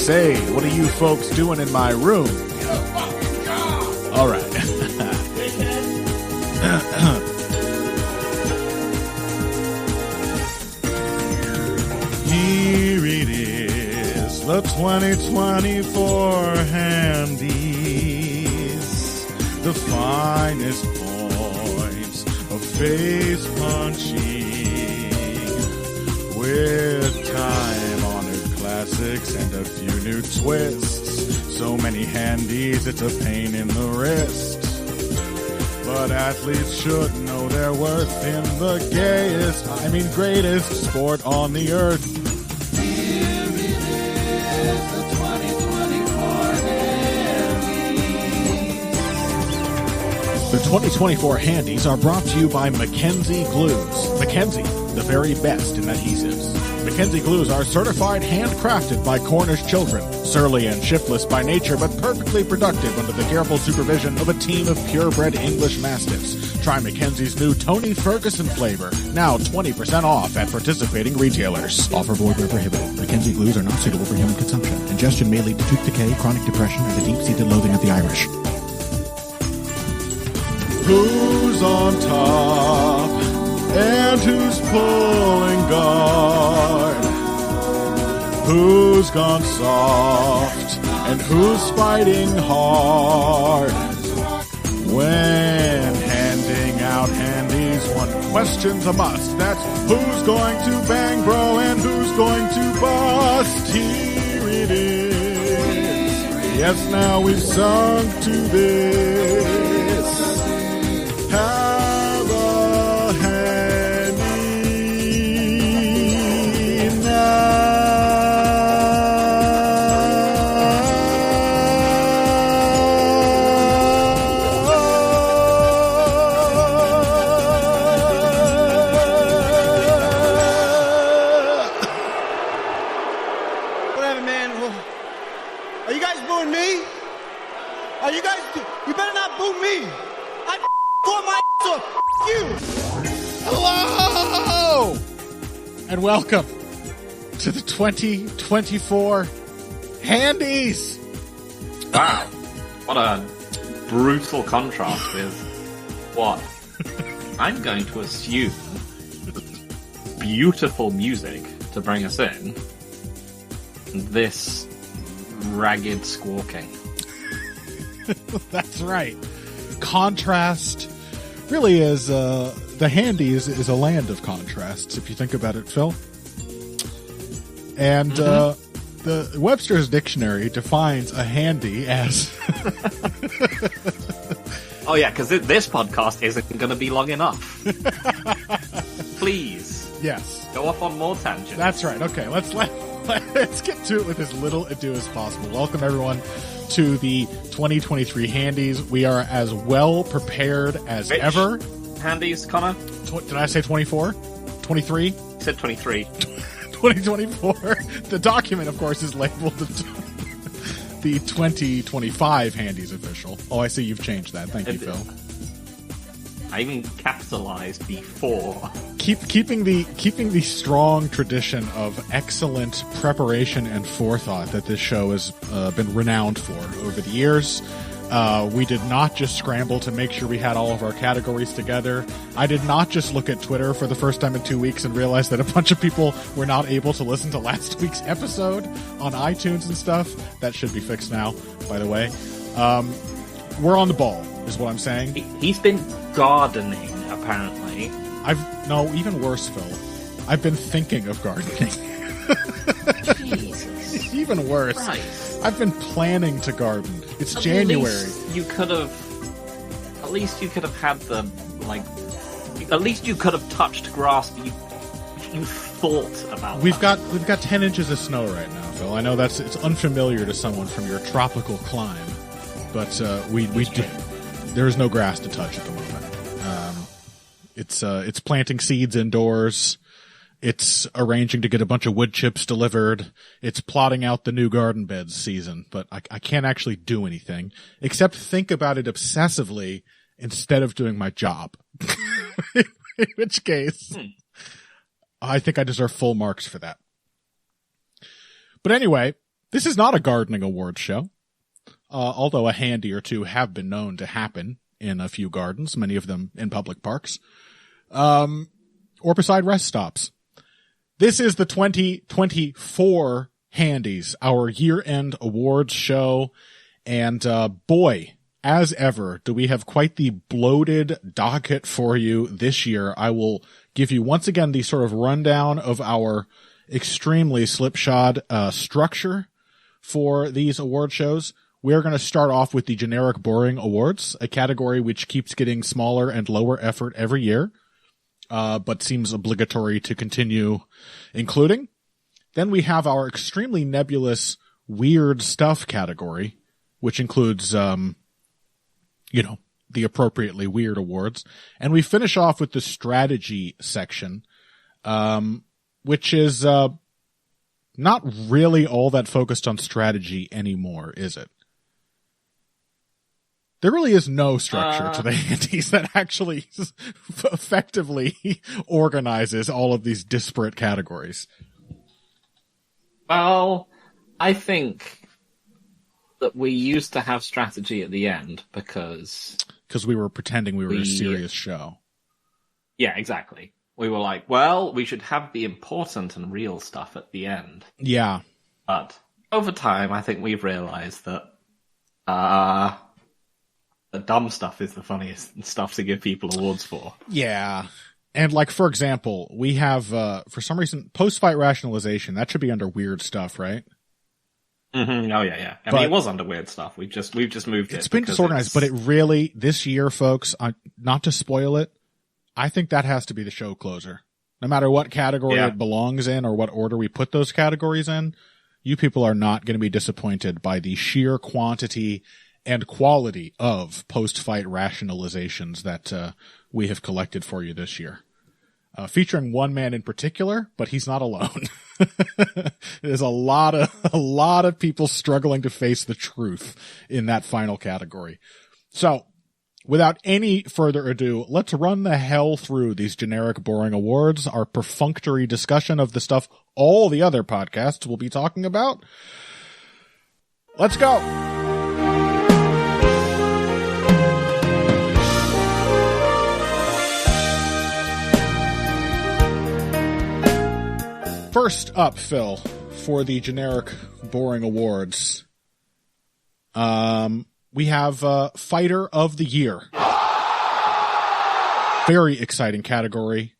Say, what are you folks doing in my room? All right. Here it is, the 2024 Handies, the finest points of face punching, with time-honored classics and a few new twists. So many Handies, it's a pain in the wrist. But athletes should know their worth in the greatest sport on the earth. Here it is, the 2024 Handies. The 2024 Handies are brought to you by Mackenzie Glues. Mackenzie, the very best in adhesives. Mackenzie Glues are certified handcrafted by Cornish children, surly and shiftless by nature, but perfectly productive under the careful supervision of a team of purebred English Mastiffs. Try Mackenzie's new Tony Ferguson flavor, now 20% off at participating retailers. Offer void where prohibited. Mackenzie Glues are not suitable for human consumption. Ingestion may lead to tooth decay, chronic depression, and a deep-seated loathing of the Irish. Who's on top? And who's pulling guard? Who's gone soft? And who's fighting hard? When handing out handies, one question's a must. That's who's going to bang bro and who's going to bust. Here it is. Yes, now we've sunk to this. Have a handy now. Whatever, man. Are you guys booing me? Are you guys? You better not boo me. I tore my off. You. Hello! And welcome to the 2024 Handies. Wow. What a brutal contrast with what I'm going to assume beautiful music to bring us in. This ragged squawking. That's right. Contrast really is, the Handies is a land of contrasts, if you think about it, Phil. And the Webster's Dictionary defines a handy as... Oh yeah, because this podcast isn't going to be long enough. Please. Yes. Go off on more tangents. That's right. Okay, let's get to it with as little ado as possible. Welcome, everyone, to the 2023 Handies. We are as well prepared as ever. Handies, Connor? Did I say 24? 23? You said 23. 2024. The document, of course, is labeled the 2025 Handies official. Oh, I see you've changed that. Thank you, Phil. I even capitalized before. Keeping the strong tradition of excellent preparation and forethought that this show has been renowned for over the years. We did not just scramble to make sure we had all of our categories together. I did not just look at Twitter for the first time in 2 weeks and realize that a bunch of people were not able to listen to last week's episode on iTunes and stuff. That should be fixed now, by the way. We're on the ball, is what I'm saying. He's been gardening, apparently. No, even worse, Phil. I've been thinking of gardening. Jesus. Even worse. Christ. I've been planning to garden. It's January. At least you could have had the, at least you could have touched grass, but you thought about We've got 10 inches of snow right now, Phil. I know it's unfamiliar to someone from your tropical clime, but we do. There is no grass to touch at the moment. It's planting seeds indoors. It's arranging to get a bunch of wood chips delivered. It's plotting out the new garden beds season, but I can't actually do anything except think about it obsessively instead of doing my job. In which case, I think I deserve full marks for that. But anyway, This is not a gardening awards show, although a handy or two have been known to happen in a few gardens, many of them in public parks, or beside rest stops. This is the 2024 Handies, our year-end awards show, and boy, as ever, do we have quite the bloated docket for you this year. I will give you once again the sort of rundown of our extremely slipshod structure for these award shows. We're going to start off with the generic boring awards, a category which keeps getting smaller and lower effort every year, but seems obligatory to continue including. Then we have our extremely nebulous weird stuff category, which includes, the appropriately weird awards. And we finish off with the strategy section, which is not really all that focused on strategy anymore, is it? There really is no structure to the Handies that actually effectively organizes all of these disparate categories. Well, I think that we used to have strategy at the end because we were pretending we were a serious show. Yeah, exactly. We were like, well, we should have the important and real stuff at the end. Yeah. But over time, I think we've realized that the dumb stuff is the funniest stuff to give people awards for. Yeah. And like, for example, we have, for some reason, post-fight rationalization. That should be under weird stuff, right? Mm-hmm. Oh, yeah. I mean, it was under weird stuff. We've just moved it. It's been disorganized, but it really, this year, folks, not to spoil it, I think that has to be the show closer. No matter what category it belongs in or what order we put those categories in, you people are not going to be disappointed by the sheer quantity and quality of post-fight rationalizations that we have collected for you this year. Featuring one man in particular, but he's not alone. There's a lot of people struggling to face the truth in that final category. So, without any further ado, let's run the hell through these generic boring awards, our perfunctory discussion of the stuff all the other podcasts will be talking about. Let's go! First up, Phil, for the generic boring awards, we have Fighter of the Year. Very exciting category.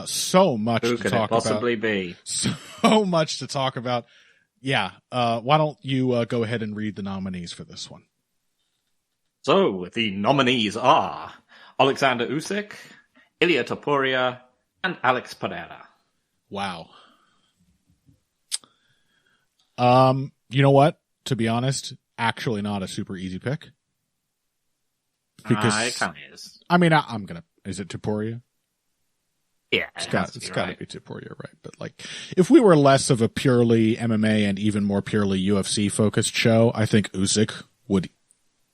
So much to talk about. Who could it possibly be? So much to talk about. Yeah. Why don't you go ahead and read the nominees for this one? So, the nominees are Alexander Usyk, Ilia Topuria, and Alex Pereira. Wow. You know what? To be honest, actually not a super easy pick. Because it kind of is. I mean, is it Topuria? Yeah, it's got to be Topuria, right? But like, if we were less of a purely MMA and even more purely UFC focused show, I think Usyk would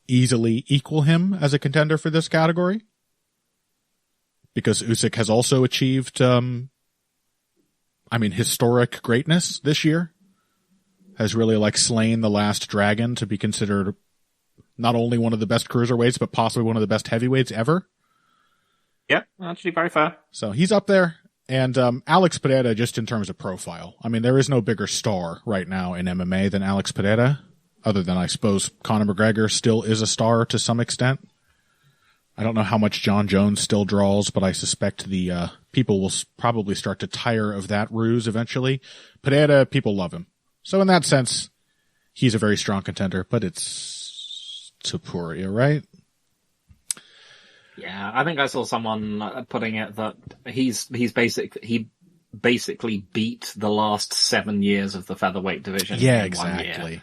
easily equal him as a contender for this category. Because Usyk has also achieved, historic greatness this year. Has really like slain the last dragon to be considered not only one of the best cruiserweights, but possibly one of the best heavyweights ever. Yeah, actually very fair. So he's up there. And Alex Pereira, just in terms of profile. I mean, there is no bigger star right now in MMA than Alex Pereira, other than I suppose Conor McGregor still is a star to some extent. I don't know how much John Jones still draws, but I suspect the people will probably start to tire of that ruse eventually. Pereira, people love him. So in that sense, he's a very strong contender, but it's Topuria, right? Yeah, I think I saw someone putting it that he basically beat the last 7 years of the featherweight division. Yeah, in 1 year. exactly.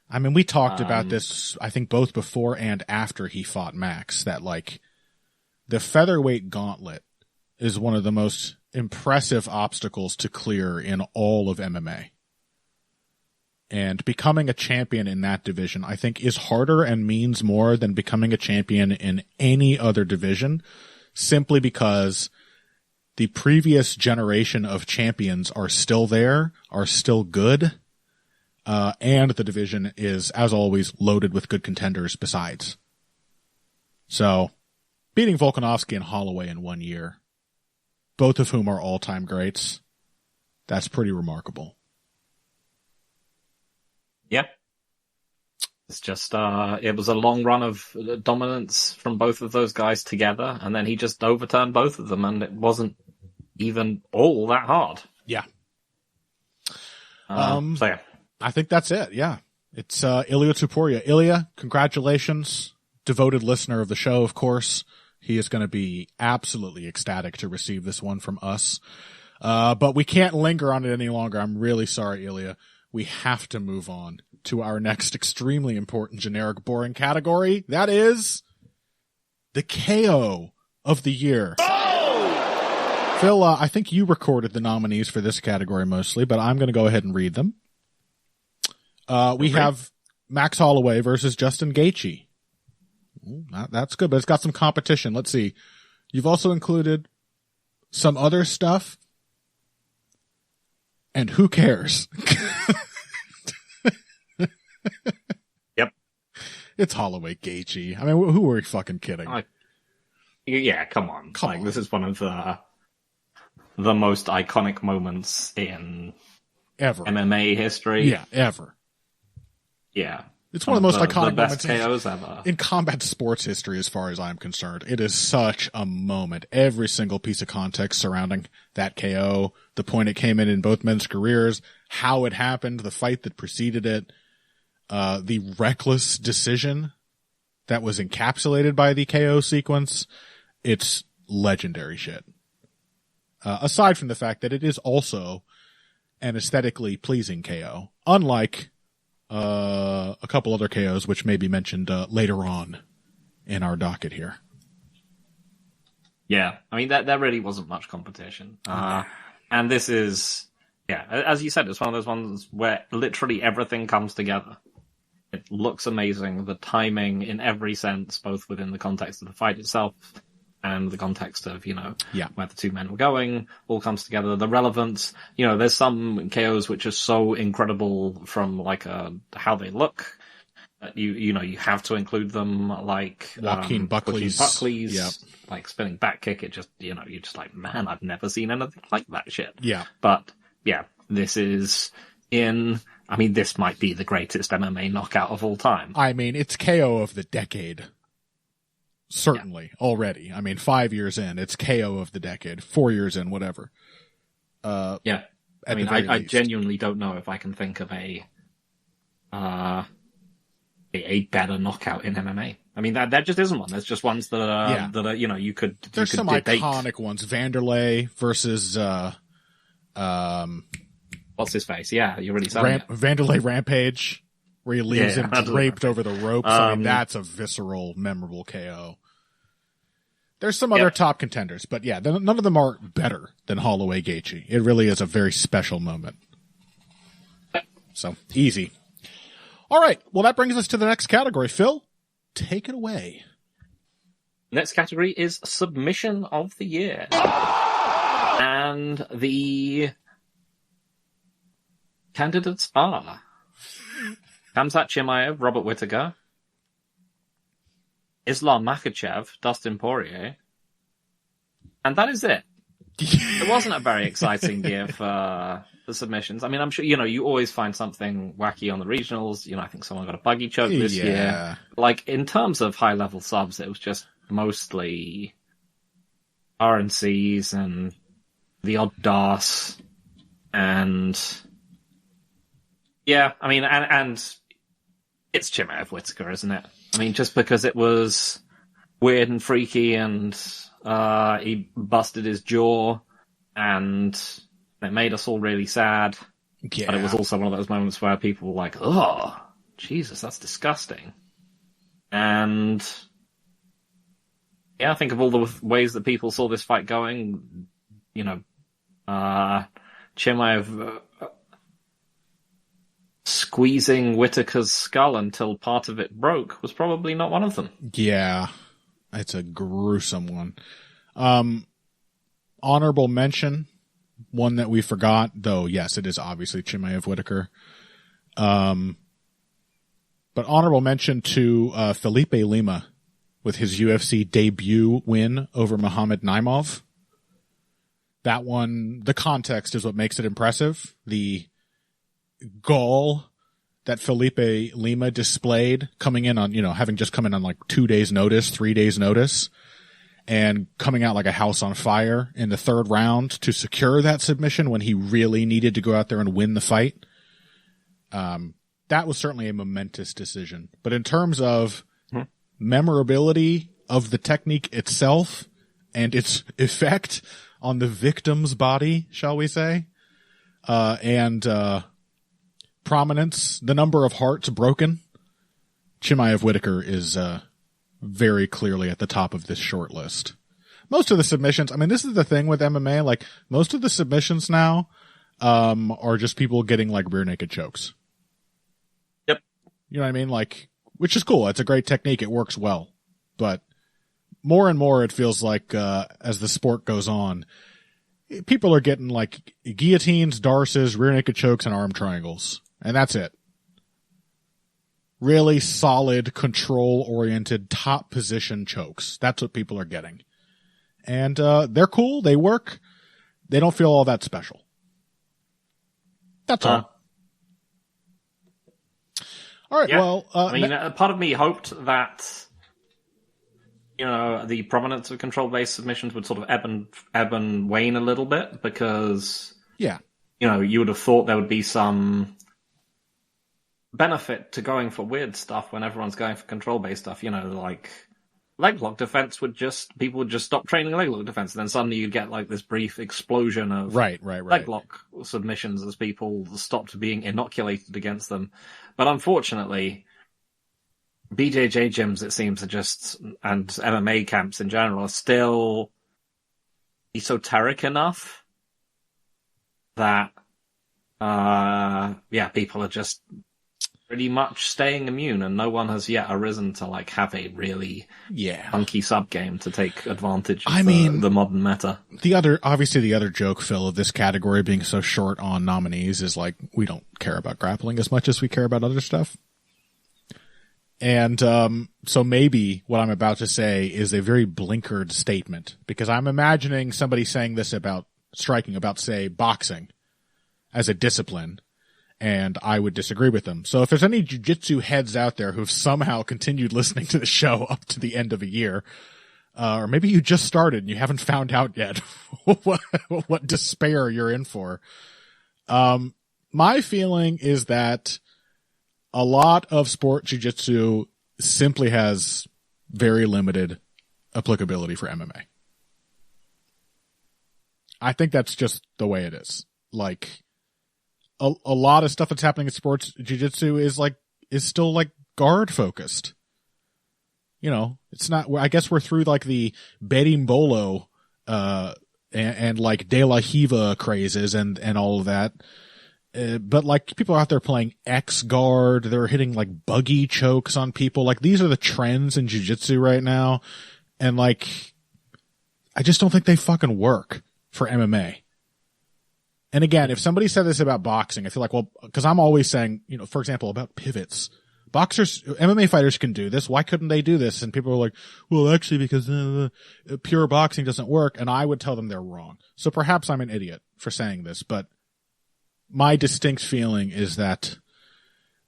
I mean, we talked about this, I think, both before and after he fought Max, that like the featherweight gauntlet is one of the most impressive obstacles to clear in all of MMA. And becoming a champion in that division, I think, is harder and means more than becoming a champion in any other division, simply because the previous generation of champions are still there, are still good. And the division is, as always, loaded with good contenders besides. So, beating Volkanovski and Holloway in 1 year, both of whom are all-time greats, that's pretty remarkable. Yeah. It's just, it was a long run of dominance from both of those guys together, and then he just overturned both of them, and it wasn't even all that hard. Yeah. So yeah. I think that's it, yeah. It's Ilya Tuporia. Ilya, congratulations. Devoted listener of the show, of course. He is going to be absolutely ecstatic to receive this one from us. But we can't linger on it any longer. I'm really sorry, Ilya. We have to move on to our next extremely important generic boring category. That is the KO of the year. Oh! Phil, I think you recorded the nominees for this category mostly, but I'm going to go ahead and read them. We have Max Holloway versus Justin Gaethje. That's good, but it's got some competition. Let's see. You've also included some other stuff. And who cares? Yep. It's Holloway Gaethje. I mean, who are we fucking kidding? Yeah, come on. This is one of the most iconic moments in ever MMA history. Yeah, ever. Yeah. It's one of the most iconic moments KOs ever in combat sports history, as far as I'm concerned. It is such a moment. Every single piece of context surrounding that KO, the point it came in both men's careers, how it happened, the fight that preceded it, the reckless decision that was encapsulated by the KO sequence. It's legendary shit. Aside from the fact that it is also an aesthetically pleasing KO, unlike a couple other KOs, which may be mentioned later on in our docket here. Yeah, I mean, there really wasn't much competition. And this is, as you said, it's one of those ones where literally everything comes together. It looks amazing, the timing in every sense, both within the context of the fight itself and the context of, where the two men were going, all comes together. The relevance, there's some KOs which are so incredible from how they look. You have to include them, like Joaquin Buckley's yep. Like spinning back kick. It just, you're just like, man, I've never seen anything like that shit. Yeah. But yeah, this is this might be the greatest MMA knockout of all time. I mean, it's KO of the decade. Certainly, already. I mean, 5 years in, it's KO of the decade. 4 years in, whatever. Yeah. I genuinely don't know if I can think of a better knockout in MMA. I mean, there just isn't one. There's just ones that are, you could There's some debate. Iconic ones. Vanderlei versus, what's his face? Yeah, you're really selling it. Vanderlei Rampage, where he leaves him draped over the ropes. I mean, that's a visceral, memorable KO. There's some other top contenders, but yeah, none of them are better than Holloway Gaethje. It really is a very special moment. So, easy. All right, well, that brings us to the next category. Phil, take it away. Next category is Submission of the Year. And the candidates are Khamzat Chimaev, Robert Whittaker, Islam Makhachev, Dustin Poirier, and that is it. It wasn't a very exciting year for the submissions. I mean, I'm sure, you always find something wacky on the regionals. I think someone got a buggy choke this year. Like, in terms of high-level subs, it was just mostly RNCs and the odd DAS. And yeah, I mean, and it's Chimaev Whittaker, isn't it? I mean, just because it was weird and freaky and he busted his jaw and it made us all really sad. Yeah. But it was also one of those moments where people were like, oh, Jesus, that's disgusting. And yeah, I think of all the ways that people saw this fight going, Chimaev squeezing Whittaker's skull until part of it broke was probably not one of them. Yeah, it's a gruesome one. Honorable mention, one that we forgot, though, yes, it is obviously Chimaev Whittaker. But honorable mention to Felipe Lima with his UFC debut win over Muhammad Naimov. That one, the context is what makes it impressive. The gall that Felipe Lima displayed coming in on, having just come in on like 2 days notice, 3 days notice, and coming out like a house on fire in the third round to secure that submission when he really needed to go out there and win the fight. That was certainly a momentous decision. But in terms of memorability of the technique itself and its effect on the victim's body, shall we say, and prominence, the number of hearts broken, Chimaev Whitaker is very clearly at the top of this short list. Most of the submissions, I mean, this is the thing with MMA, like most of the submissions now are just people getting like rear naked chokes. Yep. You know what I mean? Like, which is cool. It's a great technique. It works well. But more and more it feels like as the sport goes on, people are getting like guillotines, darces, rear naked chokes, and arm triangles. And that's it. Really solid, control-oriented, top position chokes. That's what people are getting. And they're cool. They work. They don't feel all that special. That's all. All right, yeah. well... part of me hoped that, the prominence of control-based submissions would sort of ebb and wane a little bit, because... Yeah. You would have thought there would be some benefit to going for weird stuff when everyone's going for control-based stuff. Like leg lock defense people would just stop training leg lock defense, and then suddenly you'd get like this brief explosion of right. leg lock submissions as people stopped being inoculated against them. But unfortunately, BJJ gyms, it seems, and MMA camps in general are still esoteric enough that people are just pretty much staying immune, and no one has yet arisen to like have a really funky sub game to take advantage of the modern meta. The other joke, Phil, of this category being so short on nominees is like, we don't care about grappling as much as we care about other stuff. And so maybe what I'm about to say is a very blinkered statement, because I'm imagining somebody saying this about striking, about, say, boxing as a discipline, and I would disagree with them. So if there's any jiu-jitsu heads out there who've somehow continued listening to the show up to the end of a year, or maybe you just started and you haven't found out yet what despair you're in for. My feeling is that a lot of sport jiu-jitsu simply has very limited applicability for MMA. I think that's just the way it is. Like, a lot of stuff that's happening in sports jiu-jitsu is still like guard focused. It's not, I guess we're through like the berimbolo, and like De La Hiva crazes and all of that. But like people are out there playing X guard. They're hitting like buggy chokes on people. Like these are the trends in jiu-jitsu right now. And like, I just don't think they fucking work for MMA. And again, if somebody said this about boxing, I feel like, well, because I'm always saying, for example, about pivots. MMA fighters can do this. Why couldn't they do this? And people are like, well, actually, because pure boxing doesn't work. And I would tell them they're wrong. So perhaps I'm an idiot for saying this, but my distinct feeling is that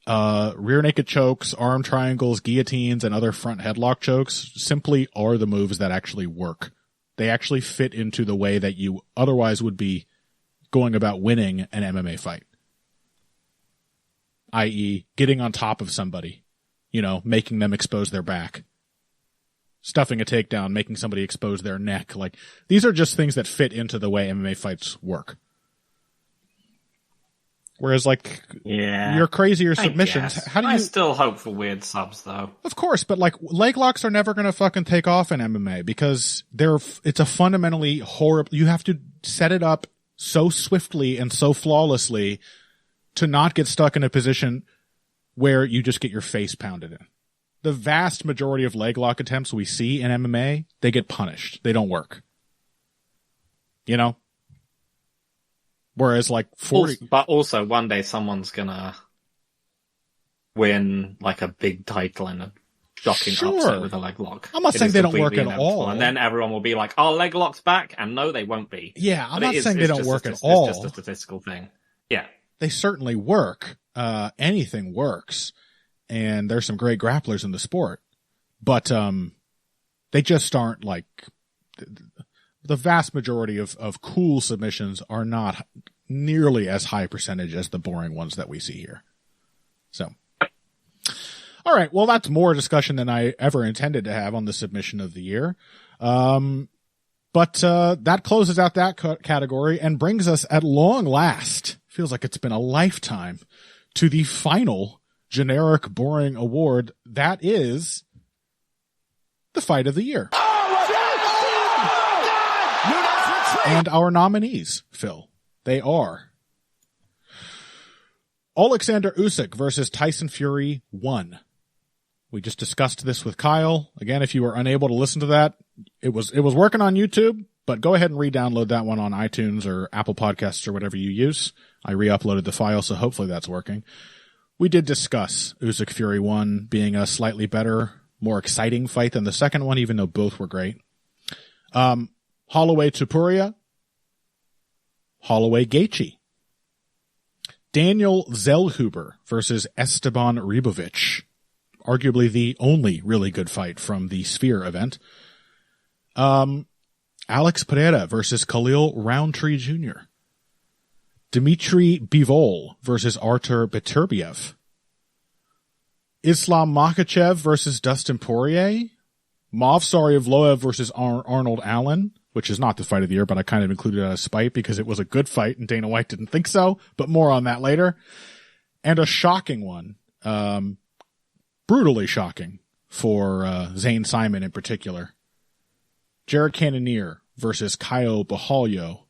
rear naked chokes, arm triangles, guillotines, and other front headlock chokes simply are the moves that actually work. They actually fit into the way that you otherwise would be going about winning an MMA fight. I.e., getting on top of somebody, making them expose their back, stuffing a takedown, making somebody expose their neck. Like, these are just things that fit into the way MMA fights work. Whereas, like, your crazier submissions, how do you... I still hope for weird subs, though. Of course, but, like, leg locks are never going to fucking take off in MMA because it's a fundamentally horrible... You have to set it up so swiftly and so flawlessly to not get stuck in a position where you just get your face pounded in. The vast majority of leg lock attempts we see in MMA, they get punished. They don't work. Whereas like 40... But also one day someone's gonna win like a big title in a shocking upset with a leg lock. I'm not saying they don't work at all. And then everyone will be like, "Oh, leg lock's back," and no, they won't be. Yeah, I'm not saying they don't work at all. It's just a statistical thing. Yeah, they certainly work. Anything works, and there's some great grapplers in the sport, but they just aren't like the vast majority of cool submissions are not nearly as high percentage as the boring ones that we see here. So, all right. Well, that's more discussion than I ever intended to have on the submission of the year. But that closes out that category and brings us at long last, feels like it's been a lifetime, to the final generic boring award. That is the fight of the year. And our nominees, Phil, they are Alexander Usyk versus Tyson Fury 1. We just discussed this with Kyle. Again, if you were unable to listen to that, it was working on YouTube, but go ahead and re-download that one on iTunes or Apple Podcasts or whatever you use. I re-uploaded the file, so hopefully that's working. We did discuss Usyk Fury 1 being a slightly better, more exciting fight than the second one, even though both were great. Holloway Topuria, Holloway Gaethje. Daniel Zellhuber versus Esteban Ribovic. Arguably the only really good fight from the Sphere event. Alex Pereira versus Khalil Roundtree Jr. Dmitry Bivol versus Artur Beterbiev. Islam Makhachev versus Dustin Poirier. Movsar Evloev versus Arnold Allen, which is not the fight of the year, but I kind of included it out of spite because it was a good fight and Dana White didn't think so, but more on that later. And a shocking one, brutally shocking for Zane Simon in particular. Jared Cannonier versus Caio Borralho,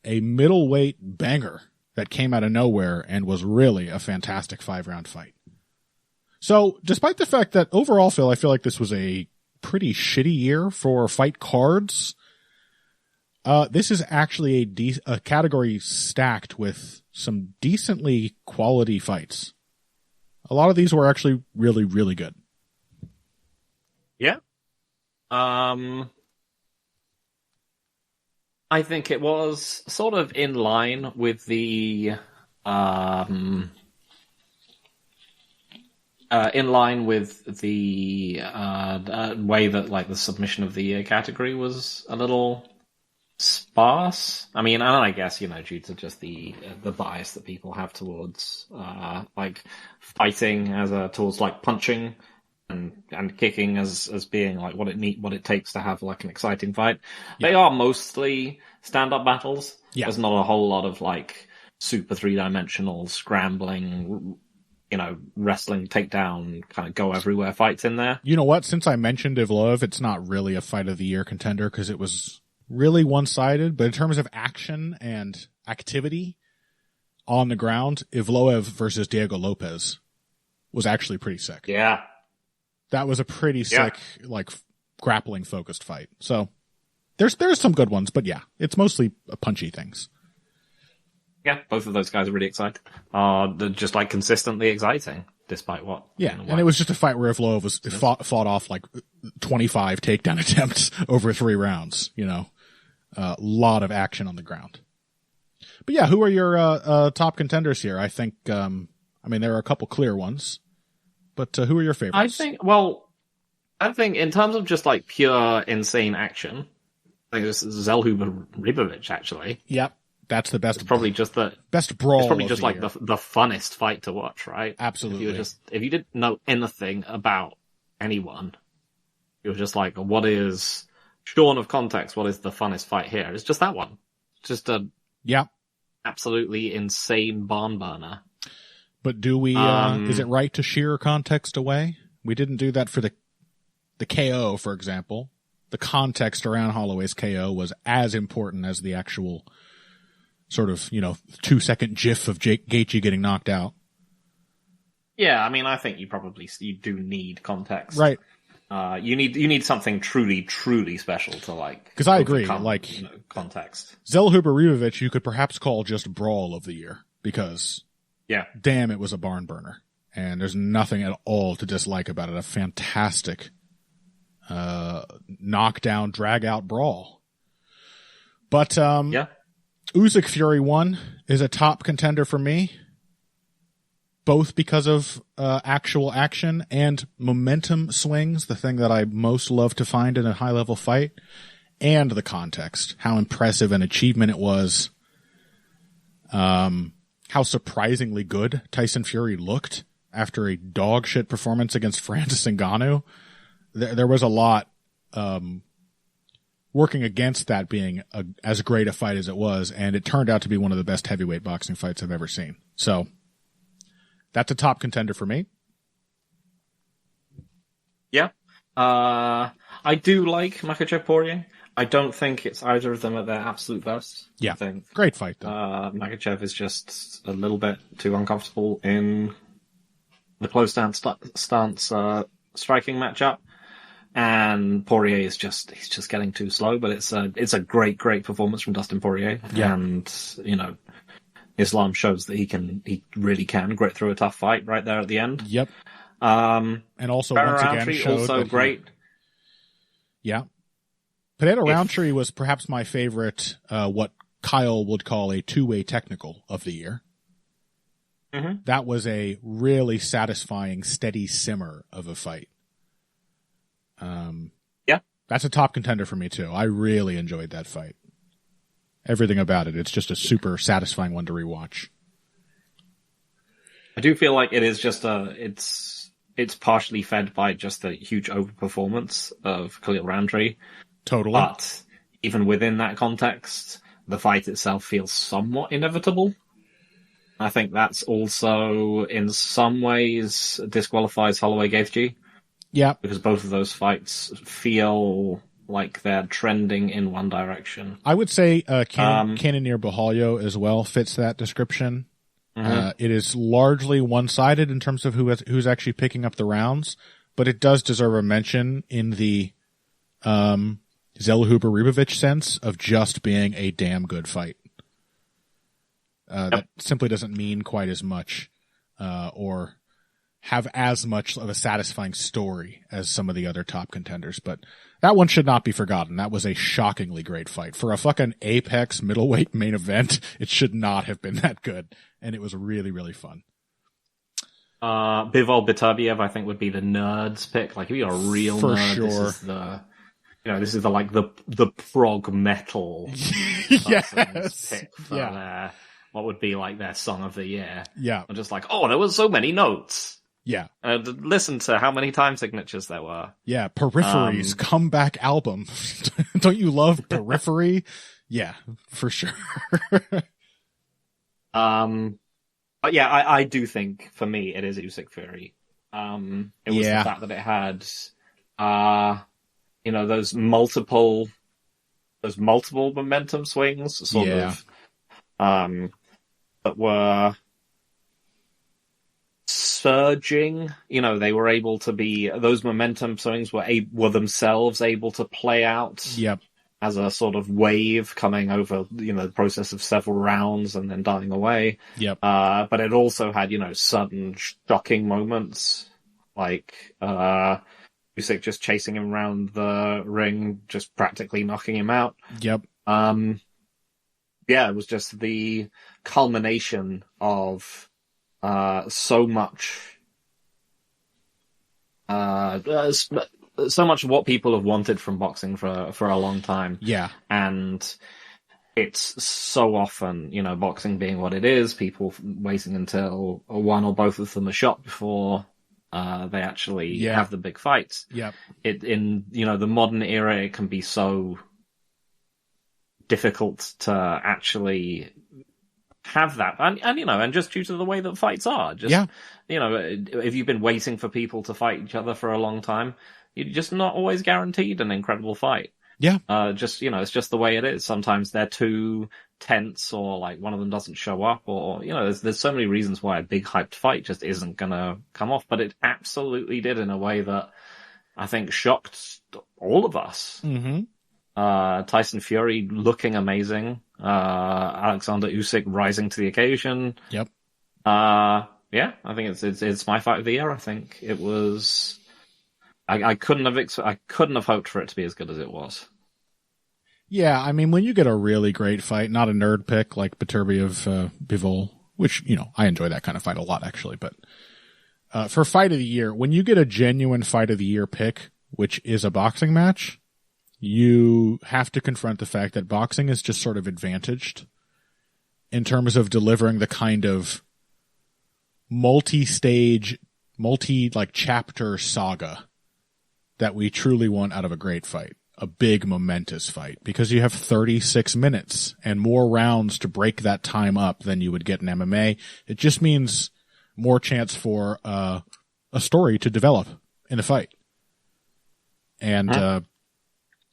a middleweight banger that came out of nowhere and was really a fantastic 5-round fight. So, despite the fact that overall, Phil, I feel like this was a pretty shitty year for fight cards, this is actually a category stacked with some decently quality fights. A lot of these were actually really, really good. Yeah. I think it was sort of in line with the way that like the submission of the year category was a little sparse. I mean, and I guess, you know, due to just the bias that people have towards like fighting towards like punching and kicking as being like what it takes to have like an exciting fight. Yeah. They are mostly stand-up battles. Yeah. There's not a whole lot of like super three-dimensional scrambling, you know, wrestling, takedown, kind of go everywhere fights in there. You know what? Since I mentioned Evloev, it's not really a fight of the year contender because it was really one-sided. But in terms of action and activity on the ground, Evloev versus Diego Lopez was actually pretty sick. Yeah. That was a pretty sick, like, grappling-focused fight. So, there's some good ones, but yeah, it's mostly punchy things. Yeah, both of those guys are really exciting. They're just, like, consistently exciting, despite what. Yeah, and it was just a fight where Evloev was fought off, like, 25 takedown attempts over 3 rounds, you know. A lot of action on the ground. But yeah, who are your top contenders here? I think, there are a couple clear ones. But who are your favorites? I think in terms of just like pure insane action, I think it's Zellhuber Ribovic actually. Yep, that's the best. It's probably just the best brawl. It's probably just like the funnest fight to watch, right? Absolutely. If you didn't know anything about anyone, you were just like, what is shorn of context? What is the funnest fight here? It's just that one. It's just a absolutely insane barn burner. But do we, is it right to shear context away? We didn't do that for the KO, for example. The context around Holloway's KO was as important as the actual sort of, 2-second gif of Gaethje getting knocked out. Yeah, I mean, I think you do need context. Right. You need something truly, truly special to like. Because I agree, context. Zellhuber Ribovic, you could perhaps call just brawl of the year because. Yeah. Damn, it was a barn burner. and there's nothing at all to dislike about it. A fantastic knockdown, drag-out brawl. But Usyk Fury 1 is a top contender for me, both because of actual action and momentum swings, the thing that I most love to find in a high-level fight, and the context, how impressive an achievement it was, how surprisingly good Tyson Fury looked after a dog shit performance against Francis Ngannou. There was a lot working against that being as great a fight as it was, and it turned out to be one of the best heavyweight boxing fights I've ever seen. So that's a top contender for me. Yeah. I do like Makhachev Poirier. I don't think it's either of them at their absolute best. Yeah. I think great fight, though. Makhachev is just a little bit too uncomfortable in the close stance striking matchup. And Poirier is he's just getting too slow, but it's a great performance from Dustin Poirier. Yeah. And, Islam shows that he really can grit through a tough fight right there at the end. Yep. And also, once again, showed also that great. Yeah. Pineda Roundtree was perhaps my favorite, what Kyle would call a two-way technical of the year. Mm-hmm. That was a really satisfying, steady simmer of a fight. Yeah. That's a top contender for me, too. I really enjoyed that fight. Everything about it. It's just a super satisfying one to rewatch. I do feel like it is just it's partially fed by just the huge overperformance of Khalil Roundtree. Totally. But even within that context, the fight itself feels somewhat inevitable. I think that's also, in some ways, disqualifies Holloway Gaethje. Yeah. Because both of those fights feel like they're trending in one direction. I would say Cannonier Bahalio as well fits that description. Mm-hmm. It is largely one-sided in terms of who's actually picking up the rounds, but it does deserve a mention in the Zellhuber Ribovic sense of just being a damn good fight. That simply doesn't mean quite as much or have as much of a satisfying story as some of the other top contenders, but that one should not be forgotten. That was a shockingly great fight. For a fucking Apex middleweight main event, it should not have been that good, and it was really, really fun. Bivol Beterbiev, I think, would be the nerd's pick. Like, if you're a real For nerd, sure. This is the prog metal Yes. pick for what would be like their song of the year. Yeah. I'm just like, oh, there were so many notes. Yeah. Listen to how many time signatures there were. Yeah, Periphery's comeback album. Don't you love Periphery? Yeah, for sure. But yeah, I do think, for me, it is Usyk Fury. It was the fact that it had, those multiple momentum swings, sort of, that were surging. They were able to be, those momentum swings were themselves able to play out. Yep. As a sort of wave coming over, the process of several rounds and then dying away. Yep. But it also had, sudden shocking moments, like Usyk just chasing him around the ring, just practically knocking him out. Yep. It was just the culmination of so much of what people have wanted from boxing for a long time. Yeah. And it's so often, boxing being what it is, people waiting until one or both of them are shot before they actually have the big fights. Yep. In the modern era, it can be so difficult to actually have that. And just due to the way that fights are. If you've been waiting for people to fight each other for a long time, you're just not always guaranteed an incredible fight. Yeah. It's just the way it is. Sometimes they're too tense, or like one of them doesn't show up, or there's so many reasons why a big hyped fight just isn't gonna come off. But it absolutely did in a way that I think shocked all of us. Mm-hmm. Tyson Fury looking amazing. Alexander Usyk rising to the occasion. Yep. yeah, I think it's my fight of the year. I think it was. I couldn't have hoped for it to be as good as it was. Yeah, I mean, when you get a really great fight, not a nerd pick like Beterbiev Bivol, which, I enjoy that kind of fight a lot, actually, but for fight of the year, when you get a genuine fight of the year pick, which is a boxing match, you have to confront the fact that boxing is just sort of advantaged in terms of delivering the kind of multi-stage, chapter saga that we truly want out of a great fight. A big momentous fight, because you have 36 minutes and more rounds to break that time up than you would get in MMA. It just means more chance for a story to develop in a fight. And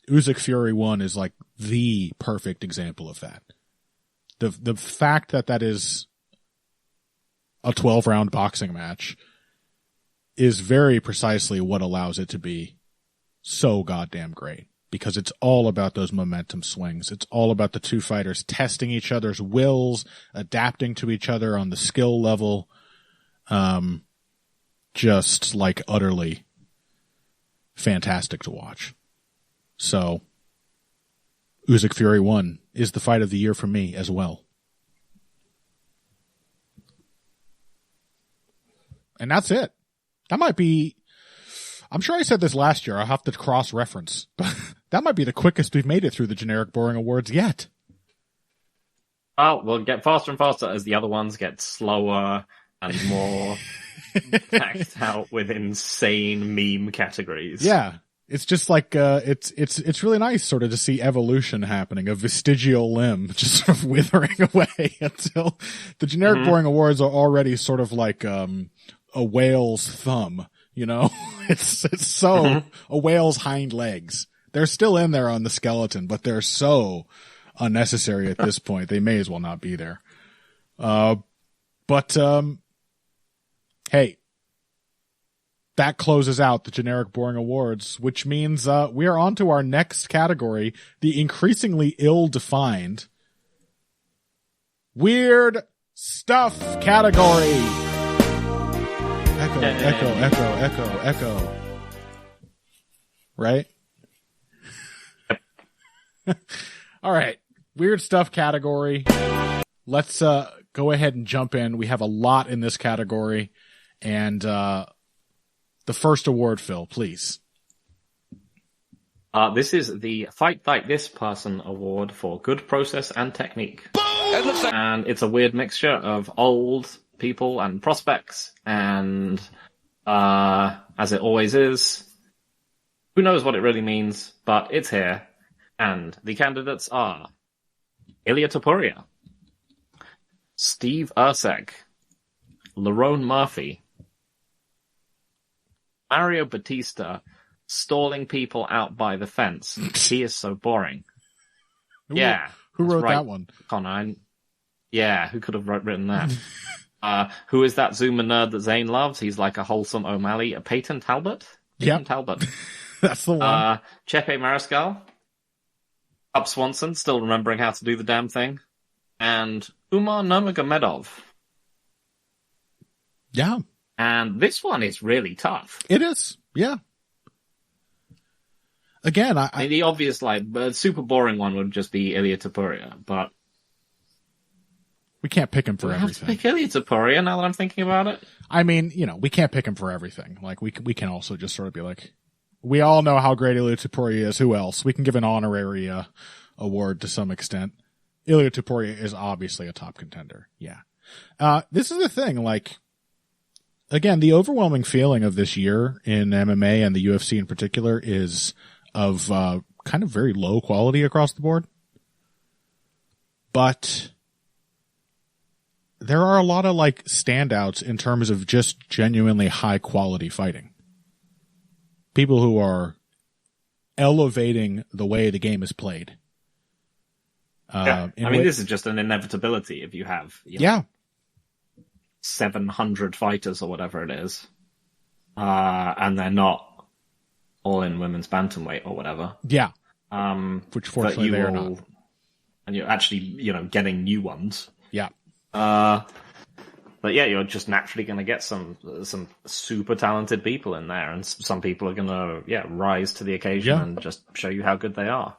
Usyk Fury 1 is like the perfect example of that. The fact that is a 12-round boxing match is very precisely what allows it to be so goddamn great. Because it's all about those momentum swings. It's all about the two fighters testing each other's wills, adapting to each other on the skill level. Just like utterly fantastic to watch. So, Usyk Fury 1 is the fight of the year for me as well. And that's it. That might be... I'm sure I said this last year. I'll have to cross-reference. But that might be the quickest we've made it through the generic boring awards yet. Oh, we'll get faster and faster as the other ones get slower and more packed out with insane meme categories. Yeah. It's just like, it's really nice sort of to see evolution happening, a vestigial limb just sort of withering away until the generic boring awards are already sort of like, a whale's thumb. It's so a whale's hind legs. They're still in there on the skeleton, but they're so unnecessary at this point. They may as well not be there. But hey, that closes out the generic boring awards, which means we are on to our next category, the increasingly ill-defined weird stuff category. Echo. Right? All right. Weird stuff category. Let's go ahead and jump in. We have a lot in this category. And the first award, Phil, please. This is the Fight Like This Person Award for good process and technique. And it's a weird mixture of old people and prospects, and as it always is, who knows what it really means, but it's here. And the candidates are Ilya Topuria, Steve Ursek, Lerone Murphy, Mario Batista stalling people out by the fence. He is so boring. Who wrote that one? Connor. Yeah, who could have written that? Who is that Zoomer nerd that Zane loves? He's like a wholesome O'Malley. Peyton Talbot? Yep. Talbot. That's the one. Chepe Mariscal. Up Swanson, still remembering how to do the damn thing. And Umar Nurmagomedov. Yeah. And this one is really tough. It is. Yeah. Again, I mean, the obvious, super boring one would just be Ilya Topuria, but... We can't pick him for everything. I have to pick Ilya Topuria now that I'm thinking about it. I mean, we can't pick him for everything. Like, we can also just sort of be like, we all know how great Ilya Topuria is. Who else? We can give an honorary award to some extent. Ilya Topuria is obviously a top contender. Yeah. This is the thing, again, the overwhelming feeling of this year in MMA and the UFC in particular is of kind of very low quality across the board. But there are a lot of standouts in terms of just genuinely high quality fighting. People who are elevating the way the game is played. I mean, this is just an inevitability if you have 700 fighters or whatever it is, and they're not all in women's bantamweight or whatever. Yeah. Which fortunately they are not. And you're actually, getting new ones. Yeah. But yeah, you're just naturally going to get some super talented people in there, and some people are going to rise to the occasion and just show you how good they are.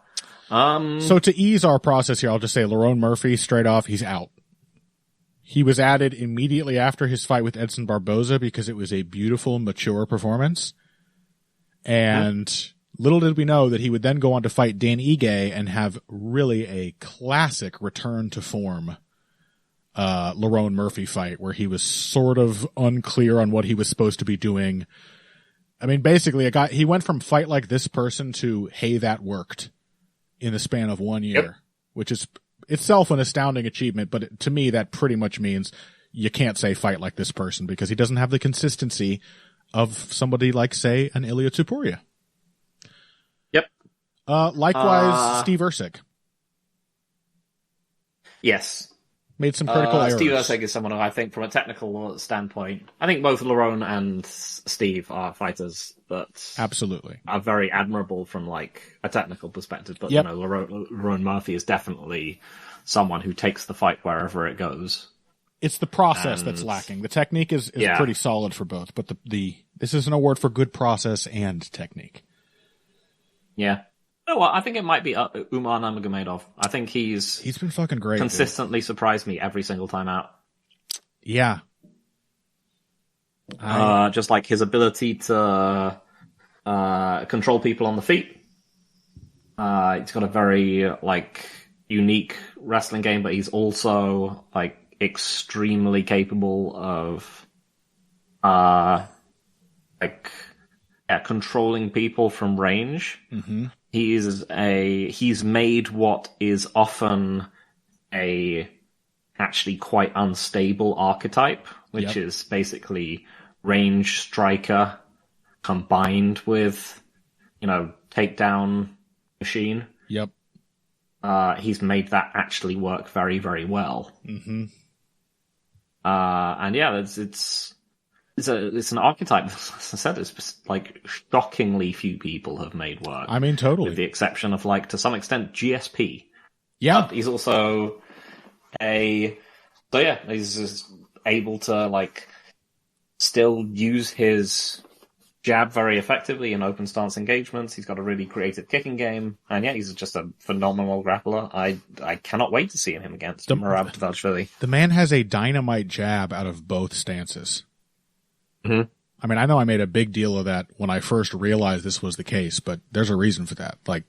So to ease our process here, I'll just say Lerone Murphy, straight off, he's out. He was added immediately after his fight with Edson Barboza because it was a beautiful, mature performance. And little did we know that he would then go on to fight Dan Ige and have really a classic return to form Lerone Murphy fight where he was sort of unclear on what he was supposed to be doing. I mean, basically, he went from fight like this person to, hey, that worked in the span of 1 year, which is itself an astounding achievement. But to me, that pretty much means you can't say fight like this person because he doesn't have the consistency of somebody like, say, an Ilia Topuria. Yep. Likewise, Steve Erceg. Yes. Made some critical errors. Steve Erceg is someone who I think, from a technical standpoint, I think both Lerone and Steve are fighters that absolutely are very admirable from like a technical perspective. But you know, Lerone Murphy is definitely someone who takes the fight wherever it goes. It's the process that's lacking. The technique is pretty solid for both, but this is an award for good process and technique. Yeah. You know what? I think it might be Umar Nurmagomedov. I think he's been fucking great. Consistently surprised me every single time out. Yeah. Just like his ability to control people on the feet. He's got a very like unique wrestling game, but he's also like extremely capable of controlling people from range. Mm-hmm. He's made what is often a actually quite unstable archetype, which is basically range striker combined with, takedown machine. Yep. He's made that actually work very, very well. Mm-hmm. And yeah, it's an archetype. As I said, it's just like shockingly few people have made work. I mean, totally. With the exception of, like, to some extent, GSP. Yeah. But he's also he's just able to, like, still use his jab very effectively in open stance engagements. He's got a really creative kicking game. And yeah, he's just a phenomenal grappler. I cannot wait to see him against Merab Dvalishvili. The man has a dynamite jab out of both stances. Mm-hmm. I mean, I know I made a big deal of that when I first realized this was the case, but there's a reason for that. Like,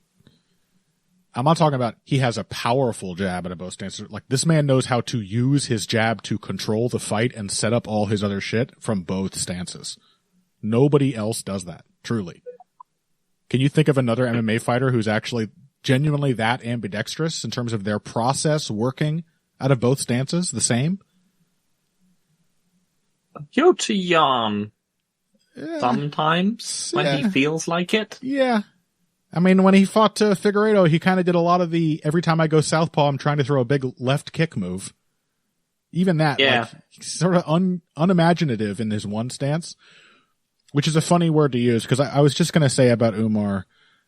I'm not talking about he has a powerful jab out of both stances. Like, this man knows how to use his jab to control the fight and set up all his other shit from both stances. Nobody else does that, truly. Can you think of another MMA fighter who's actually genuinely that ambidextrous in terms of their process working out of both stances the same? Petr Yan sometimes when he feels like it. Yeah. I mean, when he fought Figueiredo, he kind of did a lot of the every time I go southpaw, I'm trying to throw a big left kick move. Even that, like, sort of unimaginative in his one stance, which is a funny word to use because I was just going to say about Umar,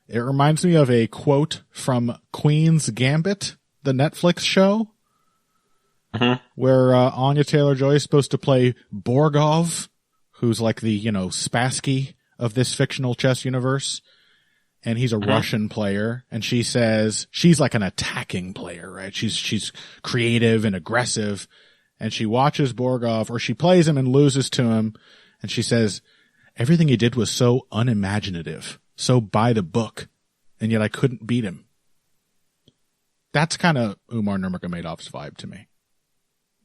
it reminds me of a quote from Queen's Gambit, the Netflix show. Mm-hmm. Where Anya Taylor-Joy is supposed to play Borgov, who's like the, Spassky of this fictional chess universe. And he's a Russian player. And she says she's like an attacking player, right? She's creative and aggressive. And she watches Borgov, or she plays him and loses to him. And she says, everything he did was so unimaginative, so by the book. And yet I couldn't beat him. That's kind of Umar Nurmagomedov's vibe to me.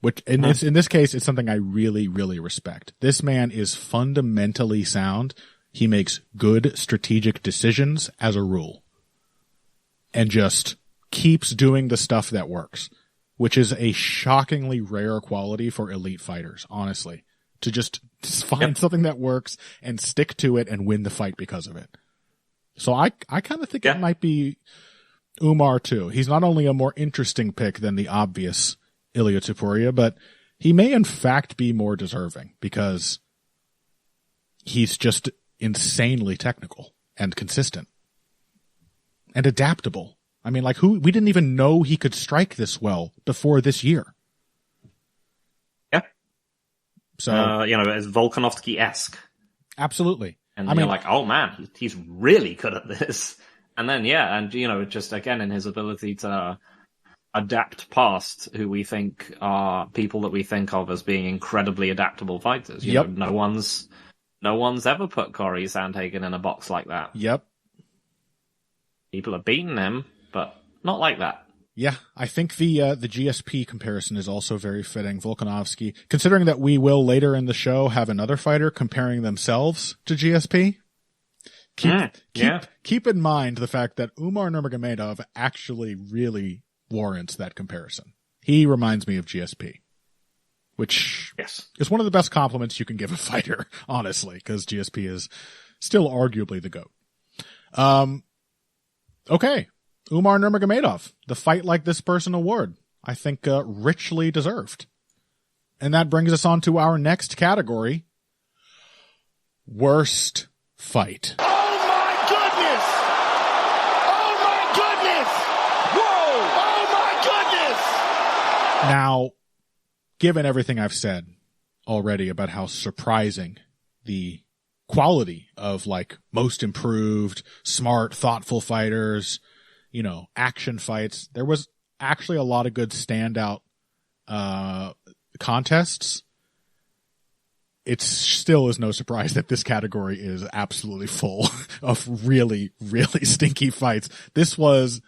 Which in this case, it's something I really, really respect. This man is fundamentally sound. He makes good strategic decisions as a rule. And just keeps doing the stuff that works. Which is a shockingly rare quality for elite fighters, honestly. To just find something that works and stick to it and win the fight because of it. So I kind of think it might be Umar too. He's not only a more interesting pick than the obvious Ilia Topuria, but he may in fact be more deserving because he's just insanely technical and consistent and adaptable. I mean, like, we didn't even know he could strike this well before this year. Yeah. So it's Volkanovski-esque. Absolutely. And you're like, oh man, he's really good at this. And then, just again in his ability to adapt past who we think are people that we think of as being incredibly adaptable fighters. You know, no one's ever put Corey Sandhagen in a box like that. Yep. People have beaten him, but not like that. Yeah, I think the GSP comparison is also very fitting. Volkanovski, considering that we will later in the show have another fighter comparing themselves to GSP. Keep in mind the fact that Umar Nurmagomedov actually really warrants that comparison. He reminds me of GSP, which is one of the best compliments you can give a fighter, honestly, because GSP is still arguably the GOAT. Okay. Umar Nurmagomedov, the Fight Like This Person award. I think richly deserved. And that brings us on to our next category. Worst Fight. Oh my goodness! Oh my goodness! Whoa! Oh my goodness! Now, given everything I've said already about how surprising the quality of most improved, smart, thoughtful fighters, action fights, there was actually a lot of good standout contests. It still is no surprise that this category is absolutely full of really, really stinky fights. This was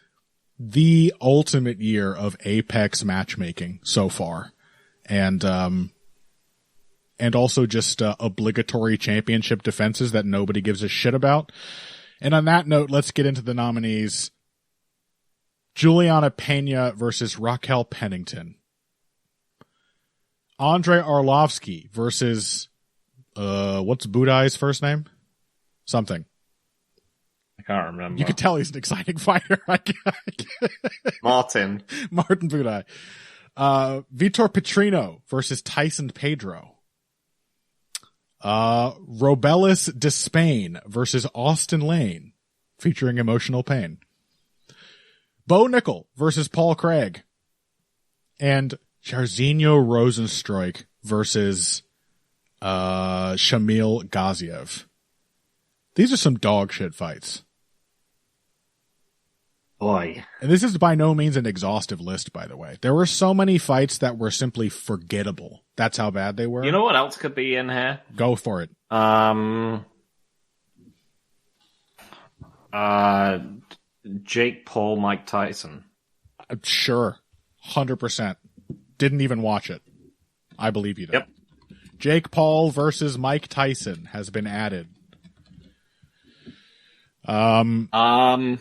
the ultimate year of apex matchmaking so far. And also just obligatory championship defenses that nobody gives a shit about. And on that note, let's get into the nominees. Juliana Pena versus Raquel Pennington. Andrei Arlovsky versus, what's Budai's first name? Something. I can't remember. You could tell he's an exciting fighter. Martin Budai. Vitor Petrino versus Tyson Pedro. Robelis Despain versus Austin Lane, featuring Emotional Pain. Bo Nickel versus Paul Craig. And Jairzinho Rosenstruik versus Shamil Gaziev. These are some dog shit fights. Boy. And this is by no means an exhaustive list, by the way. There were so many fights that were simply forgettable. That's how bad they were. You know what else could be in here? Go for it. Jake Paul, Mike Tyson. Sure. 100%. Didn't even watch it. I believe you, though. Yep. Jake Paul versus Mike Tyson has been added. I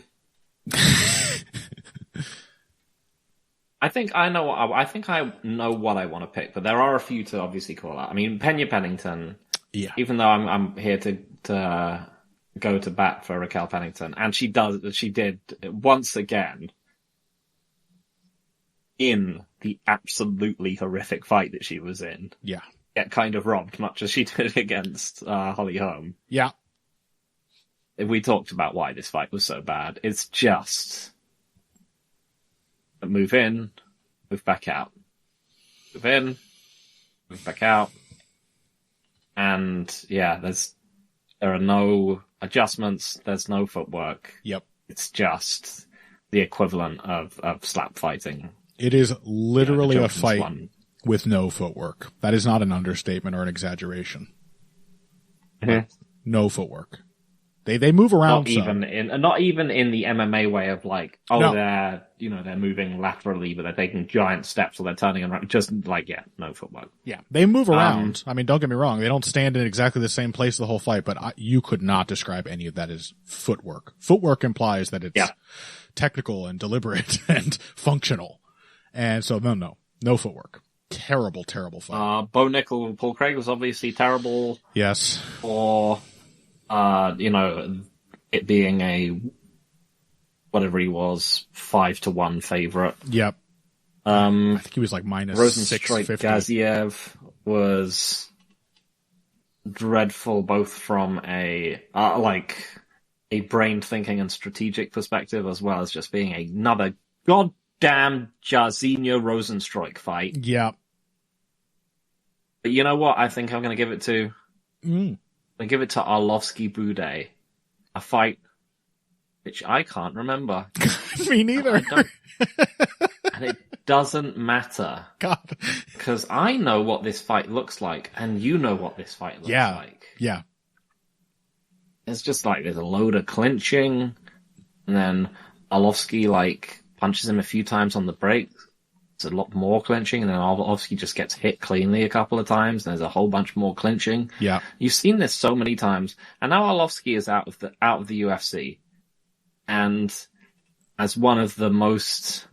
think I know what I want to pick, but there are a few to obviously call out. I mean, Pena Pennington. Yeah. Even though I'm here to go to bat for Raquel Pennington, and she did once again in the absolutely horrific fight that she was in. Yeah. Get kind of robbed, much as she did against Holly Holm. Yeah. We talked about why this fight was so bad. It's just move in, move back out. Move in, move back out. And yeah, there are no adjustments, there's no footwork. Yep. It's just the equivalent of slap fighting. It is literally a fight with no footwork. That is not an understatement or an exaggeration. Mm-hmm. No footwork. They move around. Not even in the MMA way of they're moving laterally, but they're taking giant steps or they're turning around. Just no footwork. Yeah, they move around. I mean, don't get me wrong. They don't stand in exactly the same place the whole fight, but you could not describe any of that as footwork. Footwork implies that it's technical and deliberate and functional. And so, no footwork. Terrible, terrible fight. Bo Nickel, Paul Craig was obviously terrible. Yes. For, it being a, whatever he was, 5-1 favorite. Yep. I think he was minus Rosenstruik 650. Gaziev was dreadful, both from a brain thinking and strategic perspective, as well as just being another goddamn Jairzinho Rosenstruik fight. Yeah. But you know what? I think I'm going to give it to. Mm. I give it to Arlovsky Boudet, a fight which I can't remember. Me neither. And it doesn't matter. God. Because I know what this fight looks like, and you know what this fight looks like. Yeah. It's just like there's a load of clinching, and then Arlovsky punches him a few times on the break. There's a lot more clinching, and then Arlovsky just gets hit cleanly a couple of times. And there's a whole bunch more clinching. Yeah. You've seen this so many times, and now Arlovsky is out of the UFC, and as one of the most.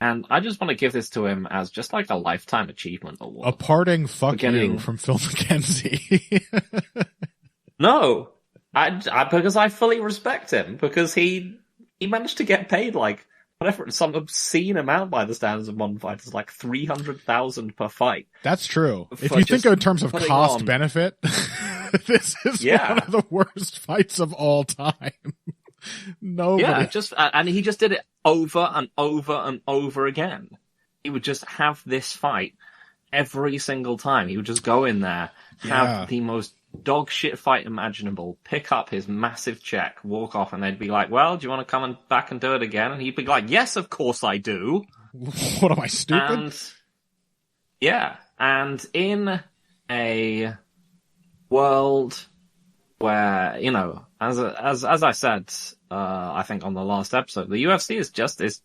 And I just want to give this to him as just like a lifetime achievement award. A parting fuck you from Phil McKenzie. No, because I fully respect him, because he managed to get paid some obscene amount by the standards of modern fighters, like $300,000 per fight. That's true. If you think in terms of cost benefit, this is one of the worst fights of all time. Nobody. Yeah, and he just did it over and over and over again. He would just have this fight every single time. He would just go in there, have the most dog shit fight imaginable, pick up his massive check, walk off, and they'd be like, well, do you want to come back and do it again? And he'd be like, yes, of course I do. What am I, stupid? And in a world where, as I said, I think on the last episode, the UFC is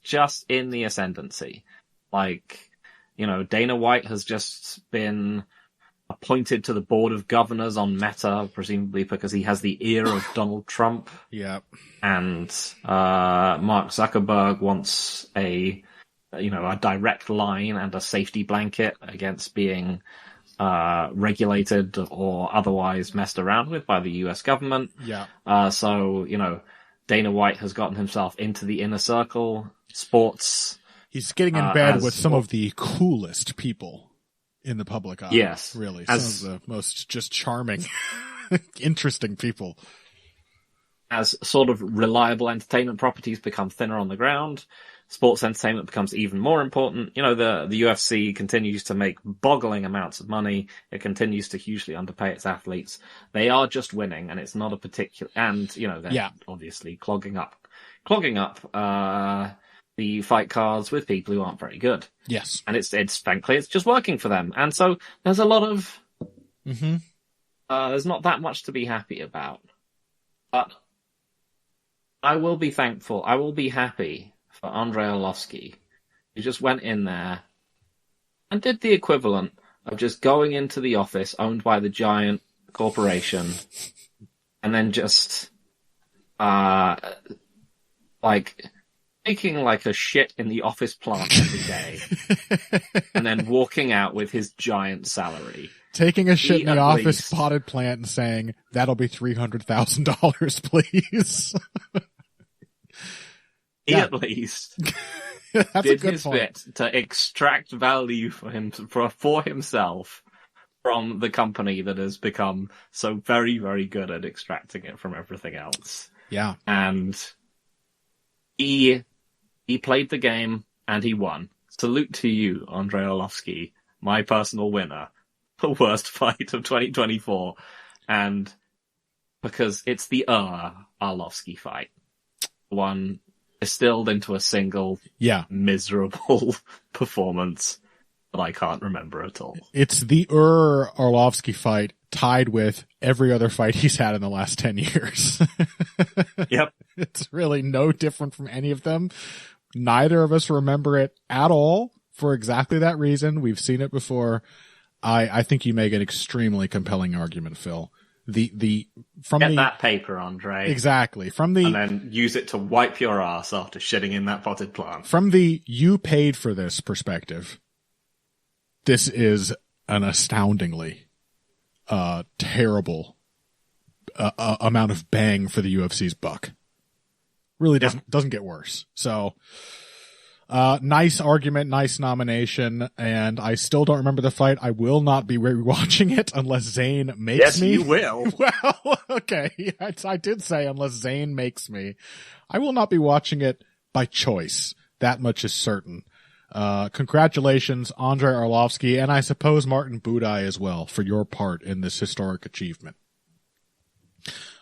just in the ascendancy. Dana White has just been appointed to the board of governors on Meta, presumably because he has the ear of Donald Trump. Yeah. And Mark Zuckerberg wants a direct line and a safety blanket against being regulated or otherwise messed around with by the US government. Yeah. So Dana White has gotten himself into the inner circle, sports. He's getting in bed with some of the coolest people in the public eye. Yes. Really. Some of the most just charming, interesting people. As sort of reliable entertainment properties become thinner on the ground, sports entertainment becomes even more important. The UFC continues to make boggling amounts of money. It continues to hugely underpay its athletes. They are just winning, and it's not a particular. And they're obviously clogging up the fight cards with people who aren't very good. Yes, and it's frankly it's just working for them. And so there's a lot of there's not that much to be happy about, but I will be thankful. I will be happy for Andrei Arlovsky, who just went in there and did the equivalent of just going into the office owned by the giant corporation and then just making a shit in the office plant every day and then walking out with his giant salary. Taking a shit in the office potted plant and saying, that'll be $300,000, please. He at least did his bit to extract value for himself from the company that has become so very, very good at extracting it from everything else. Yeah. And he played the game and he won. Salute to you, Andrei Arlovsky, my personal winner. The worst fight of 2024. And because it's the Arlovsky fight. One distilled into a single miserable performance that I can't remember at all. It's the Arlovsky fight tied with every other fight he's had in the last 10 years. Yep. It's really no different from any of them. Neither of us remember it at all for exactly that reason. We've seen it before. I think you make an extremely compelling argument, Phil. Get that paper, Andre. Exactly. And then use it to wipe your ass after shitting in that potted plant. From the you paid for this perspective, this is an astoundingly terrible amount of bang for the UFC's buck. Really doesn't get worse. So nice argument, nice nomination, and I still don't remember the fight. I will not be rewatching it unless Zane makes me. Yes, you will. Well, okay. I did say unless Zane makes me. I will not be watching it by choice. That much is certain. Congratulations, Andrei Arlovsky, and I suppose Martin Budai as well, for your part in this historic achievement.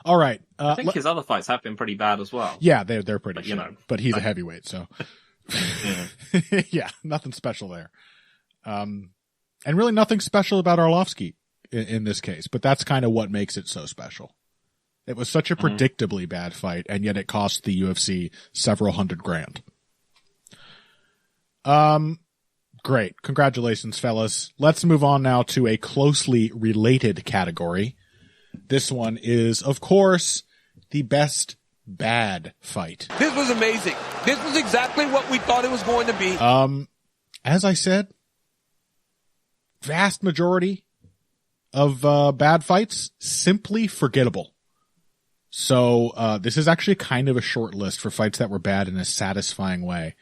All right. I think his other fights have been pretty bad as well. Yeah, they're pretty but, shit. But he's a heavyweight, so yeah, nothing special there. And really nothing special about Arlovsky in this case, but that's kind of what makes it so special. It was such a predictably bad fight, and yet it cost the UFC several $100,000. Great. Congratulations, fellas. Let's move on now to a closely related category. This one is, of course, the best bad fight. This was amazing. This was exactly what we thought it was going to be. As I said, vast majority of bad fights, simply forgettable. So this is actually kind of a short list for fights that were bad in a satisfying way.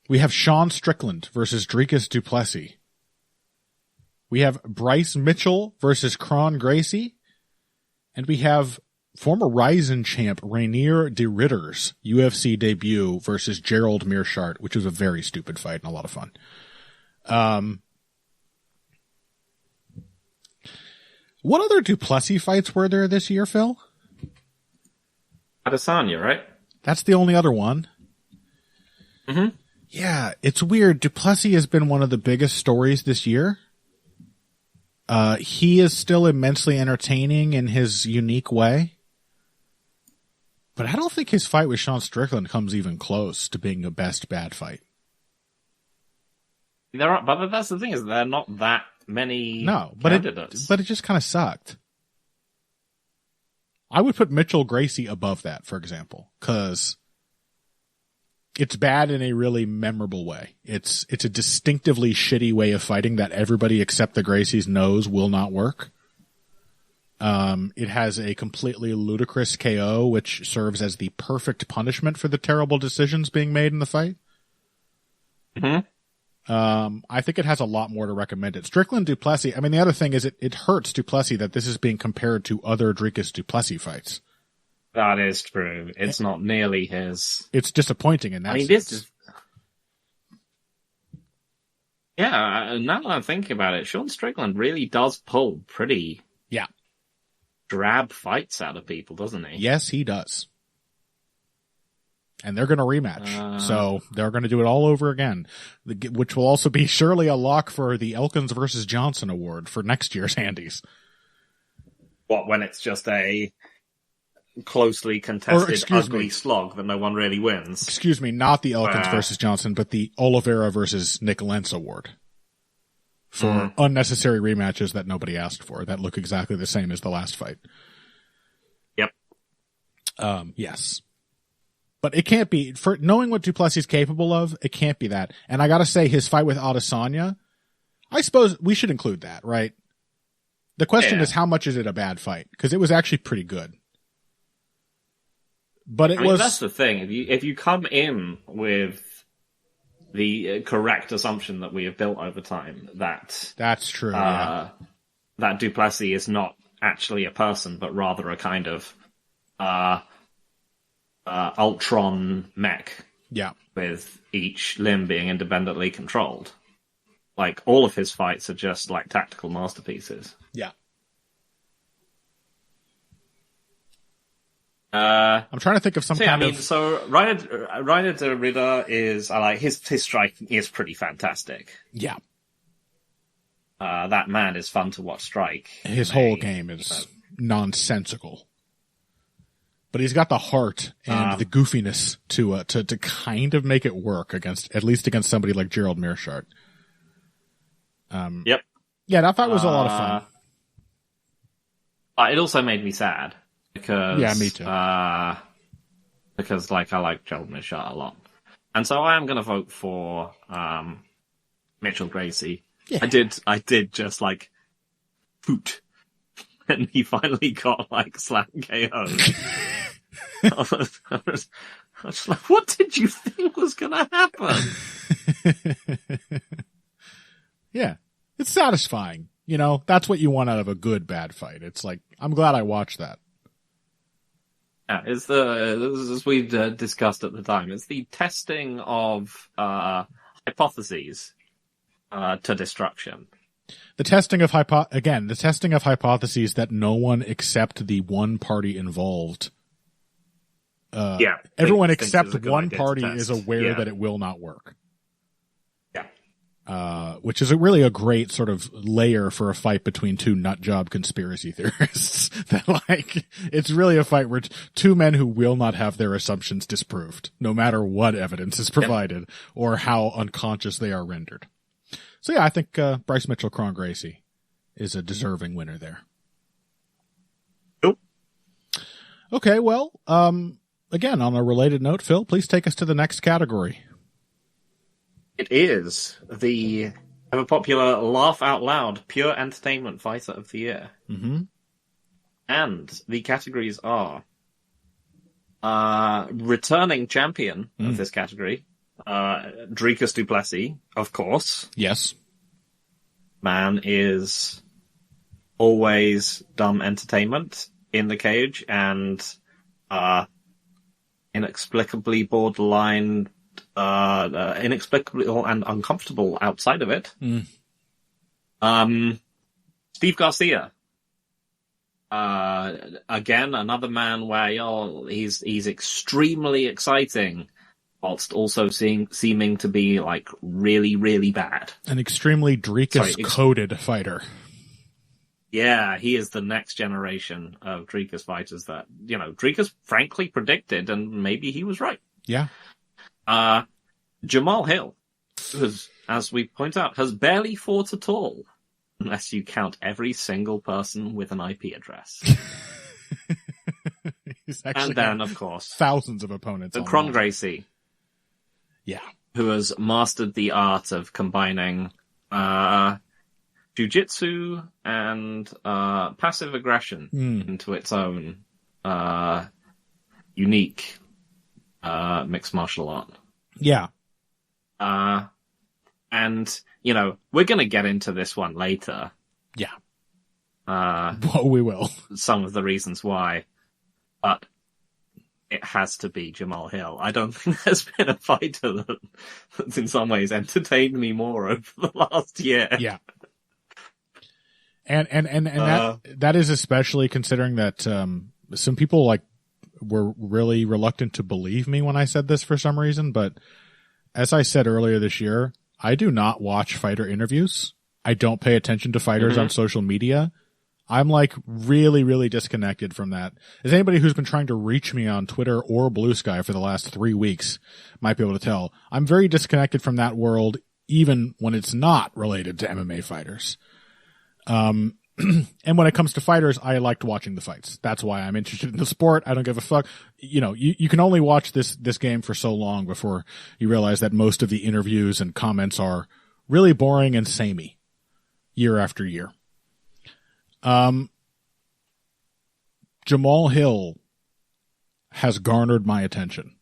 We have Sean Strickland versus Dricus du Plessis. We have Bryce Mitchell versus Kron Gracie. And we have former Ryzen champ Rainier de Ritter's UFC debut versus Gerald Meerschaert, which was a very stupid fight and a lot of fun. What other du Plessis fights were there this year, Phil? Adesanya, right? That's the only other one. Mm-hmm. Yeah, it's weird. Du Plessis has been one of the biggest stories this year. He is still immensely entertaining in his unique way. But I don't think his fight with Sean Strickland comes even close to being a best bad fight. But that's the thing, is there are not that many candidates. But it just kind of sucked. I would put Mitchell Gracie above that, for example, because it's bad in a really memorable way. It's a distinctively shitty way of fighting that everybody except the Gracies knows will not work. It has a completely ludicrous KO, which serves as the perfect punishment for the terrible decisions being made in the fight. Mm-hmm. I think it has a lot more to recommend it. Strickland du Plessis, I mean, the other thing is it hurts du Plessis that this is being compared to other Dricus du Plessis fights. That is true. It's not nearly his. It's disappointing in that sense. This is. Yeah, now that I'm thinking about it, Sean Strickland really does pull pretty drab fights out of people, doesn't he? Yes, he does. And they're going to rematch. So they're going to do it all over again, which will also be surely a lock for the Elkins versus Johnson award for next year's Handies. What, when it's just a closely contested, ugly slog that no one really wins? Excuse me, not the Elkins versus Johnson, but the Oliveira versus Nick Lentz award. For unnecessary rematches that nobody asked for, that look exactly the same as the last fight. Yep. Yes. But it can't be, for knowing what du Plessis is capable of, it can't be that. And I gotta say, his fight with Adesanya, I suppose we should include that, right? The question is, how much is it a bad fight? Because it was actually pretty good. But that's the thing. If you come in with the correct assumption that we have built over time, that's true. That du Plessis is not actually a person, but rather a kind of Ultron mech. Yeah. With each limb being independently controlled. Like, all of his fights are just like tactical masterpieces. Yeah. I'm trying to think of some kind of. So Rainer de Ritter is, I like his striking is pretty fantastic. Yeah. That man is fun to watch strike. His whole game is nonsensical. But he's got the heart and the goofiness to kind of make it work at least against somebody like Gerald Meerschaert. Yep. Yeah, that fight was a lot of fun. It also made me sad. Because, yeah, me too. Because, I like Gerald Meerschaert a lot. And so I am going to vote for Mitchell Gracie. Yeah. I did just, poot. And he finally got, slam KO. I was just like, what did you think was going to happen? Yeah. It's satisfying. You know, that's what you want out of a good bad fight. It's like, I'm glad I watched that. Yeah, it's as we discussed at the time, it's the testing of hypotheses to destruction. The testing of hypotheses that no one except the one party involved. Everyone except one party is aware that it will not work. Yeah. Which is really a great sort of layer for a fight between two nutjob conspiracy theorists. That it's really a fight where two men who will not have their assumptions disproved, no matter what evidence is provided or how unconscious they are rendered. So yeah, I think Bryce Mitchell Cron Gracie is a deserving winner there. Nope. Okay, well, again, on a related note, Phil, please take us to the next category. It is the ever popular Laugh Out Loud Pure Entertainment Fighter of the Year. Mm-hmm. And the categories are returning champion of this category, Dricus du Plessis, of course. Yes. Man is always dumb entertainment in the cage and inexplicably borderline, inexplicably and uncomfortable outside of it. Steve Garcia. Again, another man where he's extremely exciting, whilst also seeming to be really, really bad. An extremely Dricus-coded fighter. Yeah, he is the next generation of Dricus fighters that, Dricus frankly predicted, and maybe he was right. Yeah. Jamal Hill, who, as we point out, has barely fought at all, unless you count every single person with an IP address. And then, of course, thousands of opponents. The Cron Gracie. Yeah. Who has mastered the art of combining jiu-jitsu and passive aggression into its own unique mixed martial art. Yeah. And, we're going to get into this one later. Yeah. Well, we will. Some of the reasons why. But it has to be Jamal Hill. I don't think there's been a fighter that's in some ways entertained me more over the last year. Yeah. And that is especially considering that some people were really reluctant to believe me when I said this for some reason, but as I said earlier this year, I do not watch fighter interviews. I don't pay attention to fighters on social media. I'm really, really disconnected from that. As anybody who's been trying to reach me on Twitter or Blue Sky for the last 3 weeks might be able to tell, I'm very disconnected from that world, even when it's not related to MMA fighters. And when it comes to fighters, I liked watching the fights. That's why I'm interested in the sport. I don't give a fuck. You can only watch this game for so long before you realize that most of the interviews and comments are really boring and samey year after year. Jamal Hill has garnered my attention.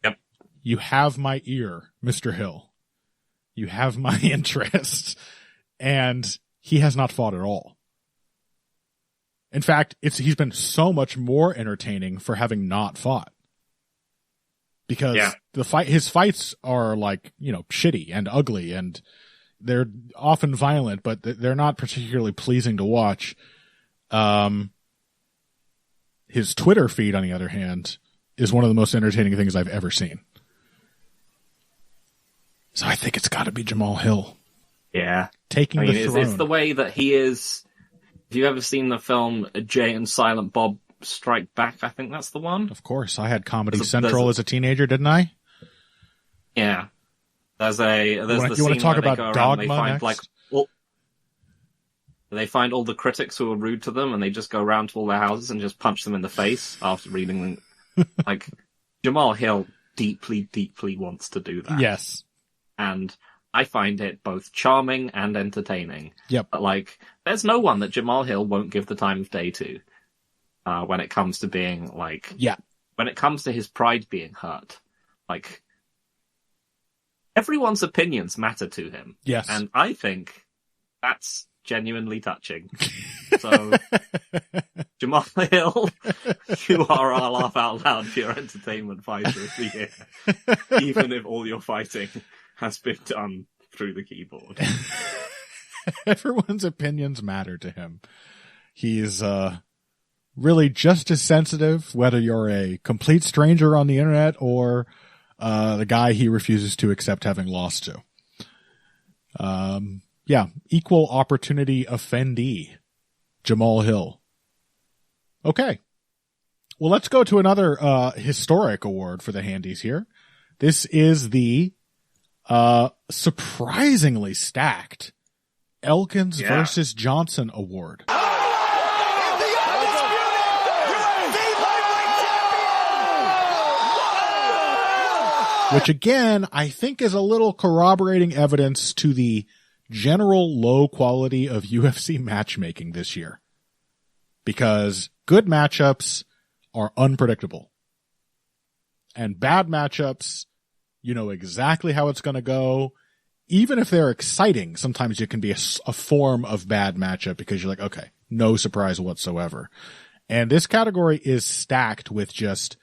Yep. You have my ear, Mr. Hill. You have my interest. And he has not fought at all. In fact, he's been so much more entertaining for having not fought. Because his fights are shitty and ugly, and they're often violent, but they're not particularly pleasing to watch. His Twitter feed, on the other hand, is one of the most entertaining things I've ever seen. So I think it's got to be Jamal Hill. Yeah. Taking the throne. It's the way that he is. Have you ever seen the film Jay and Silent Bob Strike Back? I think that's the one. Of course. I had Comedy Central as a teenager, didn't I? Yeah. You want to talk about Dogma next? They find all the critics who are rude to them, and they just go around to all their houses and just punch them in the face after reading them. Jamal Hill deeply, deeply wants to do that. Yes. And I find it both charming and entertaining. Yep. But there's no one that Jamal Hill won't give the time of day to. When it comes to being when it comes to his pride being hurt, everyone's opinions matter to him. Yes. And I think that's genuinely touching. So Jamal Hill, you are our laugh out loud pure entertainment fighter of the year, even if all your fighting has been done through the keyboard. Everyone's opinions matter to him. He's really just as sensitive, whether you're a complete stranger on the internet or the guy he refuses to accept having lost to. Equal opportunity offendee, Jamal Hill. Okay. Well, let's go to another historic award for the Handies here. This is the surprisingly stacked Elkins versus Johnson award. Which again, I think is a little corroborating evidence to the general low quality of UFC matchmaking this year. Because good matchups are unpredictable. And bad matchups, you know exactly how it's going to go. Even if they're exciting, sometimes it can be a form of bad matchup because you're like, okay, no surprise whatsoever. And this category is stacked with just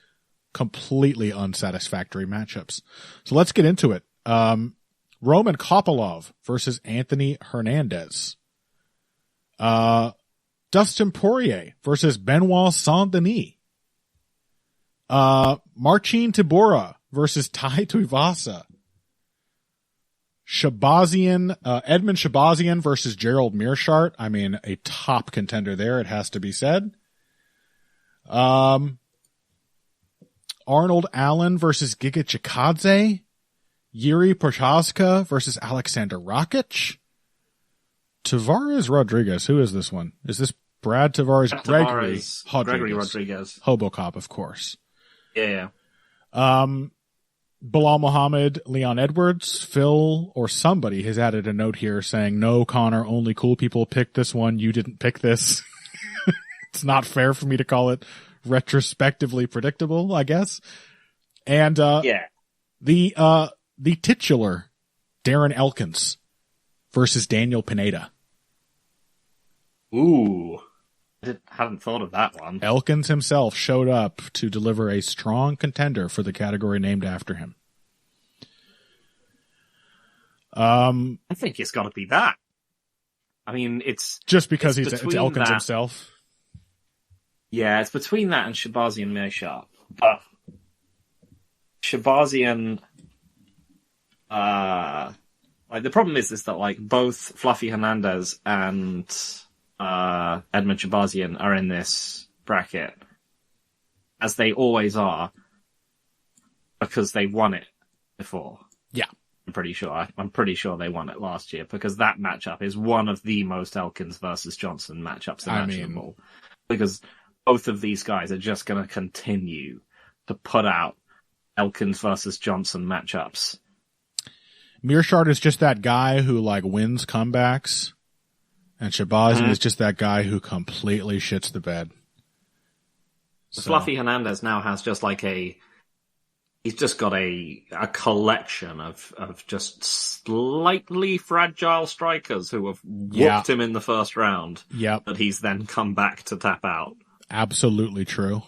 completely unsatisfactory matchups. So let's get into it. Roman Kopylov versus Anthony Hernandez. Dustin Poirier versus Benoit Saint-Denis. Marcin Tybura versus Tai Tuivasa. Edmund Shabazian versus Gerald Meerschaert. I mean, a top contender there, it has to be said. Arnold Allen versus Giga Chikadze. Yuri Prochazka versus Alexander Rakic. Tavares Rodriguez. Who is this one? Is this Brad Tavares? Gregory Rodriguez. Hobocop, of course. Yeah. Bilal Muhammad, Leon Edwards, Phil, or somebody has added a note here saying, no, Connor, only cool people picked this one. You didn't pick this. It's not fair for me to call it retrospectively predictable, I guess. And, the titular Darren Elkins versus Daniel Pineda. Ooh. I hadn't thought of that one. Elkins himself showed up to deliver a strong contender for the category named after him. I think it's got to be that. I mean, it's just because it's Elkins himself. Yeah, it's between that and Shabazian Meerschaert. But Shabazian, the problem is that like both Fluffy Hernandez and Edmund Shabazian are in this bracket, as they always are, because they won it before. Yeah. I'm pretty sure they won it last year, because that matchup is one of the most Elkins versus Johnson matchups imaginable. Because both of these guys are just going to continue to put out Elkins versus Johnson matchups. Meerschaert is just that guy who like wins comebacks. And Shabazian is just that guy who completely shits the bed. So. Fluffy Hernandez now has just like he's just got a collection of just slightly fragile strikers who have whooped him in the first round. Yep. That he's then come back to tap out. Absolutely true.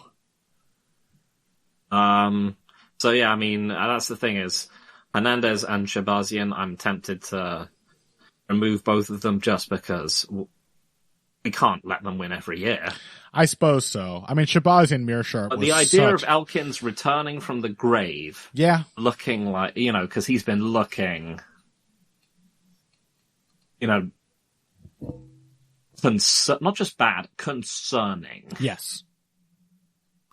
So yeah, I mean, that's the thing is, Hernandez and Shabazian, I'm tempted to remove both of them just because we can't let them win every year. I suppose so. I mean, Shabazian Meerschaert was the idea of Elkins returning from the grave, looking like, because he's been looking, not just bad, concerning. Yes.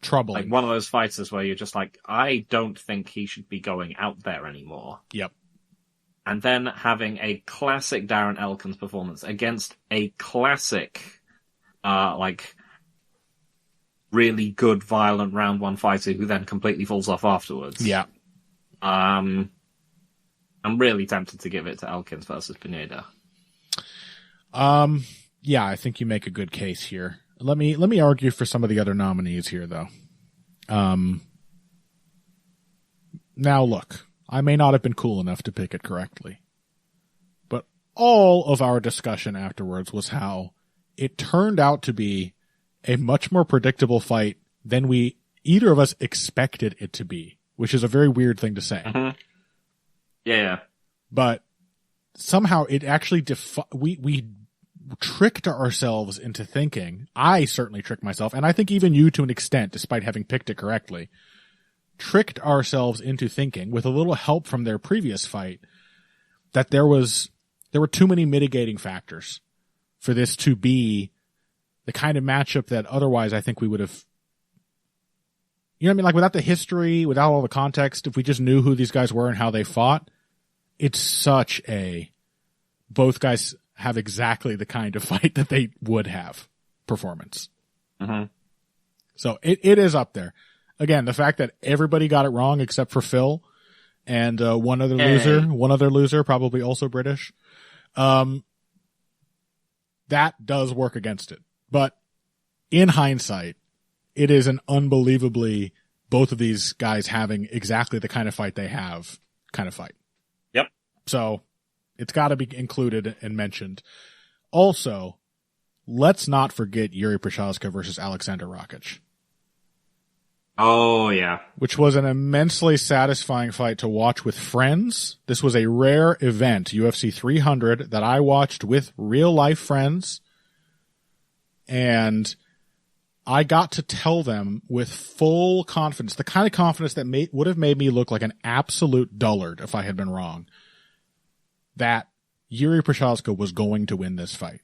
Troubling. Like one of those fighters where you're just like, I don't think he should be going out there anymore. Yep. And then having a classic Darren Elkins performance against a classic, really good, violent round one fighter who then completely falls off afterwards. Yeah. I'm really tempted to give it to Elkins versus Pineda. Yeah, I think you make a good case here. Let me argue for some of the other nominees here, though. Now look, I may not have been cool enough to pick it correctly, but all of our discussion afterwards was how it turned out to be a much more predictable fight than either of us expected it to be, which is a very weird thing to say. Mm-hmm. Yeah. But somehow it actually we tricked ourselves into thinking, I certainly tricked myself, and I think even you to an extent, despite having picked it correctly, tricked ourselves into thinking, with a little help from their previous fight, that there were too many mitigating factors for this to be the kind of matchup that otherwise I think we would have, you know what I mean? Like, without the history, without all the context, if we just knew who these guys were and how they fought, it's such both guys have exactly the kind of fight that they would have performance. Mm-hmm. So it is up there. Again, the fact that everybody got it wrong except for Phil and one other loser, probably also British. That does work against it. But in hindsight, it is an unbelievably, both of these guys having exactly the kind of fight they have kind of fight. Yep. So it's got to be included and mentioned. Also, let's not forget Yuri Prochazka versus Alexander Rakic. Oh, yeah. Which was an immensely satisfying fight to watch with friends. This was a rare event, UFC 300, that I watched with real-life friends. And I got to tell them with full confidence, the kind of confidence that would have made me look like an absolute dullard if I had been wrong, that Yuri Prochazka was going to win this fight.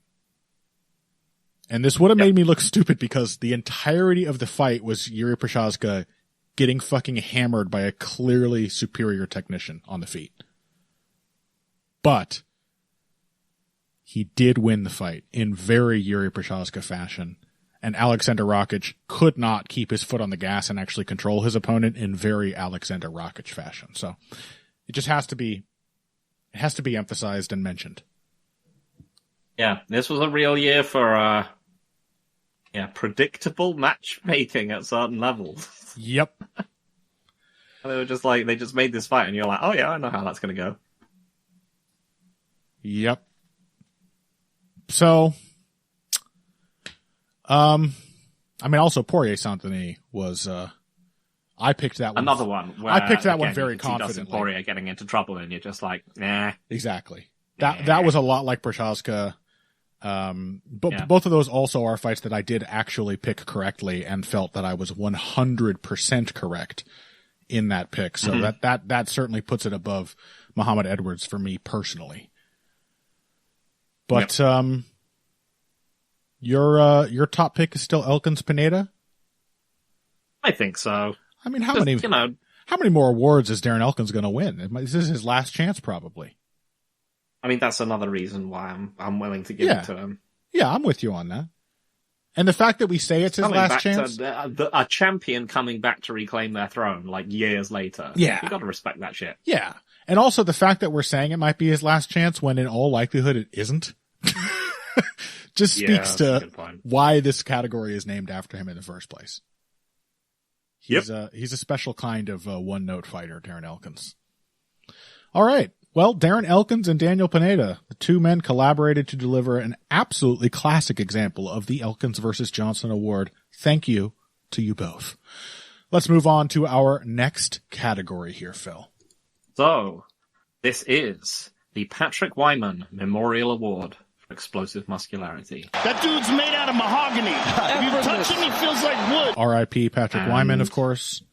And this would have made me look stupid because the entirety of the fight was Yuri Prochazka getting fucking hammered by a clearly superior technician on the feet. But he did win the fight in very Yuri Prochazka fashion. And Alexander Rakic could not keep his foot on the gas and actually control his opponent in very Alexander Rakic fashion. So it just has to be emphasized and mentioned. Yeah, this was a real year for predictable matchmaking at certain levels. Yep. They were just like, they just made this fight and you're like, oh yeah, I know how that's going to go. Yep. So, also Poirier Saint-Denis was, I picked that one. Another one. Where, I picked that again, one very you can see Dustin confidently. Poirier getting into trouble and you're just like, nah. Exactly. That was a lot like Prochazka. But both of those also are fights that I did actually pick correctly and felt that I was 100% correct in that pick. So that certainly puts it above Muhammad Edwards for me personally. But, your top pick is still Elkins Pineda? I think so. I mean, how many more awards is Darren Elkins going to win? This is his last chance, probably. I mean, that's another reason why I'm willing to give it to him. Yeah, I'm with you on that. And the fact that we say it's his last chance, a champion coming back to reclaim their throne like years later. Yeah, you got to respect that shit. Yeah, and also the fact that we're saying it might be his last chance when in all likelihood it isn't, just speaks to why this category is named after him in the first place. He's a special kind of one-note fighter, Darren Elkins. All right. Well, Darren Elkins and Daniel Pineda, the two men collaborated to deliver an absolutely classic example of the Elkins versus Johnson Award. Thank you to you both. Let's move on to our next category here, Phil. So, this is the Patrick Wyman Memorial Award for Explosive Muscularity. That dude's made out of mahogany. If you touch him, he feels like wood. R.I.P. Patrick Wyman, of course.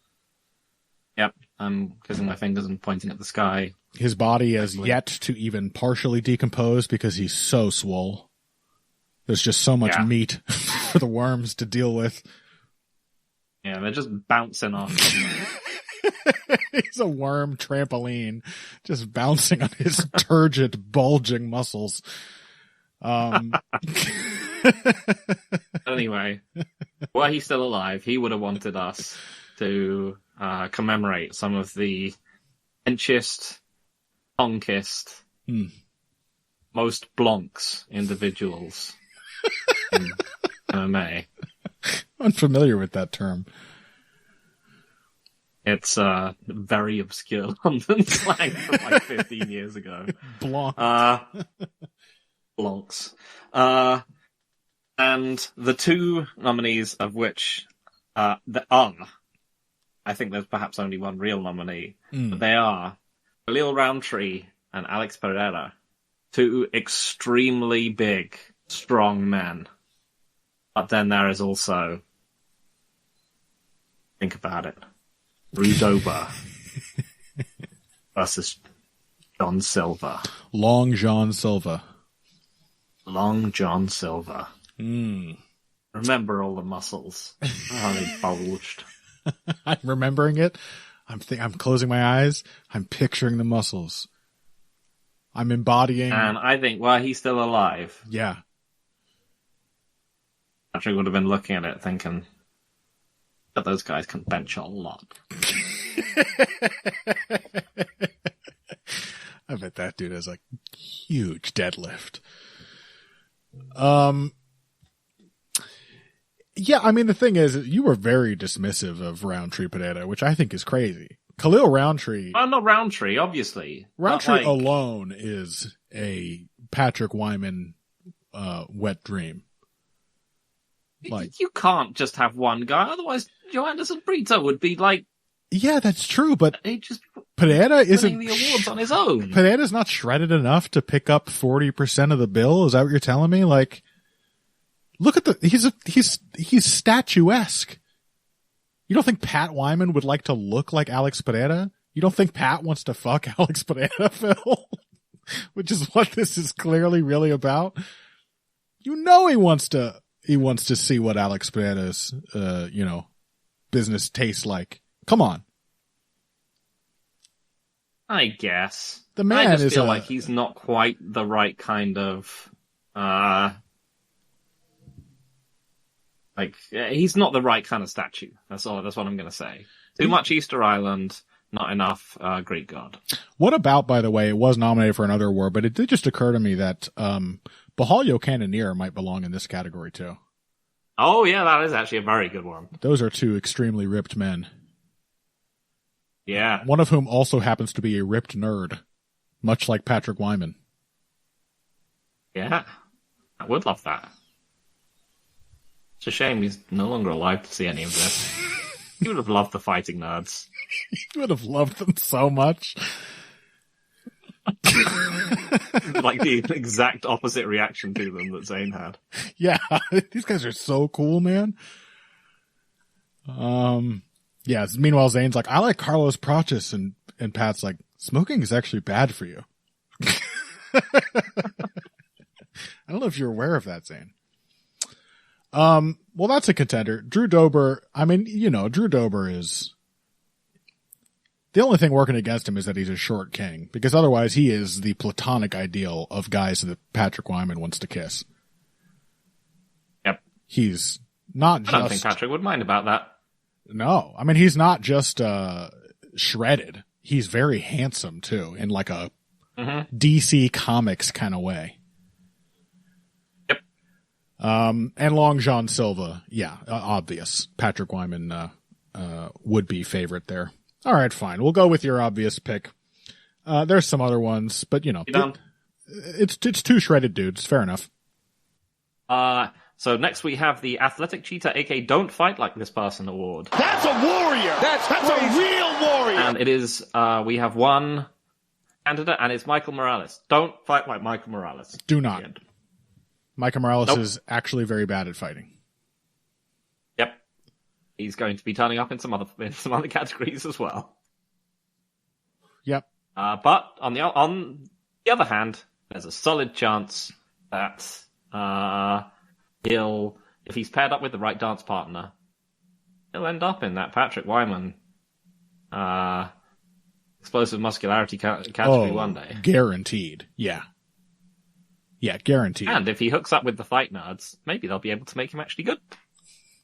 Yep, I'm kissing my fingers and pointing at the sky. His body has yet to even partially decompose because he's so swole. There's just so much meat for the worms to deal with. Yeah, they're just bouncing off. He's a worm trampoline, just bouncing on his turgid, bulging muscles. Anyway, were he still alive, he would have wanted us to commemorate some of the henchest, honkest, most blonks individuals in MMA. I'm familiar with that term. It's very obscure London slang from like 15 years ago. Blonks. Blonks. And the two nominees of which I think there's perhaps only one real nominee, but they are Khalil Roundtree and Alex Pereira, two extremely big, strong men. But then there is also, think about it, Drew Dober versus John Silver. Long John Silver. Long John Silver. Remember all the muscles. How they bulged. I'm remembering it. I'm closing my eyes. I'm picturing the muscles. I'm embodying. And I think, while he's still alive, yeah, Patrick would have been looking at it thinking that those guys can bench a lot. I bet that dude has a huge deadlift. Yeah, I mean, the thing is, you were very dismissive of Roundtree Pereira, which I think is crazy. Khalil Roundtree. Well, not Roundtree, obviously. Roundtree alone is a Patrick Wyman wet dream. Like, you can't just have one guy, otherwise Johannes and Brito would be like. Yeah, that's true, but he just Pereira isn't winning the awards on his own. Pereira's not shredded enough to pick up 40% of the bill. Is that what you're telling me? Like, look at he's statuesque. You don't think Pat Wyman would like to look like Alex Pereira? You don't think Pat wants to fuck Alex Pereira, Phil? Which is what this is clearly really about. You know he wants to see what Alex Pereira's business tastes like. Come on. I guess. The man I just feel like he's not quite the right kind of he's not the right kind of statue. That's what I'm going to say. Too much Easter Island, not enough Greek god. What about, by the way, it was nominated for another award, but it did just occur to me that Bahalio Cannoneer might belong in this category too. Oh yeah, that is actually a very good one. Those are two extremely ripped men. Yeah. One of whom also happens to be a ripped nerd, much like Patrick Wyman. Yeah. I would love that. It's a shame he's no longer alive to see any of this. He would have loved the fighting nerds. He would have loved them so much. Like the exact opposite reaction to them that Zayn had. Yeah, these guys are so cool, man. Yeah, meanwhile, Zayn's like, I like Carlos Prates, and Pat's like, smoking is actually bad for you. I don't know if you're aware of that, Zayn. Well, that's a contender. Drew Dober, I mean, Drew Dober is... The only thing working against him is that he's a short king, because otherwise he is the platonic ideal of guys that Patrick Wyman wants to kiss. Yep. He's not just... I don't think Patrick would mind about that. No. I mean, he's not just shredded. He's very handsome, too, in like a DC Comics kind of way. Yep. And Long John Silva, yeah, obvious. Patrick Wyman would be favorite there. All right, fine. We'll go with your obvious pick. There's some other ones, but it's two shredded dudes. Fair enough. So next we have the Athletic Cheetah, aka Don't Fight Like This Person award. That's a warrior. That's a real warrior. And it is, we have one candidate, and it's Michael Morales. Don't fight like Michael Morales. Do not. Michael Morales is actually very bad at fighting. Yep. He's going to be turning up in some other categories as well. Yep. But on the other hand, there's a solid chance that if he's paired up with the right dance partner, he'll end up in that Patrick Wyman explosive muscularity category one day. Guaranteed. Yeah. Yeah, guaranteed. And if he hooks up with the fight nerds, maybe they'll be able to make him actually good.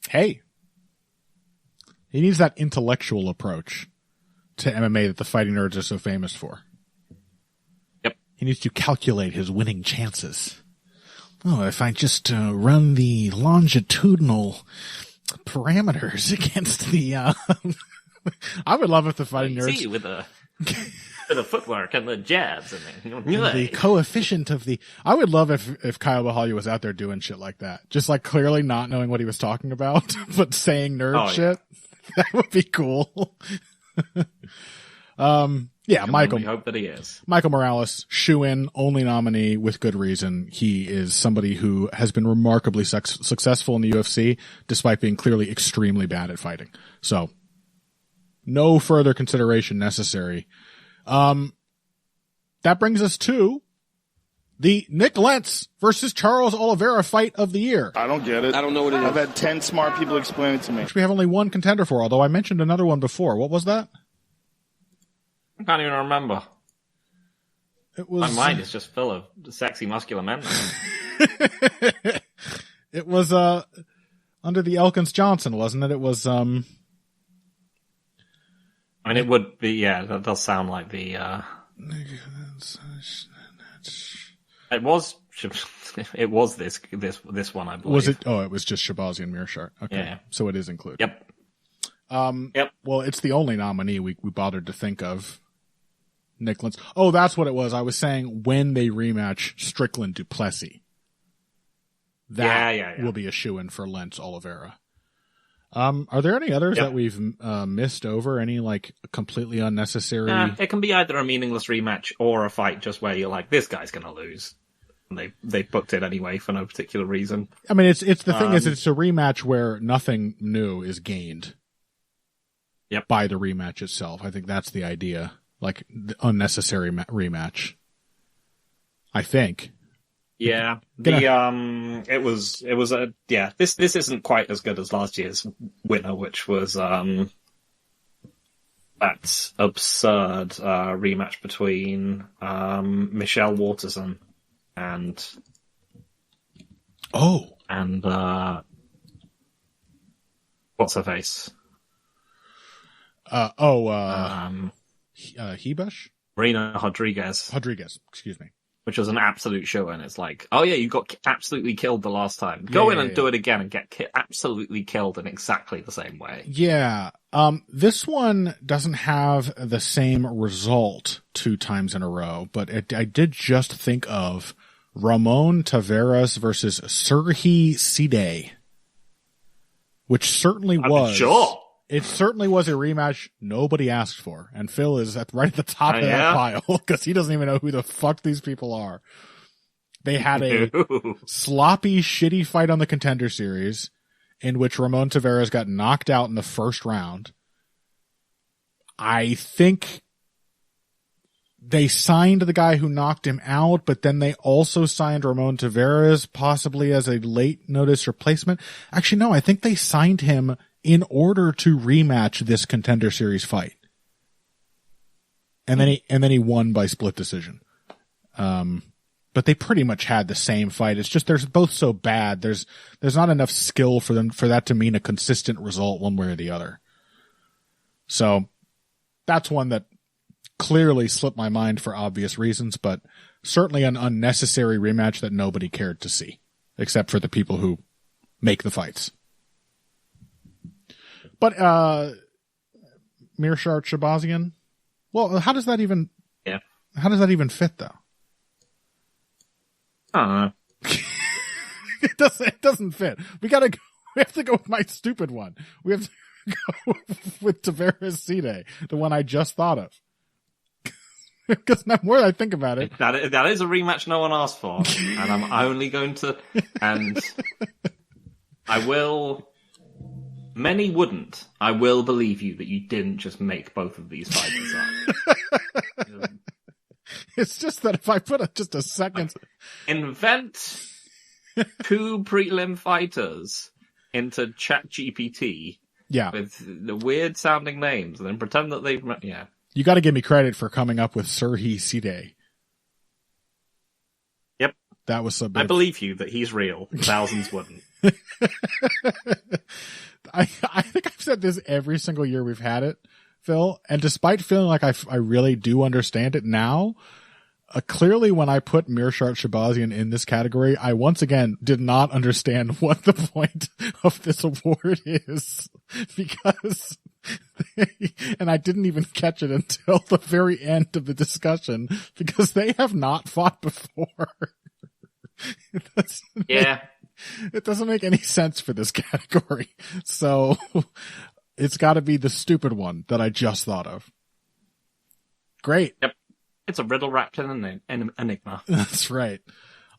Hey. He needs that intellectual approach to MMA that the fighting nerds are so famous for. Yep. He needs to calculate his winning chances. Oh, if I just run the longitudinal parameters against the... I would love if the fighting nerds... See, with the the footwork and the jabs and the coefficient of the. I would love if Kyle Bahalia was out there doing shit like that, just like clearly not knowing what he was talking about, but saying nerd shit. That would be cool. Yeah, Michael. We hope that he is. Michael Morales, shoe-in, only nominee with good reason. He is somebody who has been remarkably successful in the UFC, despite being clearly extremely bad at fighting. So, no further consideration necessary. That brings us to the Nick Lentz versus Charles Oliveira fight of the year. I don't get it. I don't know what it is. I've had 10 smart people explain it to me. Which we have only one contender for, although I mentioned another one before. What was that? I can't even remember. It was. My mind is just full of sexy muscular men. It was under the Elkins Johnson, wasn't it? It was I mean, it would be. Yeah, that does sound like the. It was. It was this one, I believe. Was it? Oh, it was just Shabazi and Mearshart. Okay, yeah. So it is included. Yep. Yep. Well, it's the only nominee we bothered to think of. Nick Lentz. Oh, that's what it was. I was saying when they rematch Strickland Duplessis. That will be a shoo-in for Lentz Oliveira. Are there any others that we've missed over? Any like completely unnecessary? It can be either a meaningless rematch or a fight just where you're like, this guy's gonna lose. And they booked it anyway for no particular reason. I mean, it's the thing is it's a rematch where nothing new is gained. Yep. By the rematch itself. I think that's the idea. Like the unnecessary rematch. I think. Yeah. It was this isn't quite as good as last year's winner, which was that absurd rematch between Michelle Waterson and what's her face? Hebush? Marina Rodriguez, excuse me. Which was an absolute show, and it's like, oh yeah, you got absolutely killed the last time. Go in and do it again and get absolutely killed in exactly the same way. Yeah. This one doesn't have the same result 2 times in a row, but I did just think of Ramon Taveras versus Serhi Sidey, which certainly was. Sure. It certainly was a rematch nobody asked for, and Phil is right at the top of that pile because he doesn't even know who the fuck these people are. They had a sloppy, shitty fight on the Contender Series in which Ramon Taveras got knocked out in the first round. I think they signed the guy who knocked him out, but then they also signed Ramon Taveras possibly as a late notice replacement. Actually, no, I think they signed him in order to rematch this Contender Series fight. And then he won by split decision. But they pretty much had the same fight. It's just they're both so bad. There's not enough skill for that to mean a consistent result one way or the other. So that's one that clearly slipped my mind for obvious reasons, but certainly an unnecessary rematch that nobody cared to see, except for the people who make the fights. But Mearshart Shabazian, well, how does that even fit though? I don't know. It doesn't fit. We have to go with my stupid one. We have to go with Taveras Sidey, the one I just thought of. Because the more I think about it, that is a rematch no one asked for, and I'm only going to, and I will. Many wouldn't. I will believe you that you didn't just make both of these fighters up. It's just that if I put just a second... Invent 2 prelim fighters into ChatGPT with the weird sounding names and then pretend that they've... Yeah. You got to give me credit for coming up with Serhi Sidey. Yep. That was so big. I believe you that he's real. Thousands wouldn't. I think I've said this every single year we've had it, Phil, and despite feeling like I really do understand it now, clearly when I put Mearshart Shabazian in this category, I once again did not understand what the point of this award is, because And I didn't even catch it until the very end of the discussion because they have not fought before. It doesn't make any sense for this category. So it's got to be the stupid one that I just thought of. Great. Yep. It's a riddle wrapped in an enigma. That's right.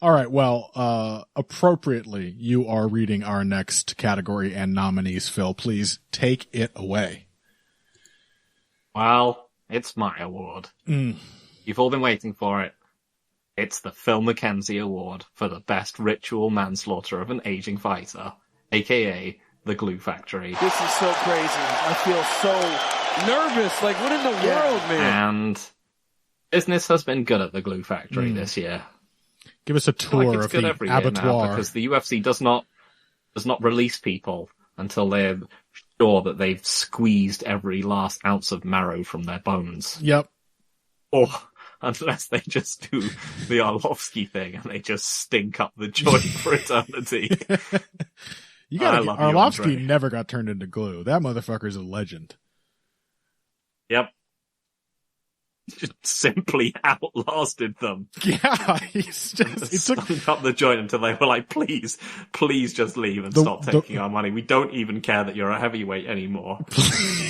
All right. Well, appropriately, you are reading our next category and nominees, Phil. Please take it away. Well, it's my award. You've all been waiting for it. It's the Phil McKenzie Award for the best ritual manslaughter of an aging fighter, aka the Glue Factory. This is so crazy. I feel so nervous. Like, what in the world, man? And business has been good at the Glue Factory this year. Give us a tour of the abattoir. Because the UFC does not release people until they're sure that they've squeezed every last ounce of marrow from their bones. Yep. Or unless they just do the Arlovsky thing and they just stink up the joint for eternity. Arlovsky never got turned into glue. That motherfucker's a legend. Yep. Just simply outlasted them. Yeah, he stunk up the joint until they were like, please just leave and stop taking our money. We don't even care that you're a heavyweight anymore.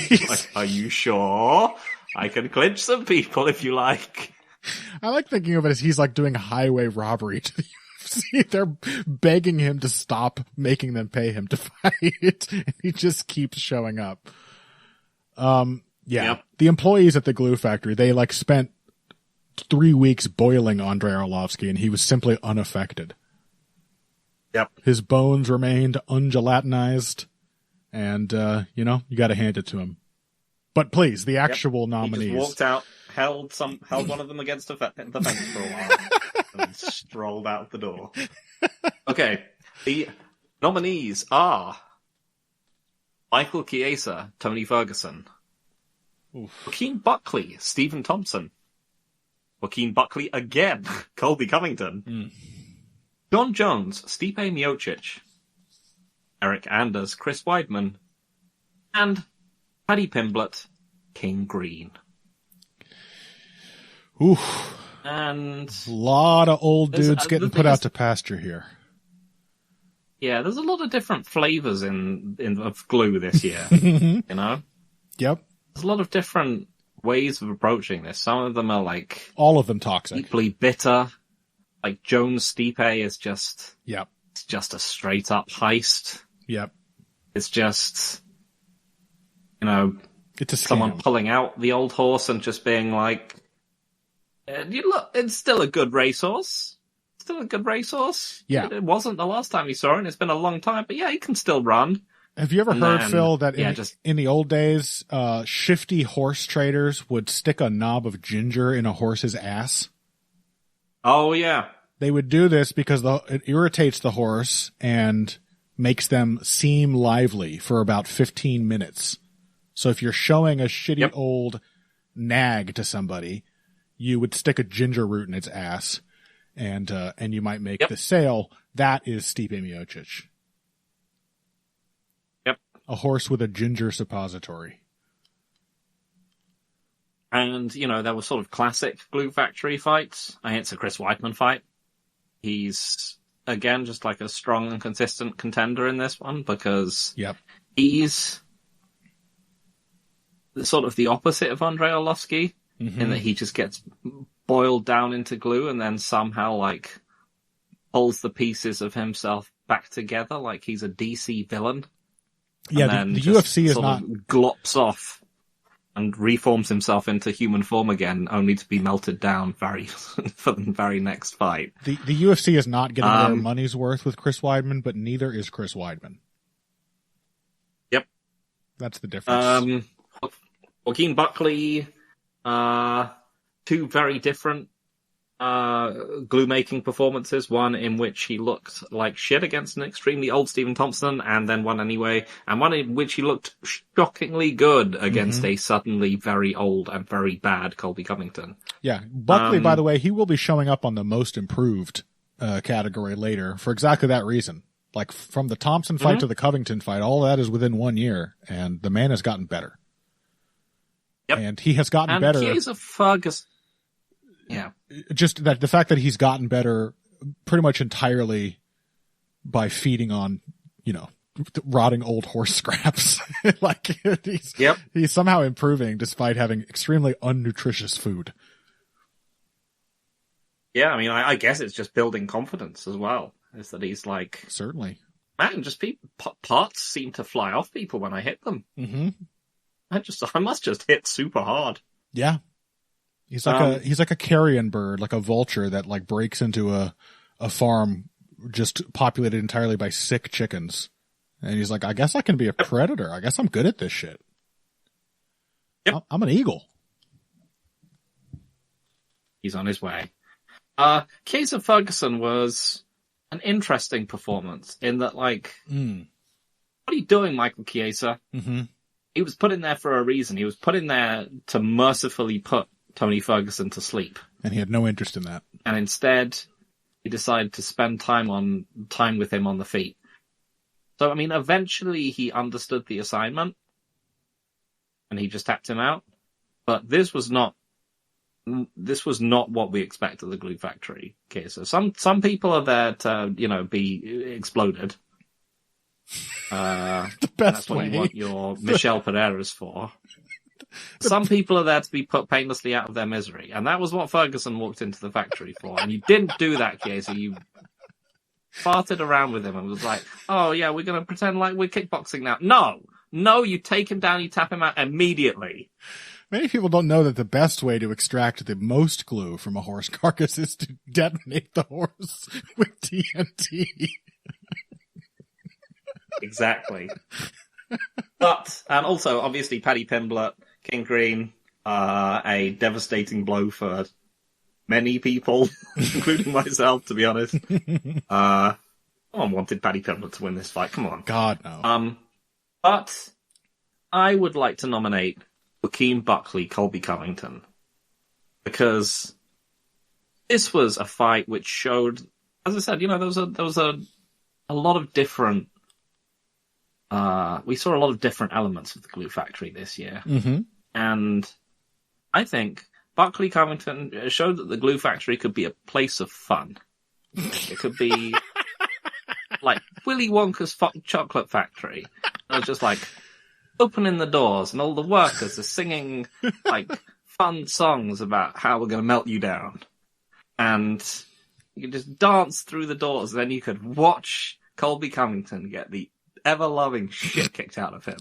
Like, are you sure? I can clinch some people if you like. I like thinking of it as he's like doing highway robbery to the UFC. They're begging him to stop making them pay him to fight. And he just keeps showing up. Yeah. Yep. The employees at the Glue Factory, they like spent 3 weeks boiling Andrei Arlovsky and he was simply unaffected. Yep. His bones remained ungelatinized and, you got to hand it to him. But please, the actual nominees. He just walked out, held one of them against the fence for a while and strolled out the door. Okay. The nominees are Michael Chiesa, Tony Ferguson. Joaquin Buckley, Stephen Thompson. Joaquin Buckley again, Colby Covington. John Jones, Stipe Miocic. Eric Anders, Chris Weidman. And Paddy Pimblett, King Green. Oof. And a lot of old dudes getting put out to pasture here. Yeah, there's a lot of different flavors of glue this year. Yep. There's a lot of different ways of approaching this. Some of them are like all of them toxic, deeply bitter. Like Jones Stipe is just it's just a straight up heist. Yep. It's just it's a someone pulling out the old horse and just being like, it's still a good racehorse. Yeah. It wasn't the last time you saw it, and it's been a long time, but yeah, he can still run. Have you ever heard, Phil, that in the old days, shifty horse traders would stick a knob of ginger in a horse's ass? Oh, yeah. They would do this because it irritates the horse and makes them seem lively for about 15 minutes. So if you're showing a shitty old nag to somebody, you would stick a ginger root in its ass and you might make the sale. That is Stipe Miocic. A horse with a ginger suppository. And, there were sort of classic Glue Factory fights. It's a Chris Weidman fight. He's, again, just like a strong and consistent contender in this one because he's sort of the opposite of Andrei Arlovsky in that he just gets boiled down into glue and then somehow, like, pulls the pieces of himself back together like he's a DC villain. Yeah, the UFC is not glops off and reforms himself into human form again, only to be melted down for the very next fight. The UFC is not getting their money's worth with Chris Weidman, but neither is Chris Weidman. Yep, that's the difference. Joaquin Buckley, two very different glue-making performances, one in which he looked like shit against an extremely old Stephen Thompson, and then one anyway, and one in which he looked shockingly good against a suddenly very old and very bad Colby Covington. Yeah, Buckley, by the way, he will be showing up on the most improved category later for exactly that reason. Like, from the Thompson fight to the Covington fight, all that is within 1 year, and the man has gotten better. Yep. And he has gotten and better. Chiesa Ferguson. Yeah. Just that the fact that he's gotten better pretty much entirely by feeding on, rotting old horse scraps. Like he's somehow improving despite having extremely unnutritious food. Yeah, I mean, I guess it's just building confidence as well. Is that he's like, certainly, man, just parts seem to fly off people when I hit them. Mm-hmm. I must just hit super hard. Yeah, he's like a carrion bird, like a vulture that like breaks into a farm just populated entirely by sick chickens, and he's like, I guess I can be a predator. I guess I'm good at this shit. Yep, I'm an eagle. He's on his way. Chiesa Ferguson was an interesting performance in that, like, what are you doing, Michael Chiesa? Mm-hmm. He was put in there for a reason. He was put in there to mercifully put Tony Ferguson to sleep. And he had no interest in that. And instead, he decided to spend time with him on the feet. So, I mean, eventually he understood the assignment, and he just tapped him out. But this was not what we expect of the Glue Factory case. So some people are there to, be exploded. The best that's what way. you want your Michelle Pereiras for. Some people are there to be put painlessly out of their misery. And that was what Ferguson walked into the factory for. And you didn't do that, Chiesa. You farted around with him and was like, oh yeah, we're going to pretend like we're kickboxing now. No, you take him down, you tap him out immediately. Many people don't know that the best way to extract the most glue from a horse carcass is to detonate the horse with TNT. Exactly. And also, obviously, Paddy Pimblett, King Green, a devastating blow for many people, including myself, to be honest. No one wanted Paddy Pimblett to win this fight. Come on. God, no. But I would like to nominate Joaquin Buckley, Colby Covington, because this was a fight which showed, as I said, there was a lot of different. We saw a lot of different elements of the Glue Factory this year, and I think Buckley Covington showed that the Glue Factory could be a place of fun. It could be like Willy Wonka's chocolate factory. It was just like opening the doors and all the workers are singing like fun songs about how we're going to melt you down. And you could just dance through the doors, and then you could watch Colby Covington get the ever-loving shit kicked out of him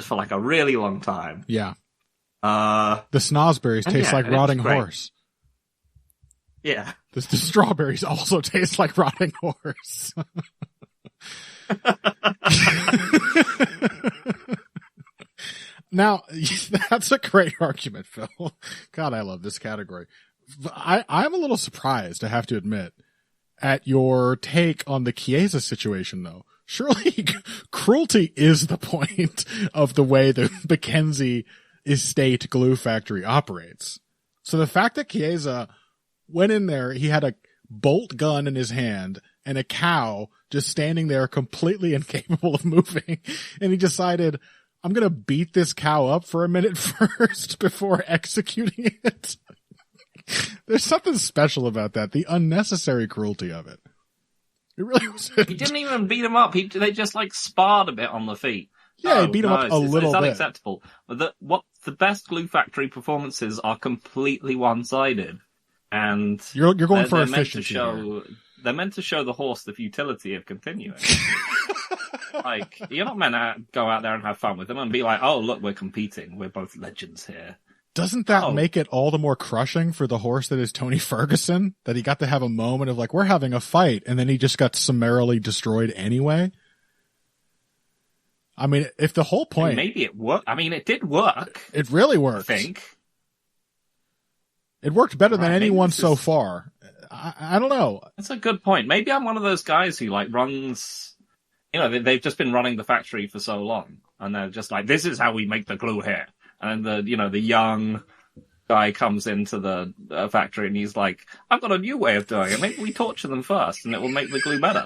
for like a really long time. Yeah. The snozberries taste like rotting horse. Yeah. The strawberries also taste like rotting horse. Now, that's a great argument, Phil. God, I love this category. I'm a little surprised, I have to admit, at your take on the Chiesa situation, though. Surely cruelty is the point of the way the Mackenzie Estate Glue Factory operates. So the fact that Chiesa went in there, he had a bolt gun in his hand and a cow just standing there completely incapable of moving, and he decided, I'm going to beat this cow up for a minute first before executing it. There's something special about that. The unnecessary cruelty of it. It really was. He didn't even beat him up. They just like sparred a bit on the feet. Yeah, he beat him up a little bit. It's unacceptable. But the best Glue Factory performances are completely one-sided, and you're going for efficiency. They're meant to show the horse the futility of continuing. Like, you're not meant to go out there and have fun with them and be like, oh, look, we're competing. We're both legends here. Doesn't that make it all the more crushing for the horse that is Tony Ferguson? That he got to have a moment of like, we're having a fight, and then he just got summarily destroyed anyway? I mean, if the whole point... And maybe it worked. I mean, it did work. It really worked. I think. It worked better than anyone so far. I don't know. That's a good point. Maybe I'm one of those guys who like runs... they've just been running the factory for so long, and they're just like, this is how we make the glue here. And the young, guy comes into the factory and he's like, I've got a new way of doing it. Maybe we torture them first and it will make the glue better.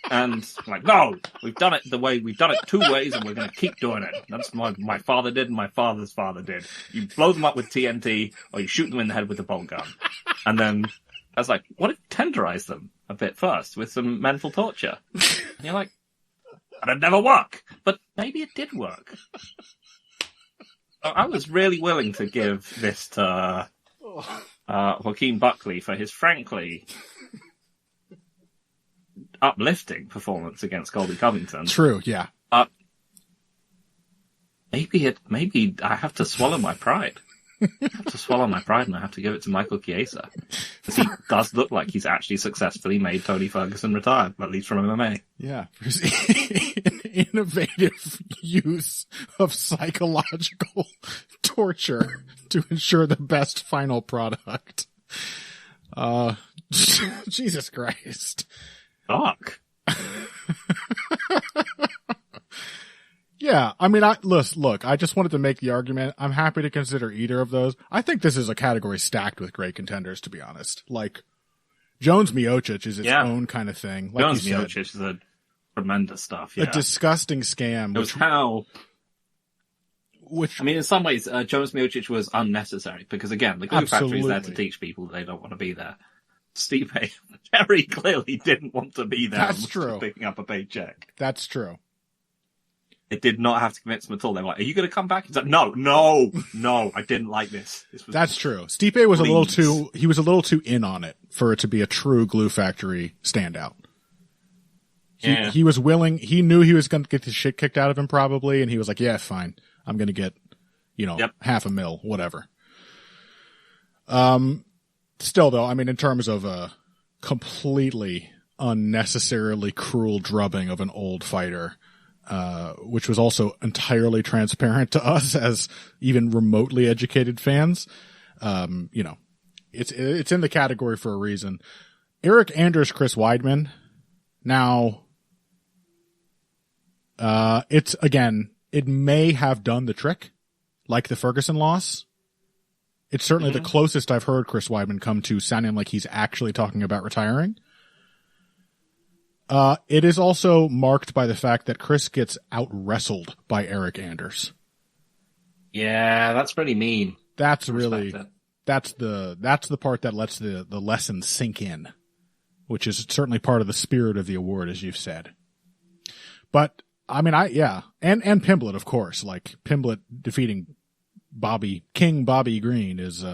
And I'm like, no, we've done it we've done it 2 ways and we're going to keep doing it. That's what my father did and my father's father did. You blow them up with TNT or you shoot them in the head with a bolt gun. And then I was like, what if you tenderize them a bit first with some mental torture? And you're like, that'd never work. But maybe it did work. I was really willing to give this to Joaquin Buckley for his frankly uplifting performance against Colby Covington. True, yeah. Maybe I have to swallow my pride. I have to swallow my pride and I have to give it to Michael Chiesa. Because he does look like he's actually successfully made Tony Ferguson retire, at least from MMA. Yeah. Innovative use of psychological torture to ensure the best final product. Jesus Christ. Fuck. Yeah, I mean, look, I just wanted to make the argument. I'm happy to consider either of those. I think this is a category stacked with great contenders, to be honest. Like, Jones Miocic is its own kind of thing. Like Jones Miocic is a tremendous stuff, yeah. A disgusting scam. I mean, in some ways, Jones Miocic was unnecessary, because again, the glue factory is there to teach people that they don't want to be there. Stipe very clearly didn't want to be there. That's true. Picking up a paycheck. That's true. It did not have to convince him at all. They were like, are you going to come back? He's like, no, I didn't like this. That's true. Stipe was he was a little too in on it for it to be a true glue factory standout. He was willing, he knew he was going to get the shit kicked out of him probably, and he was like, yeah, fine. I'm going to get, $500,000, whatever. Still though, I mean, in terms of a completely unnecessarily cruel drubbing of an old fighter, which was also entirely transparent to us as even remotely educated fans. It's in the category for a reason. Eric Anders, Chris Weidman. Now, it may have done the trick, like the Ferguson loss. It's certainly the closest I've heard Chris Weidman come to sounding like he's actually talking about retiring. It is also marked by the fact that Chris gets out-wrestled by Eric Anders. Yeah, that's pretty mean. That's the part that lets the lesson sink in, which is certainly part of the spirit of the award, as you've said. But, I mean, and Pimblett, of course, like Pimblett defeating King Bobby Green is,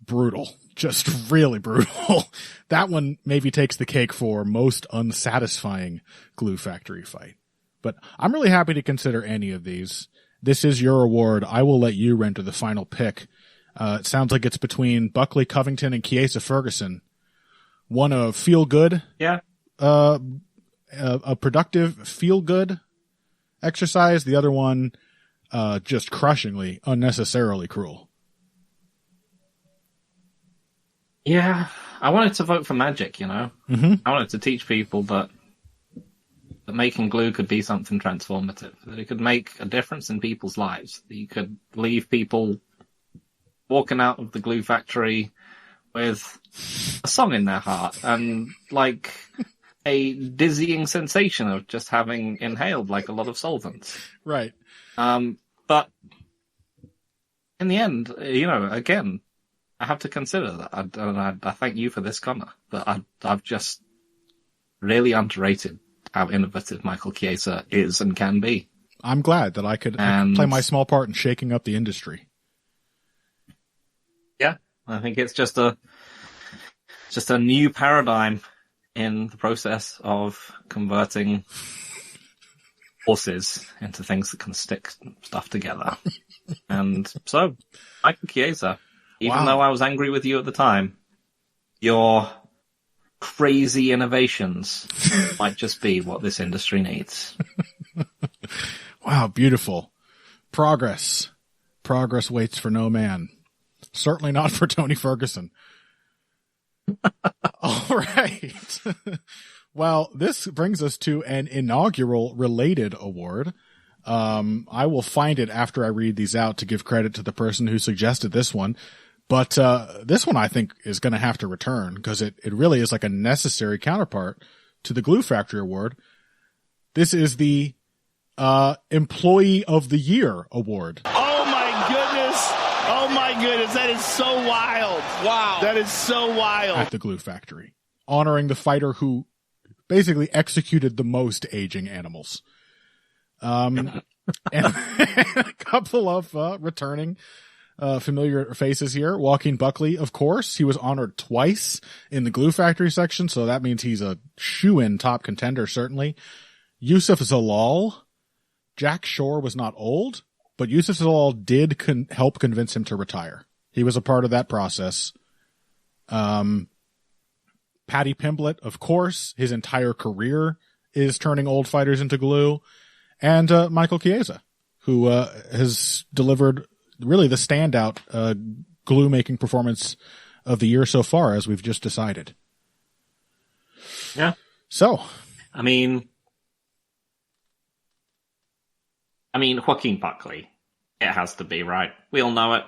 brutal. Just really brutal. That one maybe takes the cake for most unsatisfying glue factory fight. But I'm really happy to consider any of these. This is your award. I will let you render the final pick. It sounds like it's between Buckley Covington and Chiesa Ferguson. One a feel good. Yeah. A productive feel good exercise. The other one, just crushingly, unnecessarily cruel. Yeah, I wanted to vote for magic, Mm-hmm. I wanted to teach people that making glue could be something transformative, that it could make a difference in people's lives, that you could leave people walking out of the glue factory with a song in their heart and like a dizzying sensation of just having inhaled like a lot of solvents. Right. But in the end, again, I have to consider that. I thank you for this comment, but I've just really underrated how innovative Michael Chiesa is and can be. I'm glad that I could play my small part in shaking up the industry. Yeah, I think it's just a new paradigm in the process of converting horses into things that can stick stuff together. And so, Michael Chiesa. Even though I was angry with you at the time, your crazy innovations might just be what this industry needs. Wow, beautiful. Progress. Progress waits for no man. Certainly not for Tony Ferguson. All right. Well, this brings us to an inaugural related award. I will find it after I read these out to give credit to the person who suggested this one. But this one I think is going to have to return because it really is like a necessary counterpart to the Glue Factory Award. This is the Employee of the Year Award. Oh my goodness. Oh my goodness. That is so wild. Wow. That is so wild. At the Glue Factory, honoring the fighter who basically executed the most aging animals. And a couple of returning familiar faces here. Joaquin Buckley, of course. He was honored twice in the Glue Factory section, so that means he's a shoo-in top contender, certainly. Yusuf Zalal. Jack Shore was not old, but Yusuf Zalal did help convince him to retire. He was a part of that process. Paddy Pimblett, of course. His entire career is turning old fighters into glue. And Michael Chiesa, who has delivered really the standout glue-making performance of the year so far, as we've just decided. Yeah. So, I mean, Joaquin Buckley. It has to be, right? We all know it.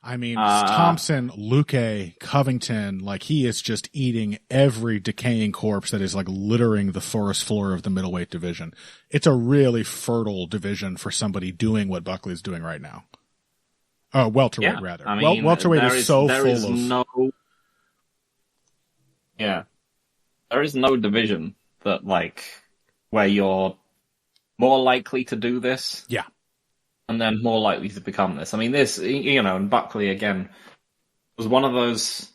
I mean, Thompson, Luque, Covington, like he is just eating every decaying corpse that is like littering the forest floor of the middleweight division. It's a really fertile division for somebody doing what Buckley's doing right now. Oh, welterweight, rather. I mean, welterweight is so there full is of... There is no division that, like, where you're more likely to do this. Yeah. And then more likely to become this. I mean, this, and Buckley, again, was one of those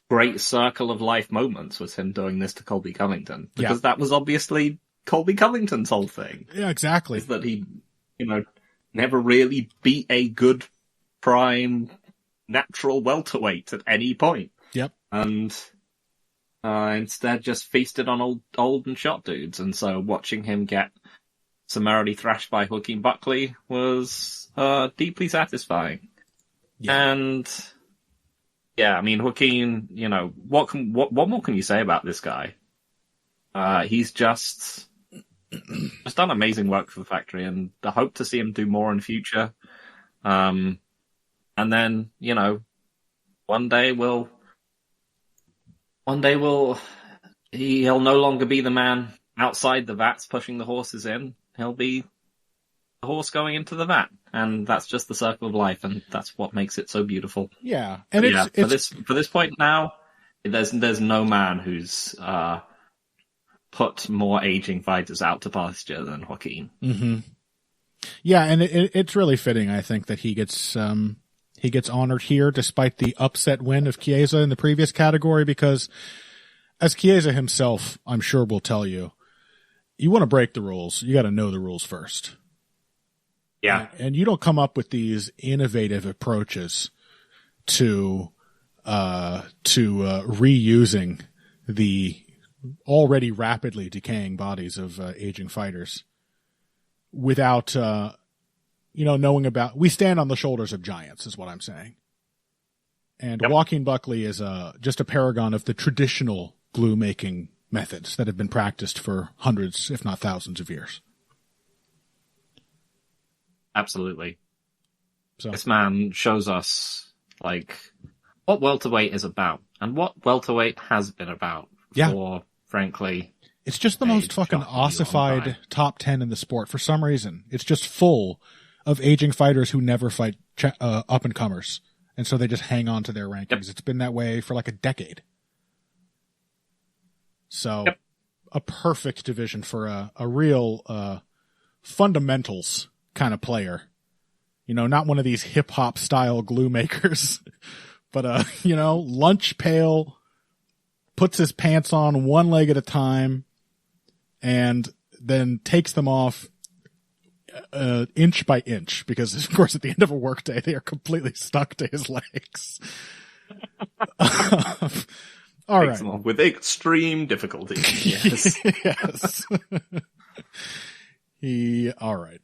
great circle of life moments was him doing this to Colby Covington. Because that was obviously Colby Covington's whole thing. Yeah, exactly. Is that he, never really beat a good, prime, natural welterweight at any point. Yep. And instead just feasted on old and shot dudes. And so watching him get summarily thrashed by Joaquin Buckley was deeply satisfying. Yeah. And yeah, I mean, Joaquin, what more can you say about this guy? He's just done amazing work for the factory, and I hope to see him do more in the future. And then, one day he'll no longer be the man outside the vats pushing the horses in. He'll be the horse going into the vat, and that's just the circle of life, and that's what makes it so beautiful. Yeah, and for this point now, there's no man who's put more aging fighters out to pasture than Joaquin. Mm-hmm. Yeah, and it's really fitting, I think, that he gets honored here, despite the upset win of Chiesa in the previous category, because as Chiesa himself, I'm sure, will tell you, you want to break the rules, you got to know the rules first. Yeah. And you don't come up with these innovative approaches to reusing the already rapidly decaying bodies of aging fighters without, knowing about, we stand on the shoulders of giants is what I'm saying. And Joaquin Buckley is just a paragon of the traditional glue making methods that have been practiced for hundreds, if not thousands of years. Absolutely. So this man shows us what welterweight is about and what welterweight has been about for, frankly, it's just the most fucking ossified top 10 in the sport for some reason. It's just full of aging fighters who never fight up and comers. And so they just hang on to their rankings. Yep. It's been that way for like a decade. So a perfect division for a real fundamentals kind of player. Not one of these hip hop style glue makers, but lunch pail, puts his pants on one leg at a time and then takes them off inch by inch, because of course at the end of a workday they are completely stuck to his legs. All right. With extreme difficulty. Yes. Yes. All right.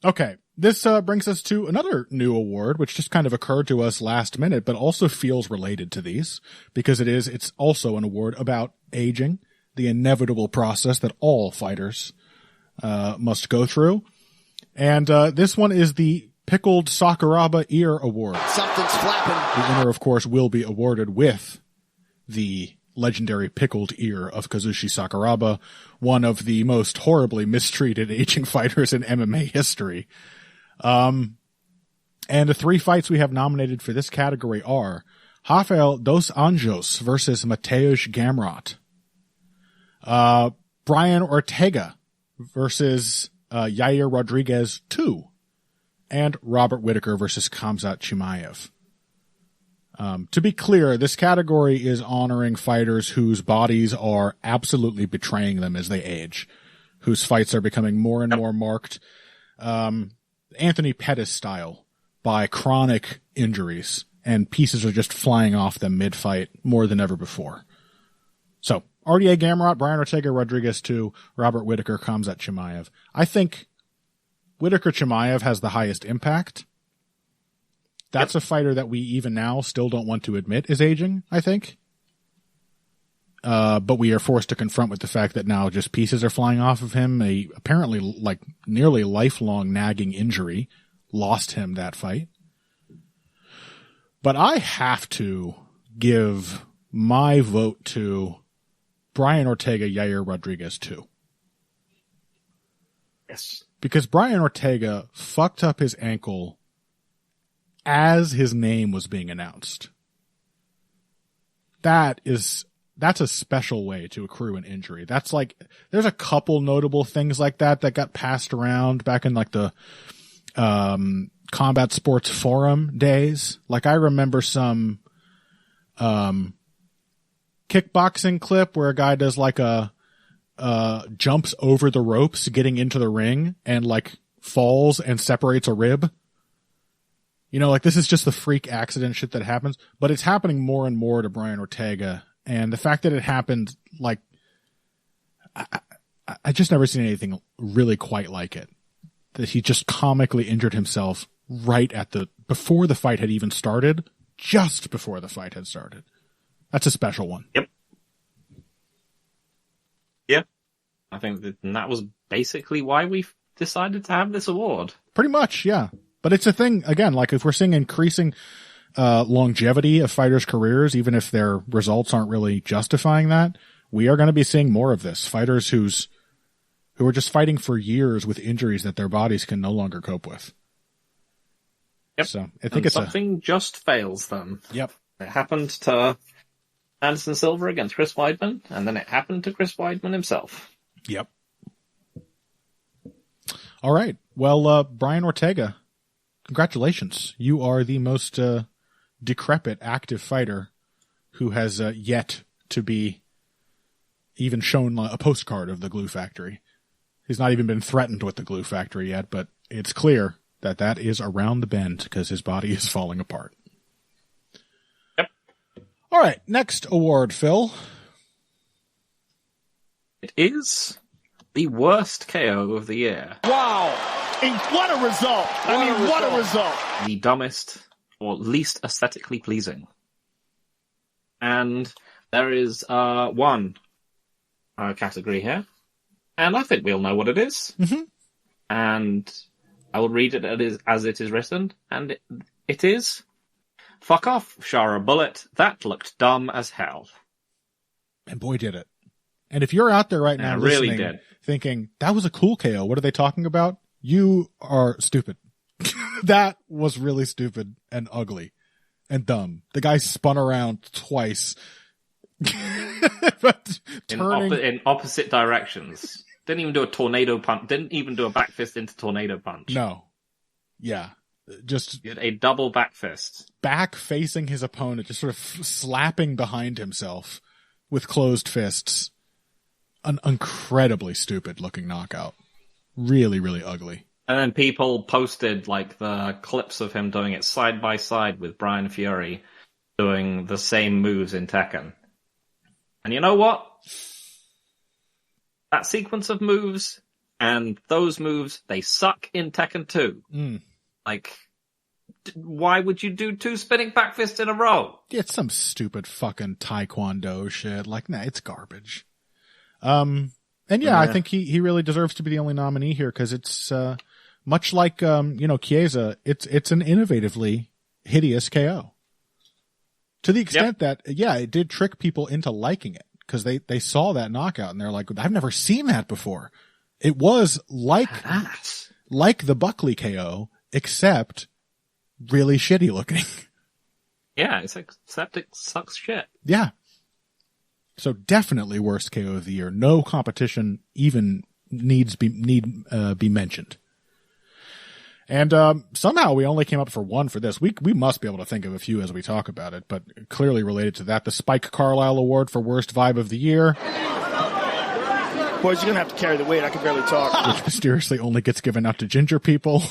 Okay. This brings us to another new award, which just kind of occurred to us last minute, but also feels related to these, because it's also an award about aging, the inevitable process that all fighters must go through. And this one is the Pickled Sakuraba Ear Award. Something's flapping. The winner, of course, will be awarded with the legendary pickled ear of Kazushi Sakuraba, one of the most horribly mistreated aging fighters in MMA history. And the 3 fights we have nominated for this category are Rafael dos Anjos versus Mateusz Gamrot, Brian Ortega versus Yair Rodriguez 2, and Robert Whittaker versus Khamzat Chimaev. To be clear, this category is honoring fighters whose bodies are absolutely betraying them as they age, whose fights are becoming more and more marked, Anthony Pettis style, by chronic injuries, and pieces are just flying off them mid-fight more than ever before. So, RDA Gamrot, Brian Ortega, Rodriguez 2, Robert Whittaker, Khamzat Chimaev. I think Whittaker Chimaev has the highest impact. That's a fighter that we even now still don't want to admit is aging, I think. But we are forced to confront with the fact that now just pieces are flying off of him. A apparently like nearly lifelong nagging injury lost him that fight. But I have to give my vote to Brian Ortega, Yair Rodriguez 2. Yes. Because Brian Ortega fucked up his ankle as his name was being announced. That's a special way to accrue an injury. That's like, there's a couple notable things like that got passed around back in like the, combat sports forum days. Like I remember some, kickboxing clip where a guy does like jumps over the ropes getting into the ring and like falls and separates a rib. You know, like this is just the freak accident shit that happens, but it's happening more and more to Brian Ortega. And the fact that it happened, like, I just never seen anything really quite like it. That he just comically injured himself right before the fight had even started, just before the fight had started. That's a special one. Yep. Yeah. I think that was basically why we decided to have this award. Pretty much, yeah. But it's a thing, again, like if we're seeing increasing longevity of fighters' careers, even if their results aren't really justifying that, we are going to be seeing more of this. Fighters who are just fighting for years with injuries that their bodies can no longer cope with. Yep. So I think something just fails them. Yep. It happened to Anderson Silva against Chris Weidman, and then it happened to Chris Weidman himself. Yep. All right. Well, Brian Ortega, congratulations. You are the most decrepit active fighter who has yet to be even shown a postcard of the glue factory. He's not even been threatened with the glue factory yet, but it's clear that is around the bend because his body is falling apart. Yep. All right. Next award, Phil. It is the worst KO of the year. Wow. What a result. What a result. The dumbest or least aesthetically pleasing. And there is one category here. And I think we all know what it is. Mm-hmm. And I will read it as it is written. And it is, fuck off, Shara Bullet. That looked dumb as hell. And boy, did it. And if you're out there right now listening, really thinking, that was a cool KO, what are they talking about? You are stupid. That was really stupid and ugly and dumb. The guy spun around twice. But in opposite directions. Didn't even do a tornado punch. Didn't even do a back fist into tornado punch. No. Yeah. Just he did a double back fist. Back facing his opponent, just sort of slapping behind himself with closed fists. An incredibly stupid looking knockout. Really, really ugly. And then people posted like the clips of him doing it side by side with Brian Fury doing the same moves in Tekken. And you know what? That sequence of moves and those moves, they suck in Tekken 2. Mm. Like, why would you do 2 spinning back fists in a row? It's some stupid fucking taekwondo shit. Like, nah, it's garbage. And yeah, I think he really deserves to be the only nominee here because it's much like Chiesa. It's an innovatively hideous KO. To the extent that it did trick people into liking it because they saw that knockout and they're like, I've never seen that before. It was like the Buckley KO, except really shitty looking. Yeah, it's like septic sucks shit. Yeah. So definitely worst KO of the year. No competition even need be mentioned. And somehow we only came up for one for this. We must be able to think of a few as we talk about it, but clearly related to that, the Spike Carlisle Award for worst vibe of the year. Boys, you're going to have to carry the weight. I can barely talk. Which mysteriously only gets given out to ginger people.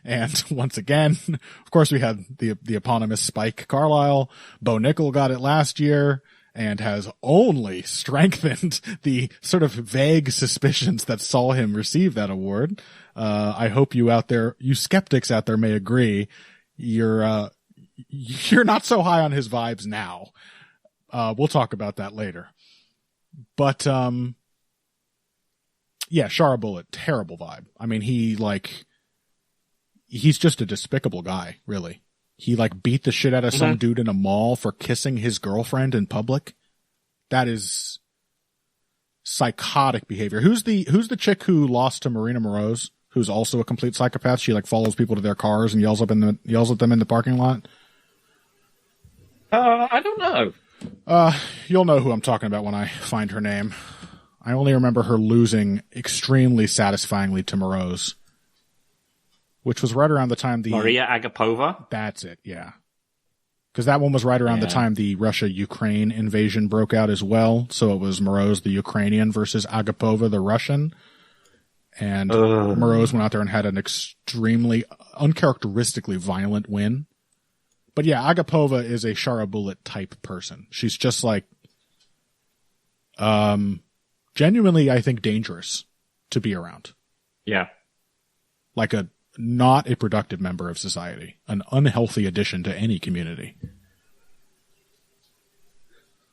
And once again, of course, we had the eponymous Spike Carlisle. Bo Nickel got it last year and has only strengthened the sort of vague suspicions that saw him receive that award. I hope you skeptics out there may agree. You're not so high on his vibes now. We'll talk about that later. But, yeah, Shara Bullet, terrible vibe. I mean, he's just a despicable guy, really. He beat the shit out of some dude in a mall for kissing his girlfriend in public. That is psychotic behavior. Who's the chick who lost to Marina Moroz, who's also a complete psychopath? She follows people to their cars and yells at them in the parking lot. I don't know. You'll know who I'm talking about when I find her name. I only remember her losing extremely satisfyingly to Moroz, which was right around the time Maria Agapova? That's it, yeah. Because that one was right around the time the Russia-Ukraine invasion broke out as well. So it was Moroz, the Ukrainian, versus Agapova, the Russian. And Moroz went out there and had an extremely, uncharacteristically violent win. But yeah, Agapova is a Shara Bullet type person. She's just genuinely, I think, dangerous to be around. Yeah. Not a productive member of society. An unhealthy addition to any community.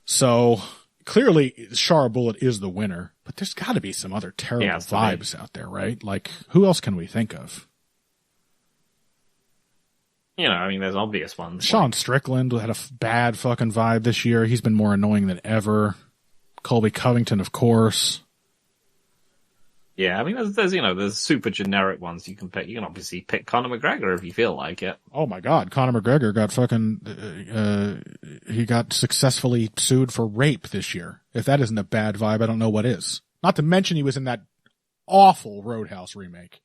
So, clearly, Shara Bullet is the winner, but there's got to be some other terrible vibes out there, right? Who else can we think of? There's obvious ones. Sean Strickland had a bad fucking vibe this year. He's been more annoying than ever. Colby Covington, of course. Yeah, there's super generic ones you can pick. You can obviously pick Conor McGregor if you feel like it. Oh my God, Conor McGregor got he got successfully sued for rape this year. If that isn't a bad vibe, I don't know what is. Not to mention he was in that awful Roadhouse remake.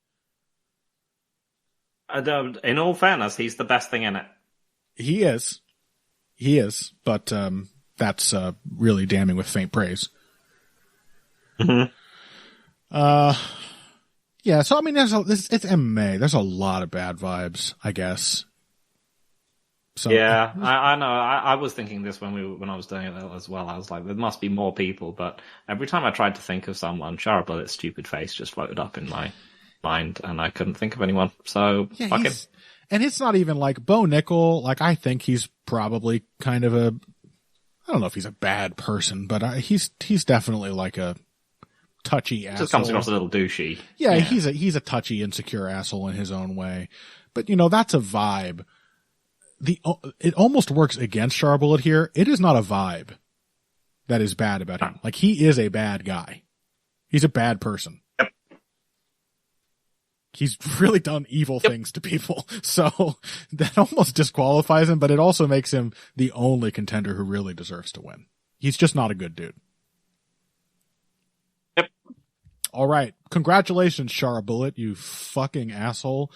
In all fairness, he's the best thing in it. He is, but that's really damning with faint praise. Mm-hmm. Yeah, so it's MMA. There's a lot of bad vibes, I guess. So yeah, I know. I was thinking this when I was doing it as well. I was like, there must be more people, but every time I tried to think of someone, Shara Bullet's stupid face just floated up in my mind, and I couldn't think of anyone. So fuck him. And it's not even Bo Nickel. I think he's probably kind of I don't know if he's a bad person, but he's definitely a touchy asshole. Just comes across a little douchey. Yeah, he's a touchy, insecure asshole in his own way. But that's a vibe. It almost works against Shara Bullet here. It is not a vibe that is bad about him. He is a bad guy. He's a bad person. Yep. He's really done evil things to people. So that almost disqualifies him, but it also makes him the only contender who really deserves to win. He's just not a good dude. Yep. All right. Congratulations, Shara Bullet, you fucking asshole.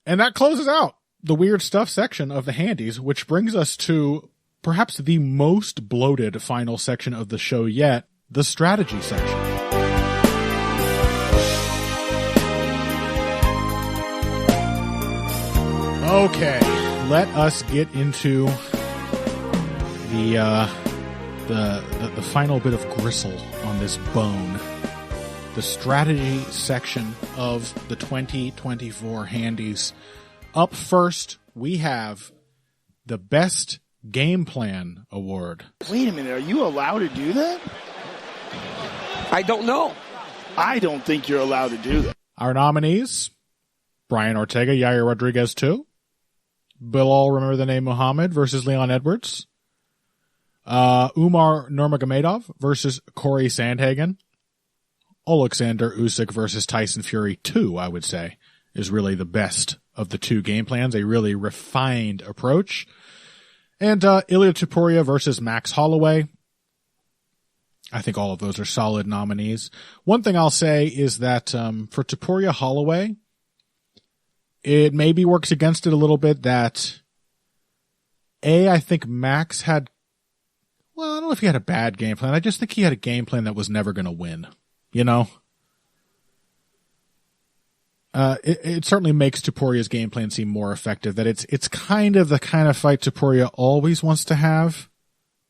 And that closes out the weird stuff section of the Handies, which brings us to perhaps the most bloated final section of the show yet, the strategy section. Okay, let us get into the final bit of gristle on this bone. The strategy section of the 2024 Handies. Up first, we have the Best Game Plan Award. Wait a minute, are you allowed to do that? I don't know. I don't think you're allowed to do that. Our nominees, Brian Ortega, Yair Rodriguez 2. Bilal, remember the name Muhammad versus Leon Edwards. Umar Nurmagomedov versus Corey Sandhagen. Alexander Usyk versus Tyson Fury 2, I would say, is really the best of the two game plans, a really refined approach. And Ilya Topuria versus Max Holloway. I think all of those are solid nominees. One thing I'll say is that for Topuria Holloway, it maybe works against it a little bit that, I think Max had, well, I don't know if he had a bad game plan. I just think he had a game plan that was never going to win. You know? It certainly makes Topuria's game plan seem more effective, that it's kind of the kind of fight Topuria always wants to have,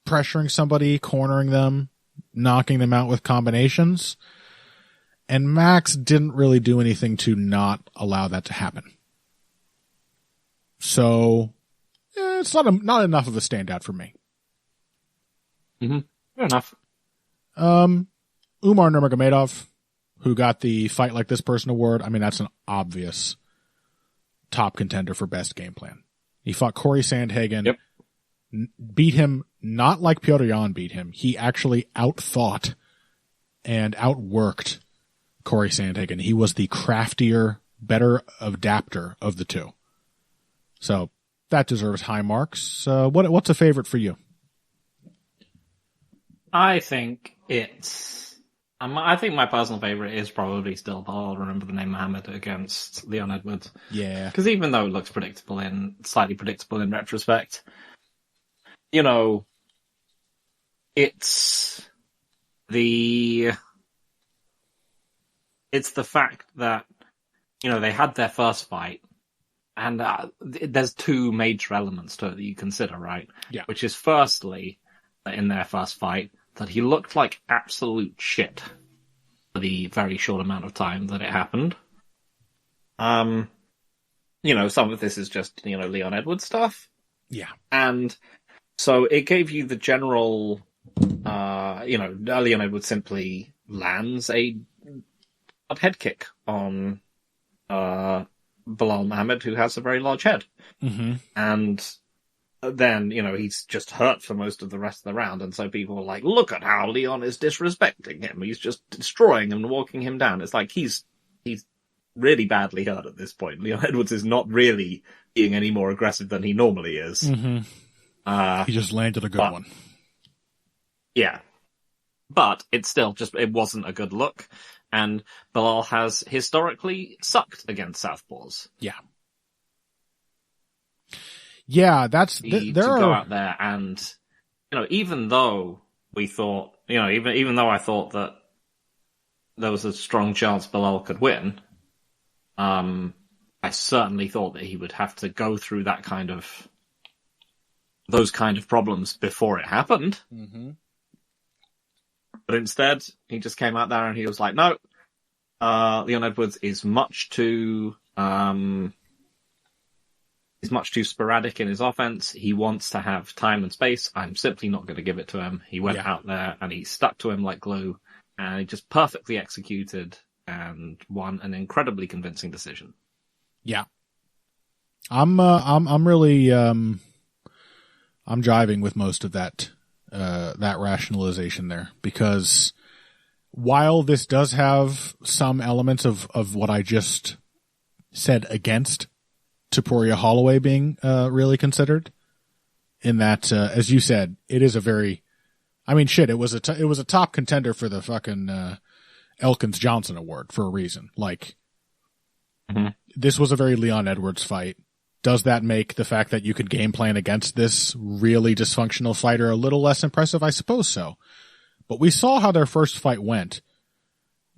pressuring somebody, cornering them, knocking them out with combinations. And Max didn't really do anything to not allow that to happen. So, it's not enough of a standout for me. Mm-hmm. Fair enough. Umar Nurmagomedov, who got the Fight Like This Person award. I mean, that's an obvious top contender for best game plan. He fought Corey Sandhagen, yep. Beat him not like Petr Yan beat him. He actually outthought and outworked Corey Sandhagen. He was the craftier, better adapter of the two. So that deserves high marks. What's a favorite for you? I think I think my personal favorite is probably still, I'll remember the name Muhammad against Leon Edwards. Yeah. Because even though it looks slightly predictable in retrospect, you know, it's the fact that, you know, they had their first fight, and there's two major elements to it that you consider, right? Yeah. Which is firstly, in their first fight, that he looked like absolute shit for the very short amount of time that it happened. You know, some of this is just, you know, Leon Edwards stuff. Yeah. And so it gave you the general, you know, Leon Edwards simply lands a head kick on Bilal Muhammad, who has a very large head. Mm-hmm. And then, you know, he's just hurt for most of the rest of the round, and so people are like, look at how Leon is disrespecting him. He's just destroying him and walking him down. It's like he's really badly hurt at this point. Leon Edwards is not really being any more aggressive than he normally is. Mm-hmm. He just landed a good one. Yeah. But it's still it wasn't a good look, and Bilal has historically sucked against southpaws. Yeah. Yeah, that's to go out there and, you know, even though we thought, you know, even though I thought that there was a strong chance Bilal could win, I certainly thought that he would have to go through those kind of problems before it happened. Mm-hmm. But instead, he just came out there and he was like, no, Leon Edwards is much too sporadic in his offense. He wants to have time and space. I'm simply not going to give it to him. He went out there and he stuck to him like glue, and he just perfectly executed and won an incredibly convincing decision. Yeah. I'm really, I'm jiving with most of that rationalization there, because while this does have some elements of what I just said against Topuria Holloway being really considered, in that, as you said, it is a very, I mean, shit, it was a top contender for the fucking Elkins Johnson Award for a reason. Like, This was a very Leon Edwards fight. Does that make the fact that you could game plan against this really dysfunctional fighter a little less impressive? I suppose so. But we saw how their first fight went.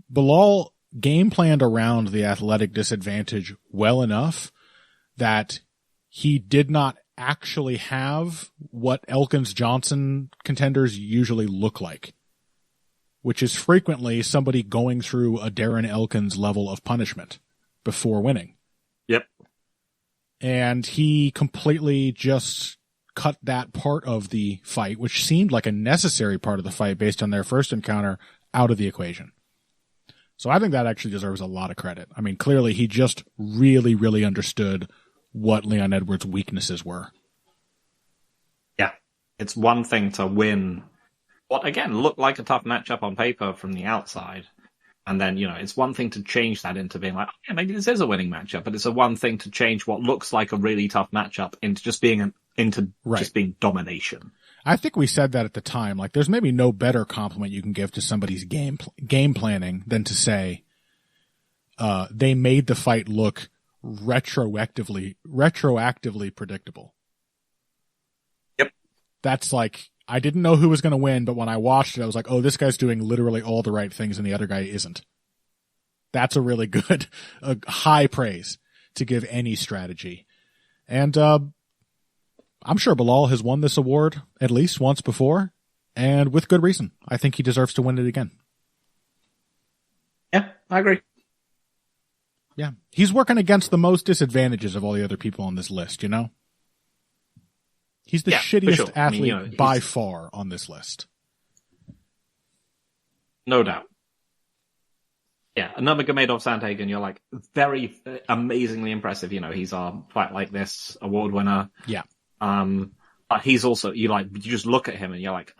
Bilal game planned around the athletic disadvantage well enough that he did not actually have what Elkins Johnson contenders usually look like, which is frequently somebody going through a Darren Elkins level of punishment before winning. Yep. And he completely just cut that part of the fight, which seemed like a necessary part of the fight based on their first encounter, out of the equation. So I think that actually deserves a lot of credit. I mean, clearly he just really, really understood what Leon Edwards' weaknesses were. Yeah. It's one thing to win what, again, looked like a tough matchup on paper from the outside. And then, it's one thing to change that into being like, oh, yeah, maybe this is a winning matchup. But it's a one thing to change what looks like a really tough matchup into just being just being domination. I think we said that at the time. Like, there's maybe no better compliment you can give to somebody's game planning than to say, they made the fight look retroactively predictable. Yep. That's like, I didn't know who was going to win, but when I watched it, I was like, oh, this guy's doing literally all the right things and the other guy isn't. That's a really good, high praise to give any strategy. And, I'm sure Bilal has won this award at least once before, and with good reason. I think he deserves to win it again. Yeah, I agree. Yeah. He's working against the most disadvantages of all the other people on this list, He's the shittiest athlete by far on this list. No doubt. Yeah, Nurmagomedov Sandhagen, you're like very amazingly impressive. He's our Fight Like This award winner. Yeah. But he's also, you just look at him and you're like,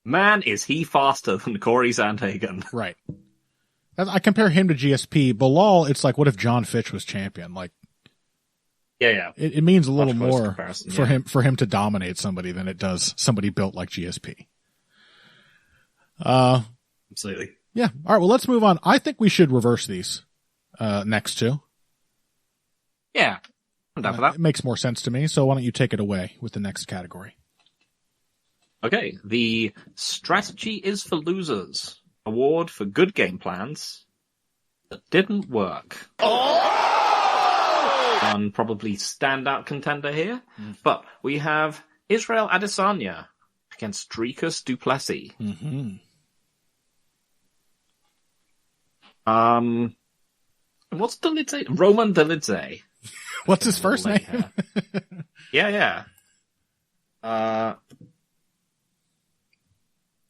man, is he faster than Corey Sandhagen? Right. I compare him to GSP. Bilal, it's like, what if John Fitch was champion? Like, yeah. It means a little more for him to dominate somebody than it does somebody built like GSP. Absolutely. Yeah. All right. Well, let's move on. I think we should reverse these next two. Yeah. I'm down for that. It makes more sense to me. So why don't you take it away with the next category? Okay. The Strategy is for Losers award for good game plans that didn't work. One probably standout contender here, but we have Israel Adesanya against Dricus du Plessis. Mm-hmm. What's Dolidze? Roman Dolidze. What's his first name? Yeah.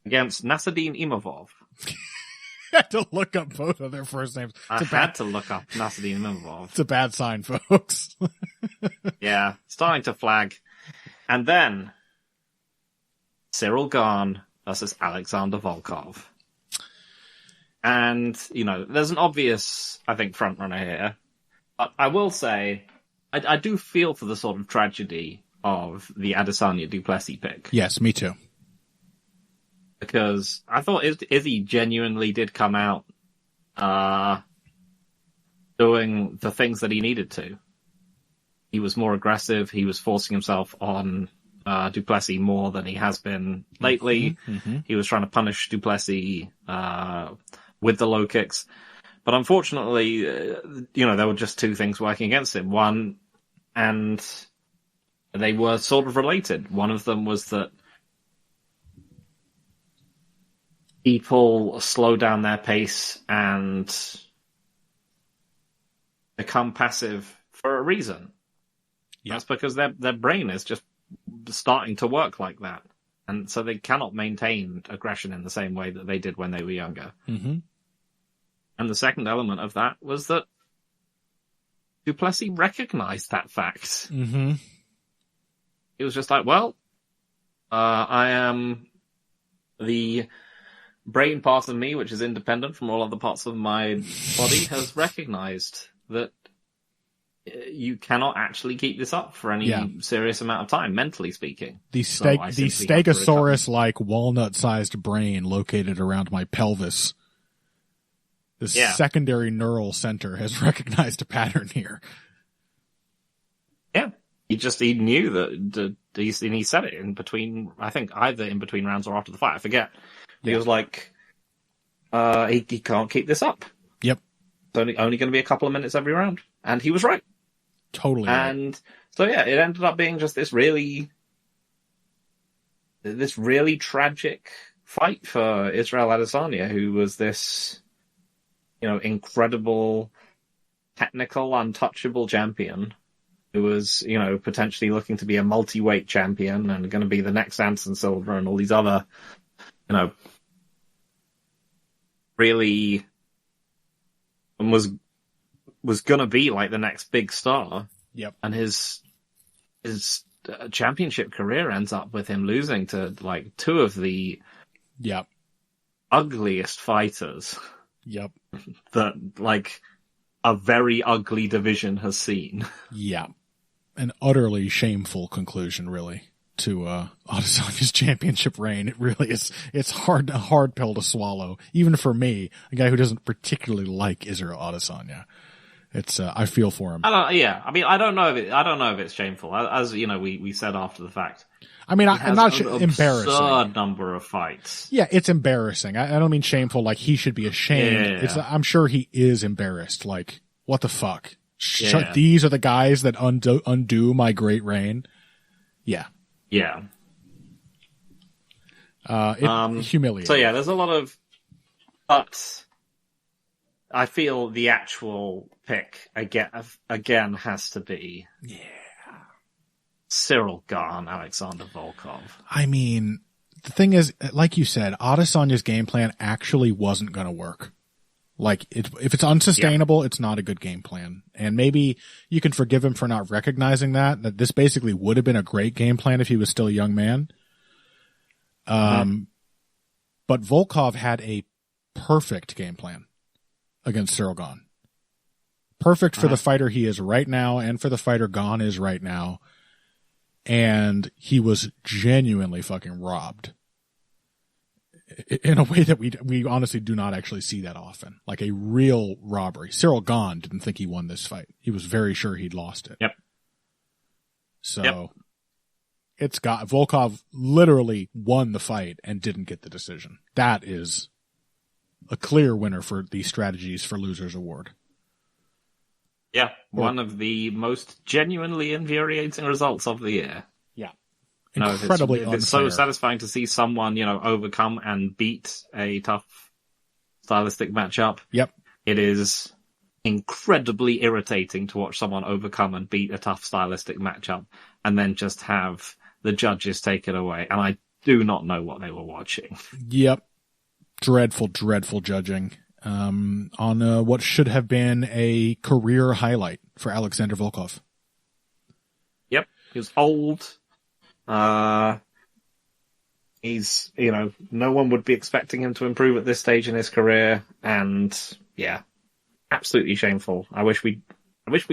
Against Nasruddin Imavov. I had to look up both of their first names. I had to look up Nasruddin Imavov. It's a bad sign, folks. Yeah, starting to flag. And then Cyril Gane versus Alexander Volkov. And, there's an obvious, I think, frontrunner here. But I will say, I do feel for the sort of tragedy of the Adesanya du Plessis pick. Yes, me too. Because I thought Izzy genuinely did come out doing the things that he needed to. He was more aggressive. He was forcing himself on du Plessis more than he has been lately. Mm-hmm. He was trying to punish du Plessis with the low kicks. But unfortunately, there were just two things working against him. One, and they were sort of related. One of them was that people slow down their pace and become passive for a reason. Yep. That's because their brain is just starting to work like that. And so they cannot maintain aggression in the same way that they did when they were younger. Mm-hmm. And the second element of that was that du Plessis recognized that fact. Mm-hmm. It was just like, well, I am the brain part of me, which is independent from all other parts of my body, has recognized that you cannot actually keep this up for any serious amount of time, mentally speaking. The Stegosaurus-like walnut-sized brain located around my pelvis. The secondary neural center has recognized a pattern here. Yeah. He knew that, and he said it in between, I think either in between rounds or after the fight, I forget. He was like, he can't keep this up. Yep. It's only going to be a couple of minutes every round. And he was right. Totally. And so, it ended up being just this really tragic fight for Israel Adesanya, who was this, incredible, technical, untouchable champion who was, potentially looking to be a multi-weight champion and going to be the next Anderson Silva and all these other, really was gonna be like the next big star. Yep. And his championship career ends up with him losing to like two of the Yep. ugliest fighters Yep. that like a very ugly division has seen. Yeah. An utterly shameful conclusion, really, to Adesanya's championship reign. It really is. It's a hard pill to swallow, even for me, a guy who doesn't particularly like Israel Adesanya. It's I feel for him. I don't know if it's shameful. As you know, we said after the fact. I mean, I'm not embarrassing. Absurd number of fights. Yeah, it's embarrassing. I don't mean shameful like he should be ashamed. Yeah. I'm sure he is embarrassed. Like, what the fuck? Yeah. These are the guys that undo my great reign. Yeah. Yeah. Humiliating. So yeah, there's a lot of, but I feel the actual pick again has to be Cyril Gane, Alexander Volkov. I mean, the thing is, like you said, Adesanya's game plan actually wasn't going to work. Like, if it's unsustainable, it's not a good game plan. And maybe you can forgive him for not recognizing that this basically would have been a great game plan if he was still a young man. But Volkov had a perfect game plan against Cyril Gane. Perfect for the fighter he is right now and for the fighter Gane is right now. And he was genuinely fucking robbed. In a way that we honestly do not actually see that often. Like a real robbery. Cyril Gane didn't think he won this fight. He was very sure he'd lost it. Yep. So it's got Volkov literally won the fight and didn't get the decision. That is a clear winner for the Strategies for Losers award. Yeah, one of the most genuinely infuriating results of the year. Yeah. Incredibly unfair. It's so satisfying to see someone, overcome and beat a tough stylistic matchup. Yep. It is incredibly irritating to watch someone overcome and beat a tough stylistic matchup and then just have the judges take it away. And I do not know what they were watching. Yep. Dreadful, dreadful judging. On what should have been a career highlight for Alexander Volkov. Yep. He was old. He's, no one would be expecting him to improve at this stage in his career, and yeah, absolutely shameful. I wish we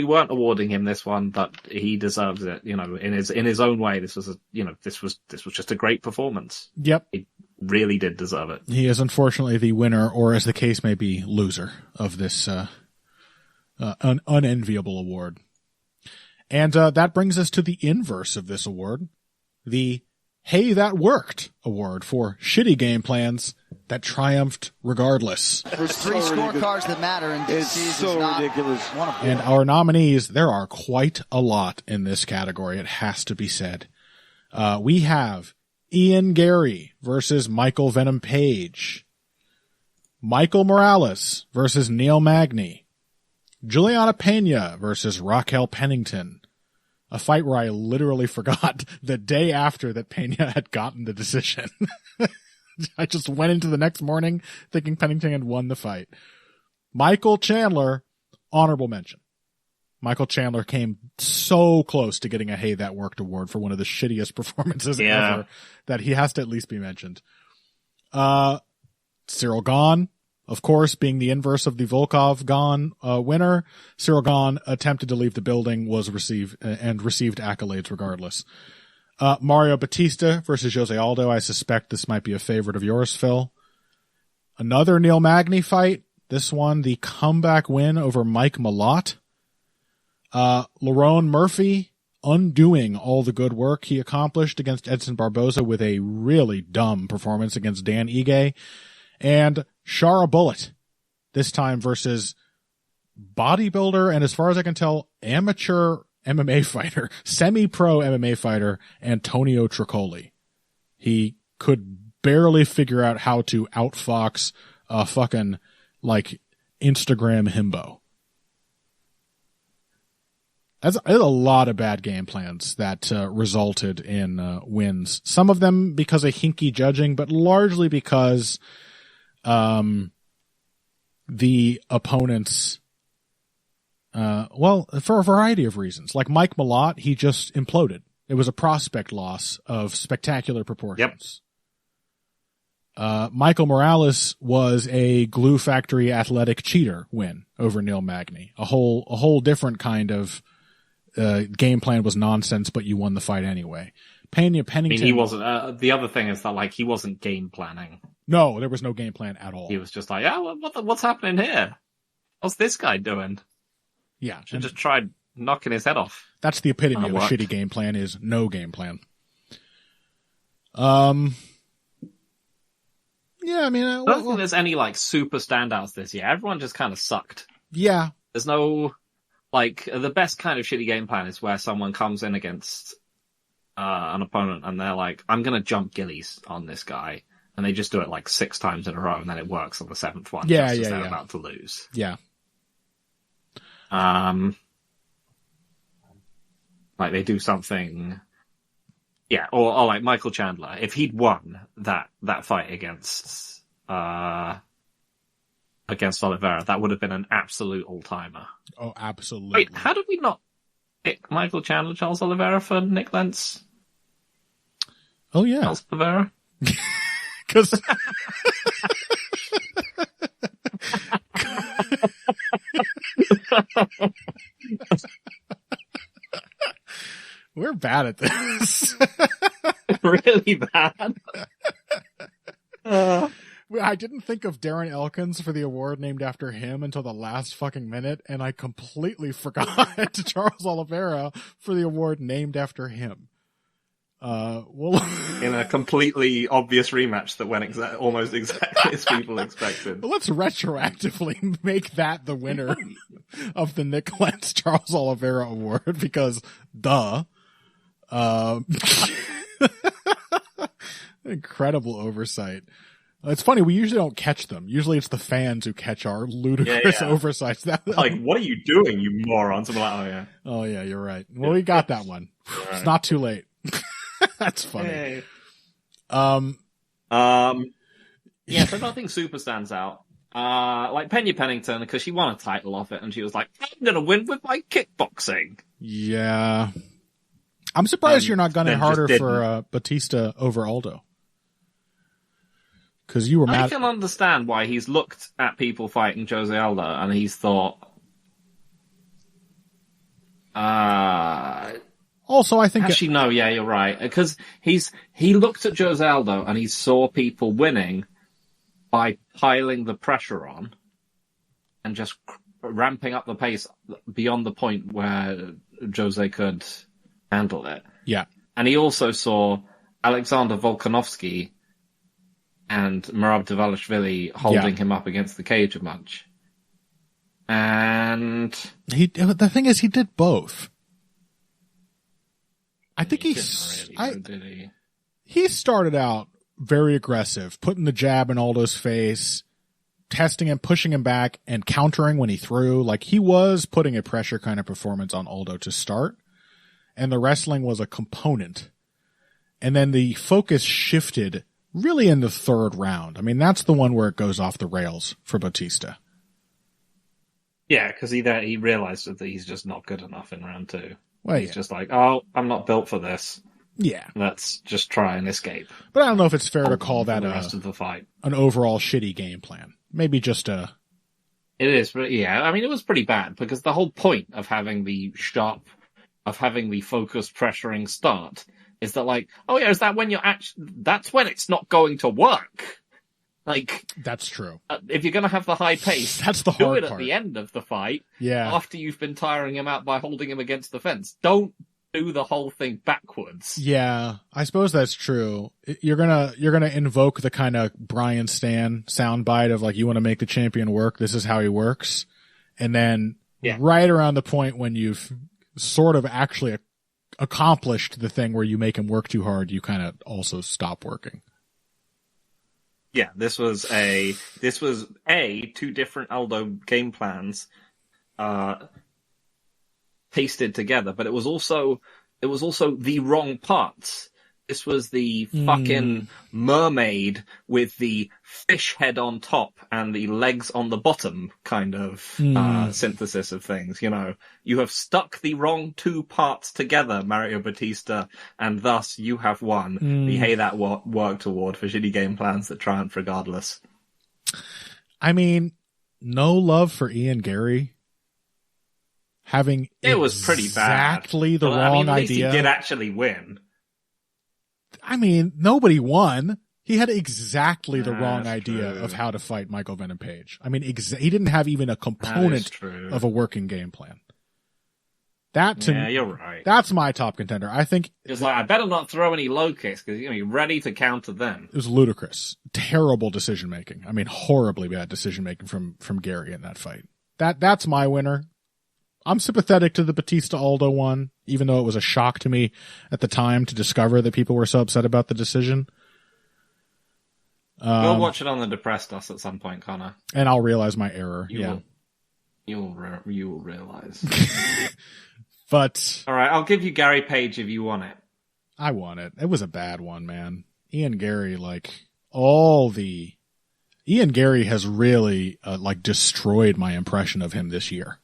weren't awarding him this one, but he deserves it. In his own way, this was this was just a great performance. Yep, he really did deserve it. He is unfortunately the winner, or as the case may be, loser of this unenviable award. And that brings us to the inverse of this award. The Hey, That Worked award for shitty game plans that triumphed regardless. There's three scorecards that matter, and it's so ridiculous. One of them. And our nominees, there are quite a lot in this category, it has to be said. We have Ian Gary versus Michael Venom Page, Michael Morales versus Neil Magny, Juliana Pena versus Raquel Pennington, a fight where I literally forgot the day after that Pena had gotten the decision. I just went into the next morning thinking Pennington had won the fight. Michael Chandler, honorable mention. Michael Chandler came so close to getting a Hey, That Worked award for one of the shittiest performances ever that he has to at least be mentioned. Cyril Gane, of course, being the inverse of the Volkov Gane winner. Cyril Gane attempted to leave the building, received accolades regardless. Mario Batista versus Jose Aldo. I suspect this might be a favorite of yours, Phil. Another Neil Magny fight. This one, the comeback win over Mike Malott. Lerone Murphy undoing all the good work he accomplished against Edson Barboza with a really dumb performance against Dan Ige. And Shara Bullet, this time versus bodybuilder and, as far as I can tell, amateur MMA fighter, semi-pro MMA fighter, Antonio Tricoli. He could barely figure out how to outfox a fucking, Instagram himbo. That's a lot of bad game plans that resulted in wins. Some of them because of hinky judging, but largely because the opponent's, for a variety of reasons. Like Mike Malott, he just imploded. It was a prospect loss of spectacular proportions. Yep. Michael Morales was a glue factory athletic cheater win over Neil Magny. A whole different kind of game plan was nonsense, but you won the fight anyway. Pennington. I mean, he wasn't. The other thing is that like he wasn't game planning. No, there was no game plan at all. He was just like, what's happening here? What's this guy doing? Yeah, should just tried knocking his head off. That's the epitome of a shitty game plan: is no game plan. Yeah, I mean, I don't think there's any like super standouts this year. Everyone just kind of sucked. Yeah, there's no like the best kind of shitty game plan is where someone comes in against an opponent and they're like, I'm going to jump gillies on this guy. And they just do it like 6 times in a row and then it works on the 7th one. Yeah, just as they're about to lose. Yeah. Like they do something. Yeah, or like Michael Chandler. If he'd won that fight against Oliveira, that would have been an absolute all-timer. Oh, absolutely. Wait, how did we not pick Michael Chandler, Charles Oliveira for Nick Lentz? Oh, yeah. Charles Oliveira? Because... We're bad at this. Really bad. I didn't think of Darren Elkins for the award named after him until the last fucking minute, and I completely forgot Charles Oliveira for the award named after him. In a completely obvious rematch that went almost exactly as people expected. Let's retroactively make that the winner of the Nick Lentz Charles Oliveira Award, because duh. Incredible oversight. It's funny, we usually don't catch them. Usually it's the fans who catch our ludicrous oversights. Like, what are you doing, you moron? Something like, oh yeah. Oh yeah, you're right. Well, we got that one. Right. It's not too late. That's funny. Hey. Yeah, so nothing super stands out. Like Penny Pennington, because she won a title off it, and she was like, I'm gonna win with my kickboxing. Yeah. I'm surprised you're not gunning harder for Batista over Aldo. Because you were mad. I can understand why he's looked at people fighting Jose Aldo and he's thought. Also, I think actually no, yeah, you're right. Because he looked at Jose Aldo and he saw people winning by piling the pressure on and just ramping up the pace beyond the point where Jose could handle it. Yeah. And he also saw Alexander Volkanovski and Merab Dvalishvili holding him up against the cage a bunch. And the thing is, he did both. I think he started out very aggressive, putting the jab in Aldo's face, testing him, pushing him back, and countering when he threw. Like, he was putting a pressure kind of performance on Aldo to start, and the wrestling was a component. And then the focus shifted really in the 3rd round. I mean, that's the one where it goes off the rails for Batista. Yeah, because he realized that he's just not good enough in round 2. Well, he's just like, oh, I'm not built for this. Yeah. Let's just try and escape. But I don't know if it's fair to call that the rest of the fight an overall shitty game plan. Maybe just a... It is, but yeah, I mean, it was pretty bad, because the whole point of having the focused pressuring start is that, like, oh yeah, is that when that's when it's not going to work. Like, that's true. If you're going to have the high pace, that's the hard do it part. At the end of the fight. Yeah. After you've been tiring him out by holding him against the fence. Don't do the whole thing backwards. Yeah, I suppose that's true. You're gonna invoke the kind of Brian Stan soundbite of like, you want to make the champion work, this is how he works, and then right around the point when you've sort of actually accomplished the thing where you make him work too hard, you kind of also stop working. Yeah, this was 2 different Aldo game plans, pasted together, but it was also the wrong parts, This was the fucking mermaid with the fish head on top and the legs on the bottom kind of synthesis of things. You know, you have stuck the wrong two parts together, Mario Batista, and thus you have won the Hey That Worked award for shitty game plans that triumph regardless. I mean, no love for Ian Gary. Having it was pretty bad. Exactly the wrong at least idea. He did actually win. I mean, nobody won. He had exactly the wrong idea of how to fight Michael Venom Page. I mean, he didn't have even a component of a working game plan. You're right. That's my top contender. I think it's like, I better not throw any low kicks because you're ready to counter them. It was ludicrous. Terrible decision making. I mean, horribly bad decision making from Gary in that fight. That's my winner. I'm sympathetic to the Batista Aldo one, even though it was a shock to me at the time to discover that people were so upset about the decision. We'll watch it on the Depressed Us at some point, Connor. And I'll realize my error. You will realize. But all right, I'll give you Gary Page if you want it. I want it. It was a bad one, man. Ian Gary, Ian Gary has really destroyed my impression of him this year.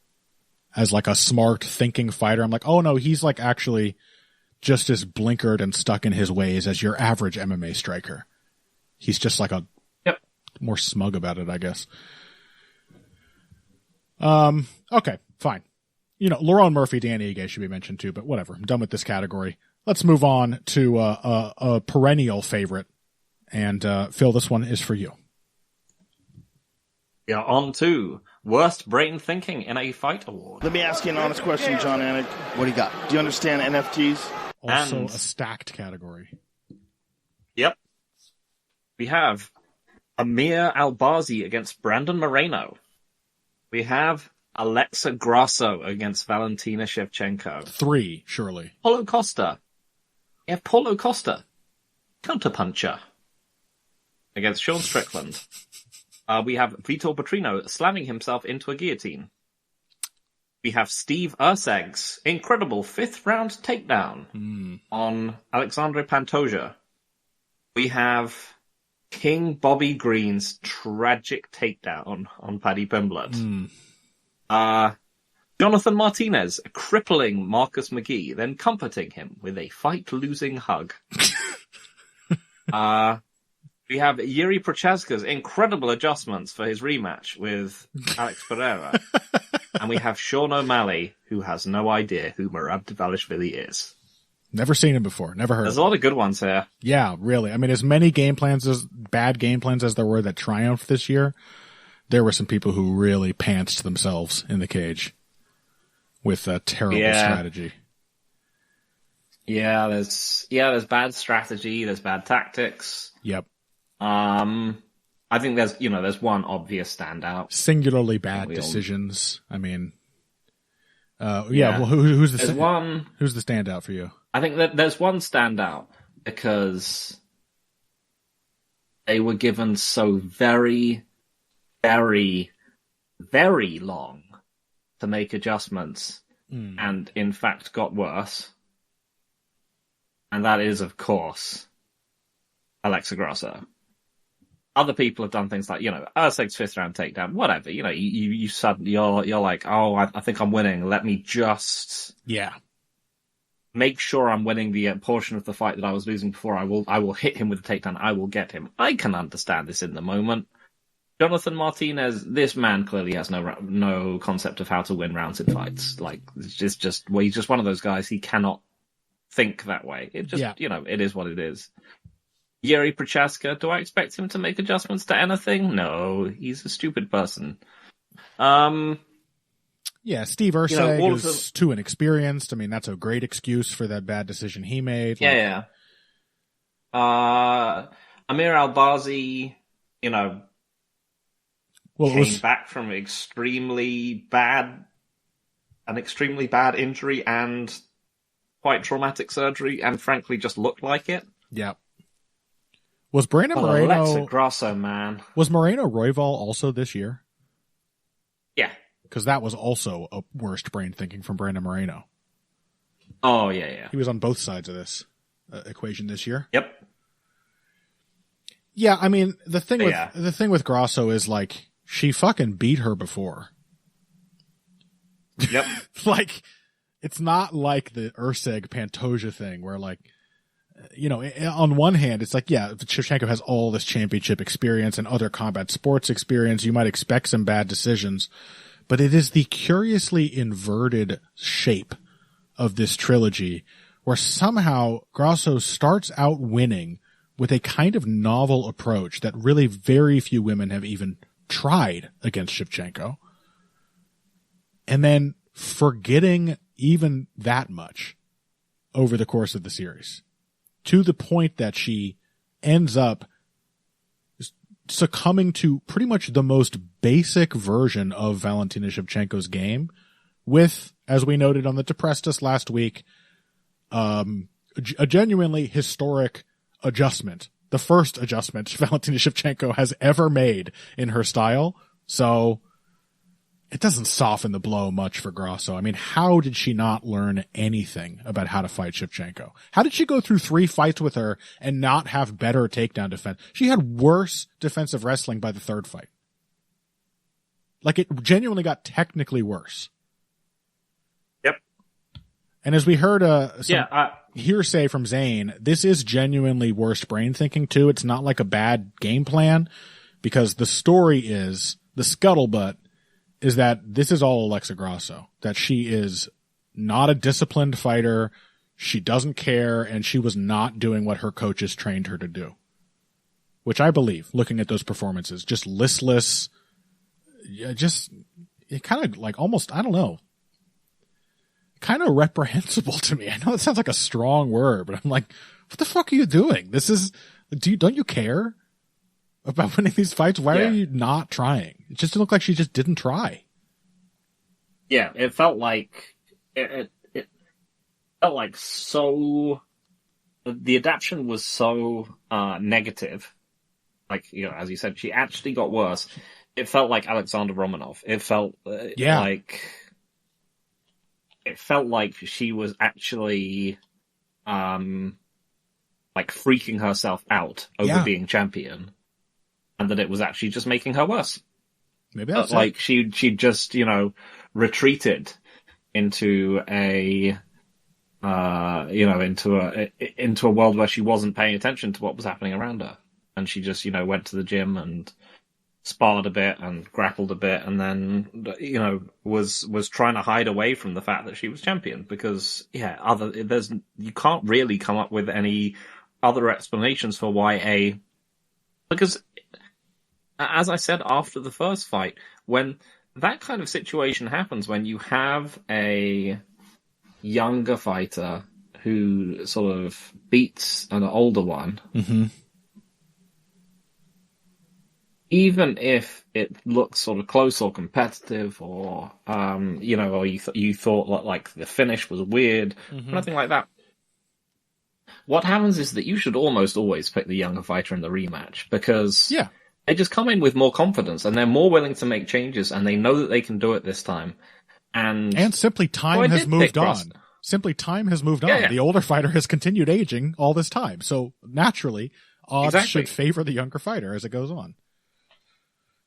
As a smart thinking fighter, I'm like, oh no, he's actually just as blinkered and stuck in his ways as your average MMA striker. He's just more smug about it, I guess. Okay, fine. Lerone Murphy, Danny Ige should be mentioned too, but whatever. I'm done with this category. Let's move on to a perennial favorite. And Phil, this one is for you. Yeah, on to Worst Brain Thinking in a Fight Award. Let me ask you an honest question, John Anik. What do you got? Do you understand NFTs? Also a stacked category. Yep. We have Amir Albazi against Brandon Moreno. We have Alexa Grasso against Valentina Shevchenko. 3, surely. Paulo Costa. We have Paulo Costa, counterpuncher, against Sean Strickland. We have Vitor Petrino slamming himself into a guillotine. We have Steve Urseg's incredible 5th round takedown on Alexandre Pantoja. We have King Bobby Green's tragic takedown on Paddy Pimblett. Jonathan Martinez crippling Marcus McGee, then comforting him with a fight-losing hug. We have Yuri Prochaska's incredible adjustments for his rematch with Alex Pereira. And we have Sean O'Malley, who has no idea who Merab Dvalishvili is. Never seen him before. Never heard There's a lot of good ones here. Yeah, really. I mean, as many bad game plans as there were that triumphed this year, there were some people who really pantsed themselves in the cage with a terrible strategy. Yeah, there's bad strategy, there's bad tactics. Yep. I think there's one obvious standout. Singularly bad decisions. I mean, well, who's the standout for you? I think that there's one standout because they were given so very, very, very long to make adjustments and in fact got worse. And that is, of course, Alexa Grasso. Other people have done things like, Urseg's 5th round takedown, whatever. You suddenly you're like, oh, I think I'm winning. Let me just make sure I'm winning the portion of the fight that I was losing before. I will hit him with a takedown. I will get him. I can understand this in the moment. Jonathan Martinez, this man clearly has no concept of how to win rounds in fights. He's just one of those guys. He cannot think that way. It just, it is what it is. Yuri Prochaska, do I expect him to make adjustments to anything? No, he's a stupid person. Steve Urseg is too inexperienced. I mean, that's a great excuse for that bad decision he made. Amir Albazi, came back from an extremely bad injury and quite traumatic surgery, and frankly just looked like it. Yeah. Was Brandon Moreno... Alexa Grasso, man. Was Moreno Royval also this year? Yeah. Because that was also a worst brain thinking from Brandon Moreno. Oh, yeah. He was on both sides of this. equation this year. Yep. Yeah, I mean, the thing with Grasso is, like, she fucking beat her before. Yep. Like, it's not like the Urseg Pantoja thing where, like, you know, on one hand, it's like, yeah, Shevchenko has all this championship experience and other combat sports experience. You might expect some bad decisions, but it is the curiously inverted shape of this trilogy where somehow Grasso starts out winning with a kind of novel approach that really very few women have even tried against Shevchenko. And then forgetting even that much over the course of the series, to the point that she ends up succumbing to pretty much the most basic version of Valentina Shevchenko's game with, as we noted on the Depressed Us last week, a genuinely historic adjustment. The first adjustment Valentina Shevchenko has ever made in her style. So it doesn't soften the blow much for Grasso. I mean, how did she not learn anything about how to fight Shevchenko? How did she go through 3 fights with her and not have better takedown defense? She had worse defensive wrestling by the 3rd fight. Like, it genuinely got technically worse. Yep. And as we heard hearsay from Zane, this is genuinely worst brain thinking too. It's not like a bad game plan, because the story is, the scuttlebutt is that this is all Alexa Grasso, that she is not a disciplined fighter, she doesn't care, and she was not doing what her coaches trained her to do. Which I believe, looking at those performances, just listless, just it kind of like almost, I don't know, kind of reprehensible to me. I know it sounds like a strong word, but I'm like, what the fuck are you doing? This is, don't you care about winning these fights? Why are you not trying? It just looked like she just didn't try. Yeah, it felt like it felt like so. The adaptation was so negative. Like, you know, as you said, she actually got worse. It felt like Alexander Romanov. It felt like she was actually like freaking herself out over being champion. And that it was actually just making her worse. Maybe that's like she just, you know, retreated into a into a world where she wasn't paying attention to what was happening around her, and she just, you know, went to the gym and sparred a bit and grappled a bit, and then, you know, was trying to hide away from the fact that she was champion, because you can't really come up with any other explanations for why because, as I said after the first fight, when that kind of situation happens, when you have a younger fighter who sort of beats an older one, even if it looks sort of close or competitive, or you know, or you thought like the finish was weird, nothing like that. What happens is that you should almost always pick the younger fighter in the rematch, because they just come in with more confidence and they're more willing to make changes, and they know that they can do it this time. And simply time has moved on. Simply time has moved on. Yeah. The older fighter has continued aging all this time. So naturally, odds should favor the younger fighter as it goes on.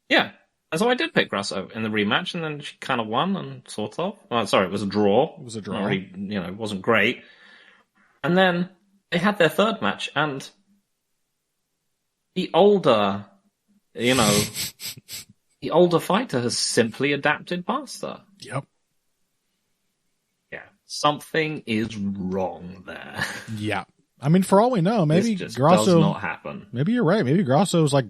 Yeah. And so I did pick Grasso in the rematch, and then she kind of won, and sort of. Well, sorry, it was a draw. It was a draw. Really, you know, it wasn't great. And then they had their 3rd match, and the older, you know, the older fighter has simply adapted past her. Yep. Yeah. Something is wrong there. Yeah. I mean, for all we know, maybe this just Grasso does not happen. Maybe you're right. Maybe Grasso's like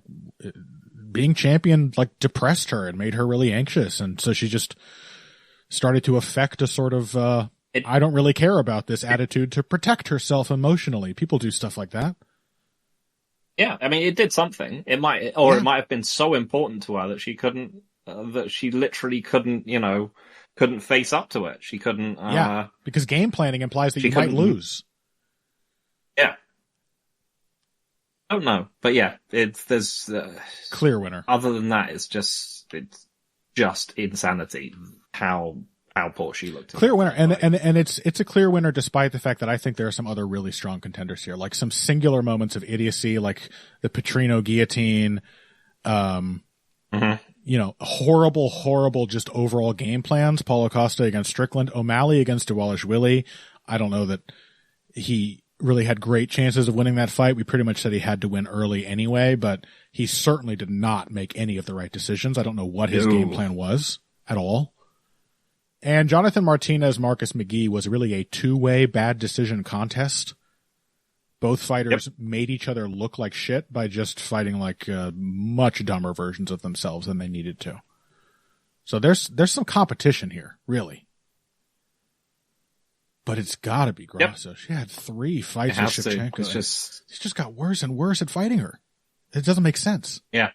being champion, like depressed her and made her really anxious. And so she just started to affect a sort of, I don't really care about this attitude to protect herself emotionally. People do stuff like that. Yeah, I mean, it did something. It might have been so important to her that she couldn't, that she literally couldn't, you know, couldn't face up to it. She couldn't. Because game planning implies that you might lose. Yeah. I don't know, but yeah, there's clear winner. Other than that, it's just insanity how how poor she looked. Clear winner, and it's a clear winner despite the fact that I think there are some other really strong contenders here, like some singular moments of idiocy, like the Petrino guillotine, horrible just overall game plans. Paulo Costa against Strickland, O'Malley against Dwalish-Willie. I don't know that he really had great chances of winning that fight. We pretty much said he had to win early anyway, but he certainly did not make any of the right decisions. I don't know what his game plan was at all. And Jonathan Martinez, Marcus McGee was really a two-way bad decision contest. Both fighters made each other look like shit by just fighting like much dumber versions of themselves than they needed to. So there's some competition here, really. But it's got to be Grasso. She had 3 fights with Shevchenko. He's just got worse and worse at fighting her. It doesn't make sense. Yeah.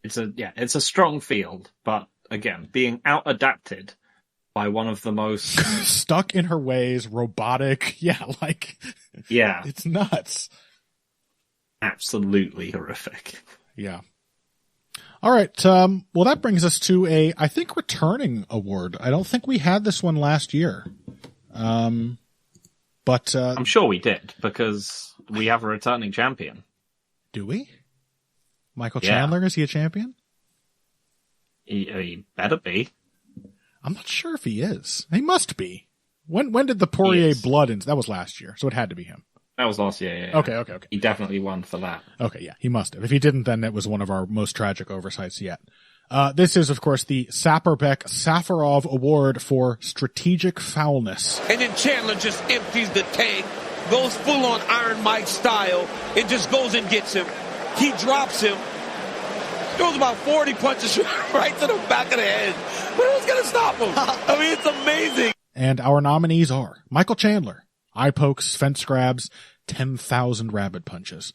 It's a strong field, but again, being out-adapted by one of the most... stuck in her ways, robotic. Yeah, it's nuts. Absolutely horrific. Yeah. All right. Well, that brings us to I think, returning award. I don't think we had this one last year. But I'm sure we did, because we have a returning champion. Do we? Michael Chandler, is he a champion? He better be. I'm not sure if he is. He must be. When did the Poirier blood in? That was last year, so it had to be him. That was last year, yeah. Okay. He definitely won for that. Okay, yeah, he must have. If he didn't, then it was one of our most tragic oversights yet. This is, of course, the Safarov Award for Strategic Foulness. And then Chandler just empties the tank, goes full on Iron Mike style, and just goes and gets him. He drops him, throws about 40 punches right to the back of the head. But who's going to stop him? I mean, it's amazing. And our nominees are Michael Chandler, eye pokes, fence grabs, 10,000 rabbit punches.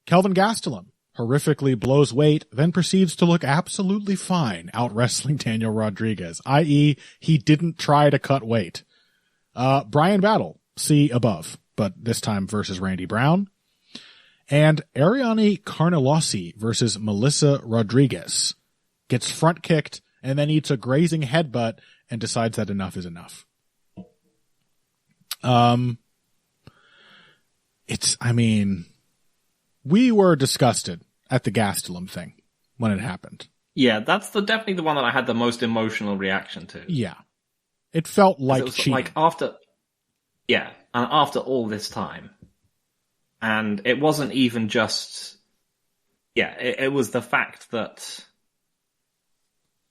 Kelvin Gastelum horrifically blows weight, then proceeds to look absolutely fine out wrestling Daniel Rodriguez, i.e. he didn't try to cut weight. Brian Battle, see above, but this time versus Randy Brown. And Ariane Carnelossi versus Melissa Rodriguez gets front kicked and then eats a grazing headbutt and decides that enough is enough. We were disgusted at the Gastelum thing when it happened. Yeah, that's definitely the one that I had the most emotional reaction to. Yeah. It felt like cheating. Like after all this time. And it wasn't even just, it was the fact that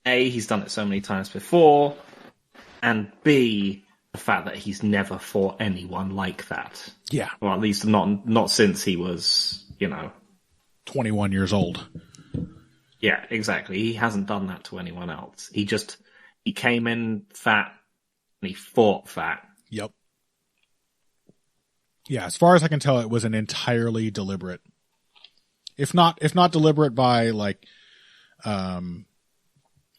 A, he's done it so many times before, and B, the fact that he's never fought anyone like that. Yeah. Well, at least not since he was, 21 years old. Yeah, exactly. He hasn't done that to anyone else. He came in fat and he fought fat. Yep. Yeah, as far as I can tell, it was an entirely deliberate. If not deliberate by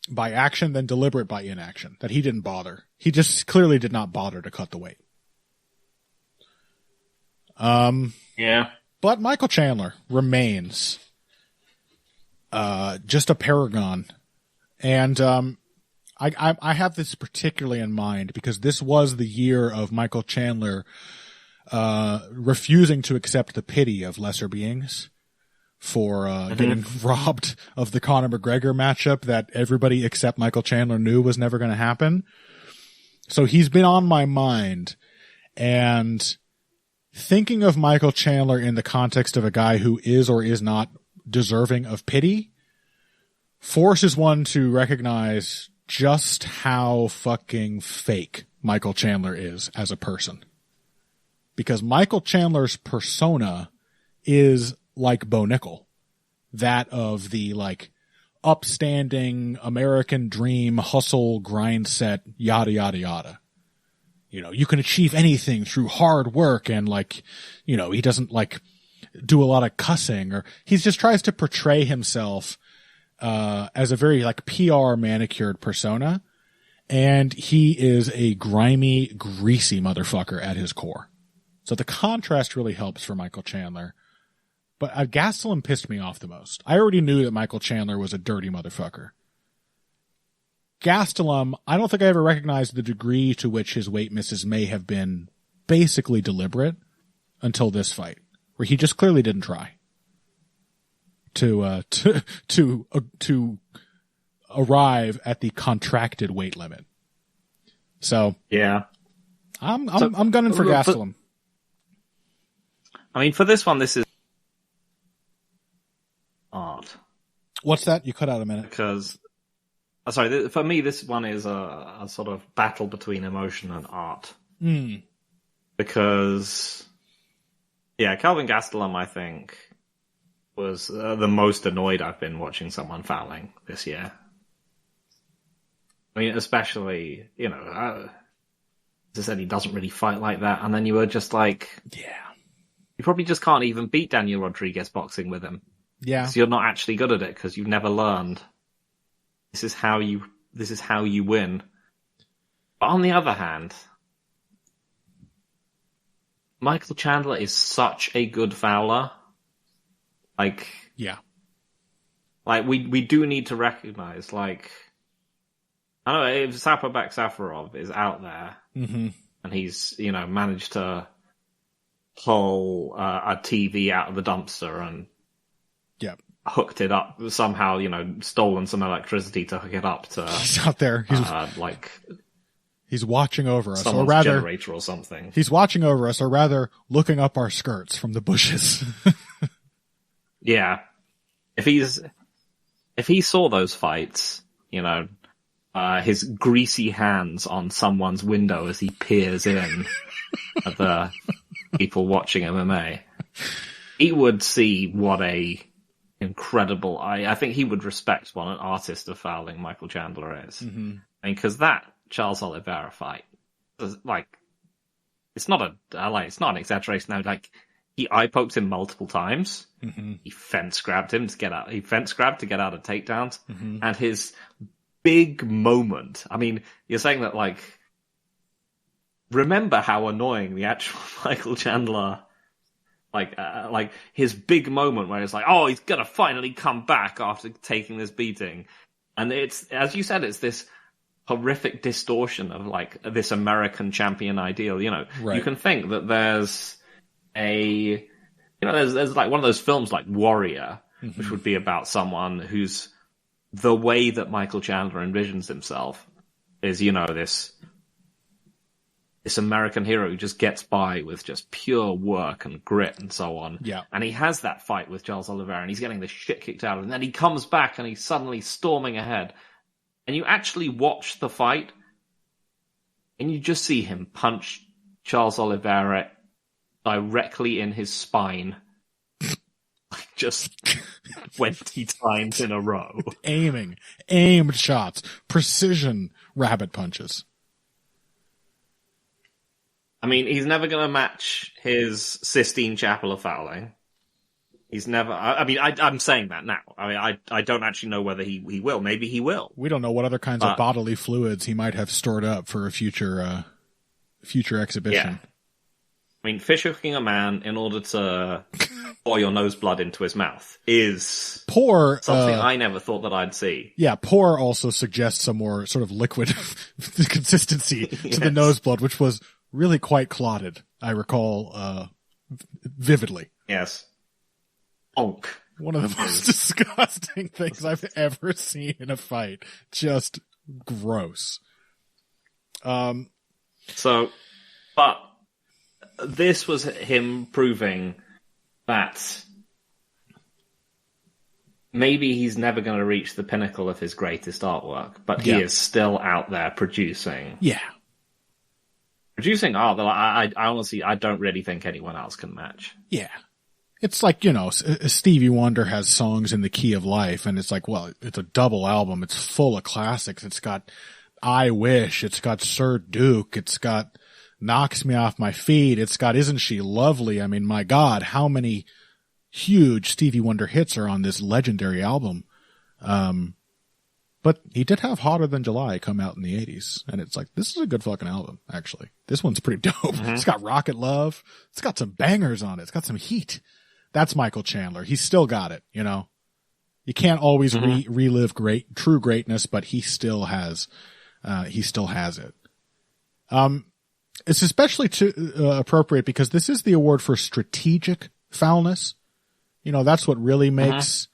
by action, then deliberate by inaction. That he didn't bother. He just clearly did not bother to cut the weight. Yeah. But Michael Chandler remains just a paragon. And I have this particularly in mind because this was the year of Michael Chandler refusing to accept the pity of lesser beings for getting robbed of the Conor McGregor matchup that everybody except Michael Chandler knew was never going to happen. So he's been on my mind, and thinking of Michael Chandler in the context of a guy who is or is not deserving of pity forces one to recognize just how fucking fake Michael Chandler is as a person. Because Michael Chandler's persona is like Bo Nickel, that of the upstanding American dream, hustle, grind set, yada, yada, yada. You can achieve anything through hard work and he doesn't do a lot of cussing, or he just tries to portray himself as a very PR manicured persona. And he is a grimy, greasy motherfucker at his core. So the contrast really helps for Michael Chandler. But Gastelum pissed me off the most. I already knew that Michael Chandler was a dirty motherfucker. Gastelum, I don't think I ever recognized the degree to which his weight misses may have been basically deliberate until this fight, where he just clearly didn't try to arrive at the contracted weight limit. So yeah, I'm gunning for Gastelum. I mean, for this one, this is art. What's that? You cut out a minute. Because, sorry, for me, this one is a sort of battle between emotion and art. Mm. Because, yeah, Calvin Gastelum, I think, was the most annoyed I've been watching someone fouling this year. I mean, especially, you know, as I said, he doesn't really fight like that, and then you were just like, yeah, you probably just can't even beat Daniel Rodriguez boxing with him. Yeah. So you're not actually good at it because you've never learned. This is how you win. But on the other hand, Michael Chandler is such a good fouler. Like, yeah. Like we do need to recognize, like, I don't know, if Saparbek Safarov is out there and he's, you know, managed to pull a TV out of the dumpster and hooked it up somehow, you know, stolen some electricity to hook it up to. He's out there. He's watching over us, or rather, generator or something. He's watching over us, or rather, looking up our skirts from the bushes. Yeah, if he saw those fights, you know, his greasy hands on someone's window as he peers in at the people watching MMA, he would see what a incredible. I think he would respect what an artist of fouling Michael Chandler is. Mm-hmm. I mean, because that Charles Oliveira fight, like, it's not an exaggeration. No, like, he eye poked him multiple times. Mm-hmm. He fence grabbed him to get out. He fence grabbed to get out of takedowns, and his big moment. I mean, you're saying that, like, remember how annoying the actual Michael Chandler. Like his big moment where it's like, oh, he's gonna finally come back after taking this beating, and it's, as you said, it's this horrific distortion of, like, this American champion ideal. You know, right. You can think that there's there's like one of those films like Warrior, which would be about someone who's, the way that Michael Chandler envisions himself is, you know, this American hero who just gets by with just pure work and grit and so on. Yeah. And he has that fight with Charles Oliveira and he's getting the shit kicked out of him. And then he comes back and he's suddenly storming ahead. And you actually watch the fight and you just see him punch Charles Oliveira directly in his spine. Like, just 20 times in a row. Aimed shots. Precision rabbit punches. I mean, he's never going to match his Sistine Chapel of fouling. He's never. I'm saying that now. I mean, I don't actually know whether he will. Maybe he will. We don't know what other kinds of bodily fluids he might have stored up for a future exhibition. Yeah. I mean, fish hooking a man in order to pour your nose blood into his mouth is something I never thought that I'd see. Yeah, pour also suggests a more sort of liquid consistency to the nose blood, which was really quite clotted, I recall vividly. Yes. Onk. One of the most disgusting things I've ever seen in a fight. Just gross. But this was him proving that maybe he's never going to reach the pinnacle of his greatest artwork, but he is still out there producing. Yeah. Producing art that I honestly, I don't really think anyone else can match. Yeah. It's like, you know, Stevie Wonder has songs in the key of life, and it's like, well, it's a double album. It's full of classics. It's got I Wish. It's got Sir Duke. It's got Knocks Me Off My Feet. It's got Isn't She Lovely? I mean, my God, how many huge Stevie Wonder hits are on this legendary album? But he did have Hotter Than July come out in the 80s. And it's like, this is a good fucking album, actually. This one's pretty dope. Mm-hmm. It's got Rocket Love. It's got some bangers on it. It's got some heat. That's Michael Chandler. He's still got it, you know? You can't always relive true greatness, but he still has it. It's especially appropriate because this is the award for strategic foulness. You know, that's what really makes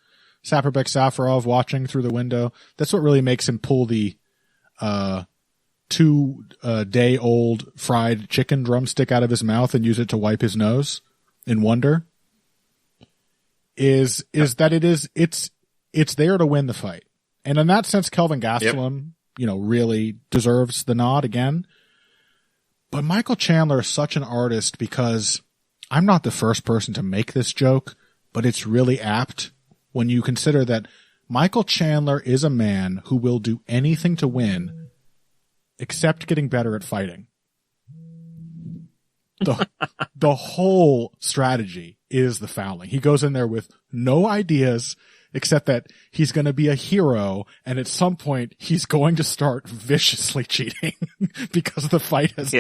Saparbek Safarov watching through the window. That's what really makes him pull the 2-day-old fried chicken drumstick out of his mouth and use it to wipe his nose in wonder. Is that it's there to win the fight. And in that sense, Kelvin Gastelum, really deserves the nod again. But Michael Chandler is such an artist because I'm not the first person to make this joke, but it's really apt when you consider that Michael Chandler is a man who will do anything to win except getting better at fighting. The whole strategy is the fouling. He goes in there with no ideas except that he's going to be a hero, and at some point he's going to start viciously cheating because the fight has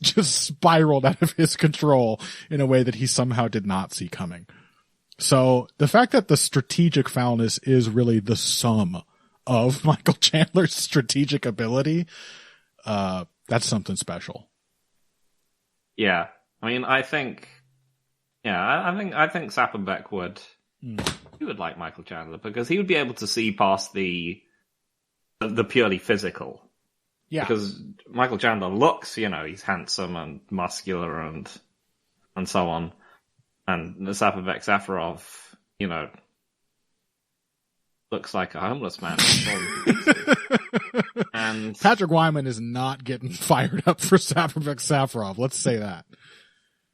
just spiraled out of his control in a way that he somehow did not see coming. So the fact that the strategic foulness is really the sum of Michael Chandler's strategic ability, that's something special. Yeah. I mean, I think Saparbek would, he would like Michael Chandler because he would be able to see past the purely physical. Yeah. Because Michael Chandler looks, he's handsome and muscular and so on. And Saparbek Safarov, looks like a homeless man. And Patrick Wyman is not getting fired up for Saparbek Safarov. Let's say that.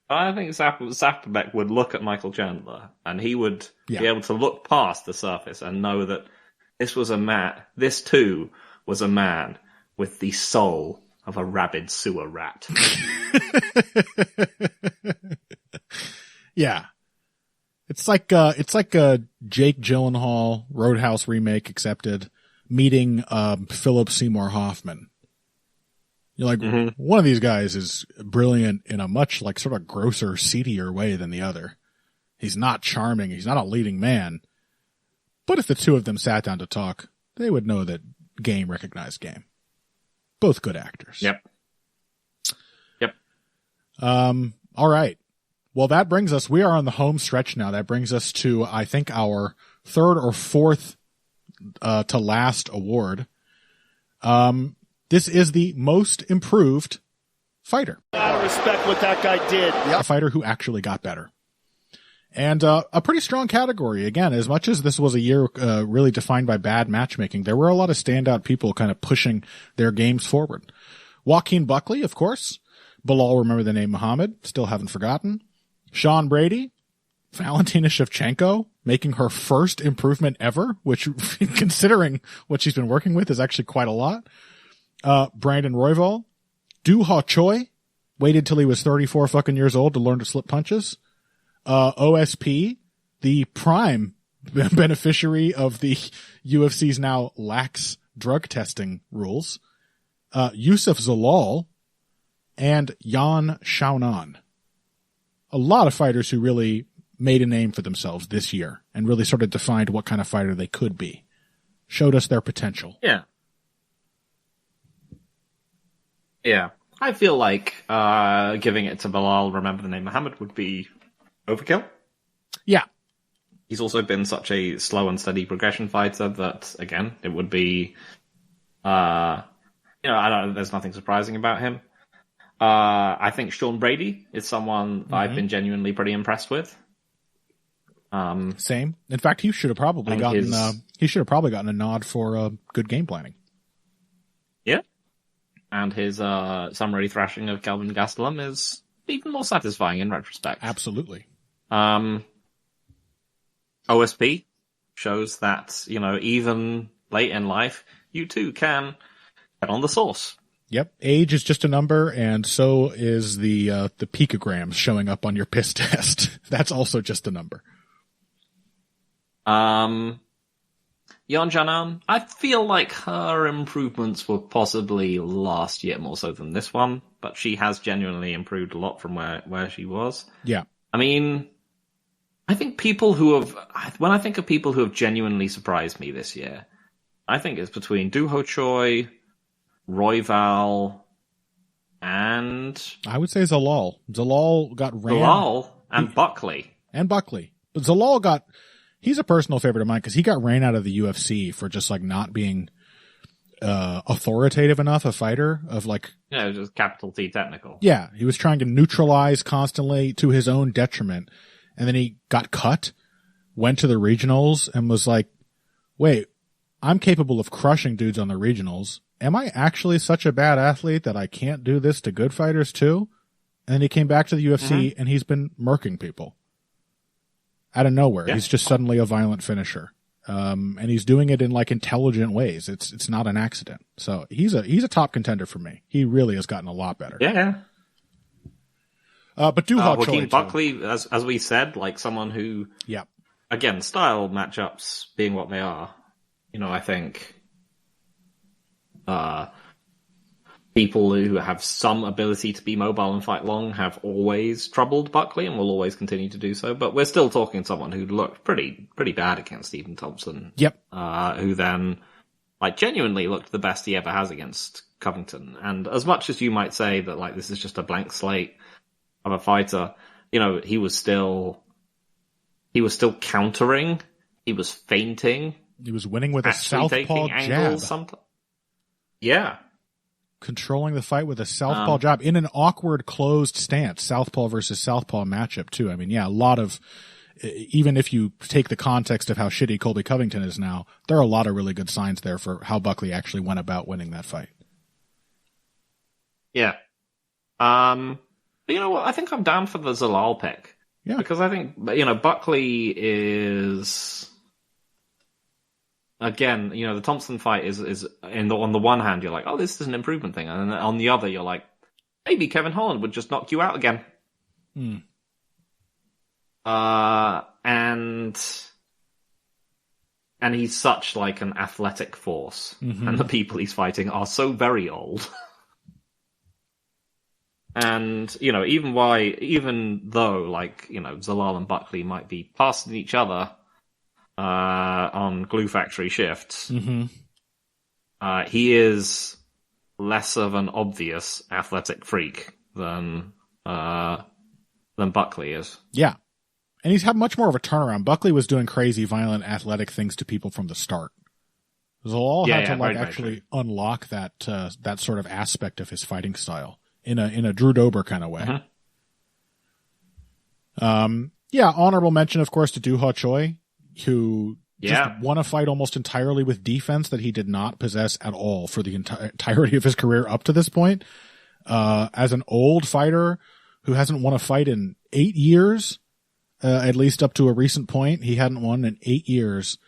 I think Saparbek would look at Michael Chandler and he would be able to look past the surface and know that this too was a man with the soul of a rabid sewer rat. Yeah. It's like a Jake Gyllenhaal Roadhouse remake accepted meeting Philip Seymour Hoffman. You're like, one of these guys is brilliant in a much sort of grosser, seedier way than the other. He's not charming. He's not a leading man. But if the two of them sat down to talk, they would know that game recognized game. Both good actors. Yep. All right. Well, that brings us, we are on the home stretch now. That brings us to, I think, our third or fourth to last award. This is the most improved fighter. I respect what that guy did. A fighter who actually got better. And a pretty strong category. Again, as much as this was a year really defined by bad matchmaking, there were a lot of standout people kind of pushing their games forward. Joaquin Buckley, of course. Bilal, remember the name Muhammad, still haven't forgotten. Sean Brady. Valentina Shevchenko, making her first improvement ever, which, considering what she's been working with, is actually quite a lot. Brandon Royval. Du Ho Choi, waited till he was 34 fucking years old to learn to slip punches. OSP, the prime beneficiary of the UFC's now lax drug testing rules. Yusuf Zalal and Yan Xiaonan. A lot of fighters who really made a name for themselves this year and really sort of defined what kind of fighter they could be. Showed us their potential. Yeah. Yeah. I feel like giving it to Bilal, remember the name Muhammad, would be overkill. Yeah. He's also been such a slow and steady progression fighter that, again, it would be, I don't. There's nothing surprising about him. I think Sean Brady is someone that I've been genuinely pretty impressed with. Same. In fact, he should have probably gotten a nod for good game planning. Yeah. And his summary thrashing of Kelvin Gastelum is even more satisfying in retrospect. Absolutely. OSP shows that, even late in life, you too can get on the sauce. Yep. Age is just a number, and so is the picograms showing up on your piss test. That's also just a number. Yan Xiaonan, I feel like her improvements were possibly last year more so than this one, but she has genuinely improved a lot from where she was. Yeah. I mean, I think people who have, when I think of people who have genuinely surprised me this year, I think it's between Doo Ho Choi, Royval, and I would say Zalal. Zalal got ran. Zalal and Buckley. And Buckley. But Zalal he's a personal favorite of mine because he got ran out of the UFC for just like not being authoritative enough a fighter of like. Yeah, it was just capital T technical. Yeah, he was trying to neutralize constantly to his own detriment. And then he got cut, went to the regionals and was like, wait, I'm capable of crushing dudes on the regionals. Am I actually such a bad athlete that I can't do this to good fighters too? And then he came back to the UFC and he's been murking people out of nowhere. Yeah. He's just suddenly a violent finisher. And he's doing it in like intelligent ways. It's not an accident. So he's a top contender for me. He really has gotten a lot better. Yeah. But Doo Ho Choi Joaquin Buckley, as we said, like someone who, again, style matchups being what they are, I think, people who have some ability to be mobile and fight long have always troubled Buckley and will always continue to do so. But we're still talking someone who looked pretty bad against Stephen Thompson. Yep. Who then, like, genuinely looked the best he ever has against Covington. And as much as you might say that, like, this is just a blank slate of a fighter, he was still countering. He was feinting. He was winning with a southpaw jab. Yeah. Controlling the fight with a southpaw jab in an awkward closed stance, southpaw versus southpaw matchup too. I mean, yeah, a lot of, even if you take the context of how shitty Colby Covington is now, there are a lot of really good signs there for how Buckley actually went about winning that fight. Yeah. But you know what? I think I'm down for the Zalal pick. Yeah. Because I think, Buckley is, again, the Thompson fight is on the one hand, you're like, oh, this is an improvement thing. And then on the other, you're like, maybe Kevin Holland would just knock you out again. And he's such like an athletic force. And the people he's fighting are so very old. And, even though, like, Zalal and Buckley might be passing each other on Glue Factory shifts, he is less of an obvious athletic freak than Buckley is. Yeah. And he's had much more of a turnaround. Buckley was doing crazy, violent, athletic things to people from the start. Zalal had to actually unlock that sort of aspect of his fighting style in a Drew Dober kind of way. Honorable mention, of course, to Doo Ho Choi, who just won a fight almost entirely with defense that he did not possess at all for the entirety of his career up to this point. As an old fighter who hasn't won a fight in 8 years, at least up to a recent point, he hadn't won in 8 years.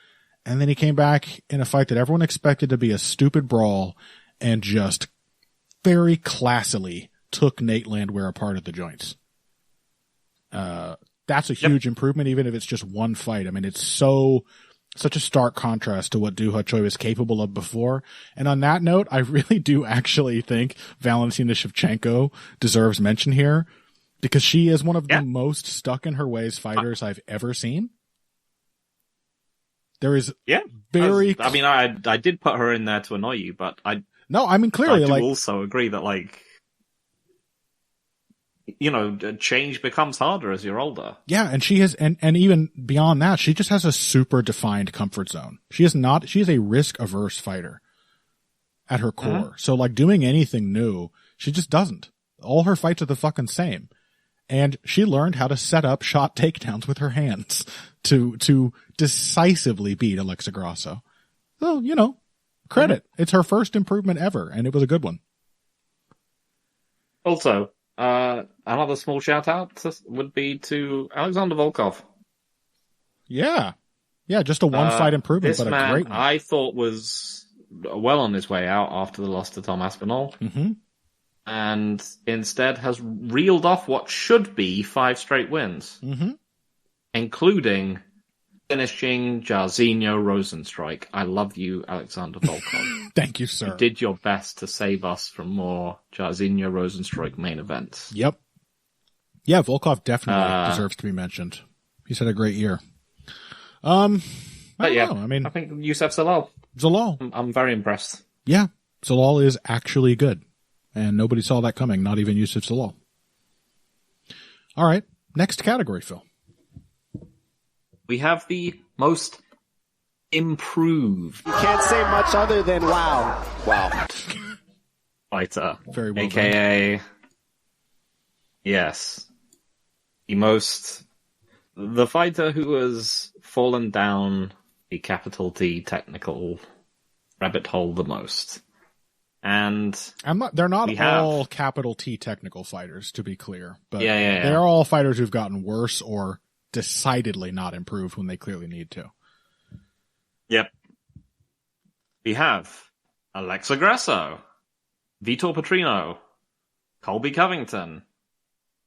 And then he came back in a fight that everyone expected to be a stupid brawl and just very classily took Nate Landwehr apart at the joints. That's a huge improvement, even if it's just one fight. I mean, it's such a stark contrast to what Doo Ho Choi was capable of before. And on that note, I really do actually think Valentina Shevchenko deserves mention here because she is one of the most stuck in her ways fighters I've ever seen. There is I did put her in there to annoy you, but clearly, I do also agree that, like, change becomes harder as you're older. Yeah, and she has, and even beyond that, she just has a super defined comfort zone. She is a risk-averse fighter at her core. So, like, doing anything new, she just doesn't. All her fights are the fucking same. And she learned how to set up shot takedowns with her hands to decisively beat Alexa Grasso. So, credit. It's her first improvement ever, and it was a good one. Also, another small shout out would be to Alexander Volkov. Yeah, just a one fight improvement, but a great one. I thought was well on his way out after the loss to Tom Aspinall, and instead has reeled off what should be 5 straight wins, including finishing Jairzinho Rosenstrike. I love you, Alexander Volkov. Thank you, sir. You did your best to save us from more Jairzinho Rosenstrike main events. Yep. Yeah, Volkov definitely deserves to be mentioned. He's had a great year. But I yeah, don't know. I mean, I think Yusuf Zalal. I'm very impressed. Yeah, Zalal is actually good. And nobody saw that coming, not even Yusuf Zalal. All right, next category, Phil. We have the most improved. You can't say much other than wow. Wow. Fighter. Very well AKA, yes, the fighter who has fallen down the capital T technical rabbit hole the most. And they're not all capital T technical fighters, to be clear, but yeah. they're all fighters who've gotten worse or decidedly not improved when they clearly need to. Yep. We have Alexa Grasso, Vitor Petrino, Colby Covington,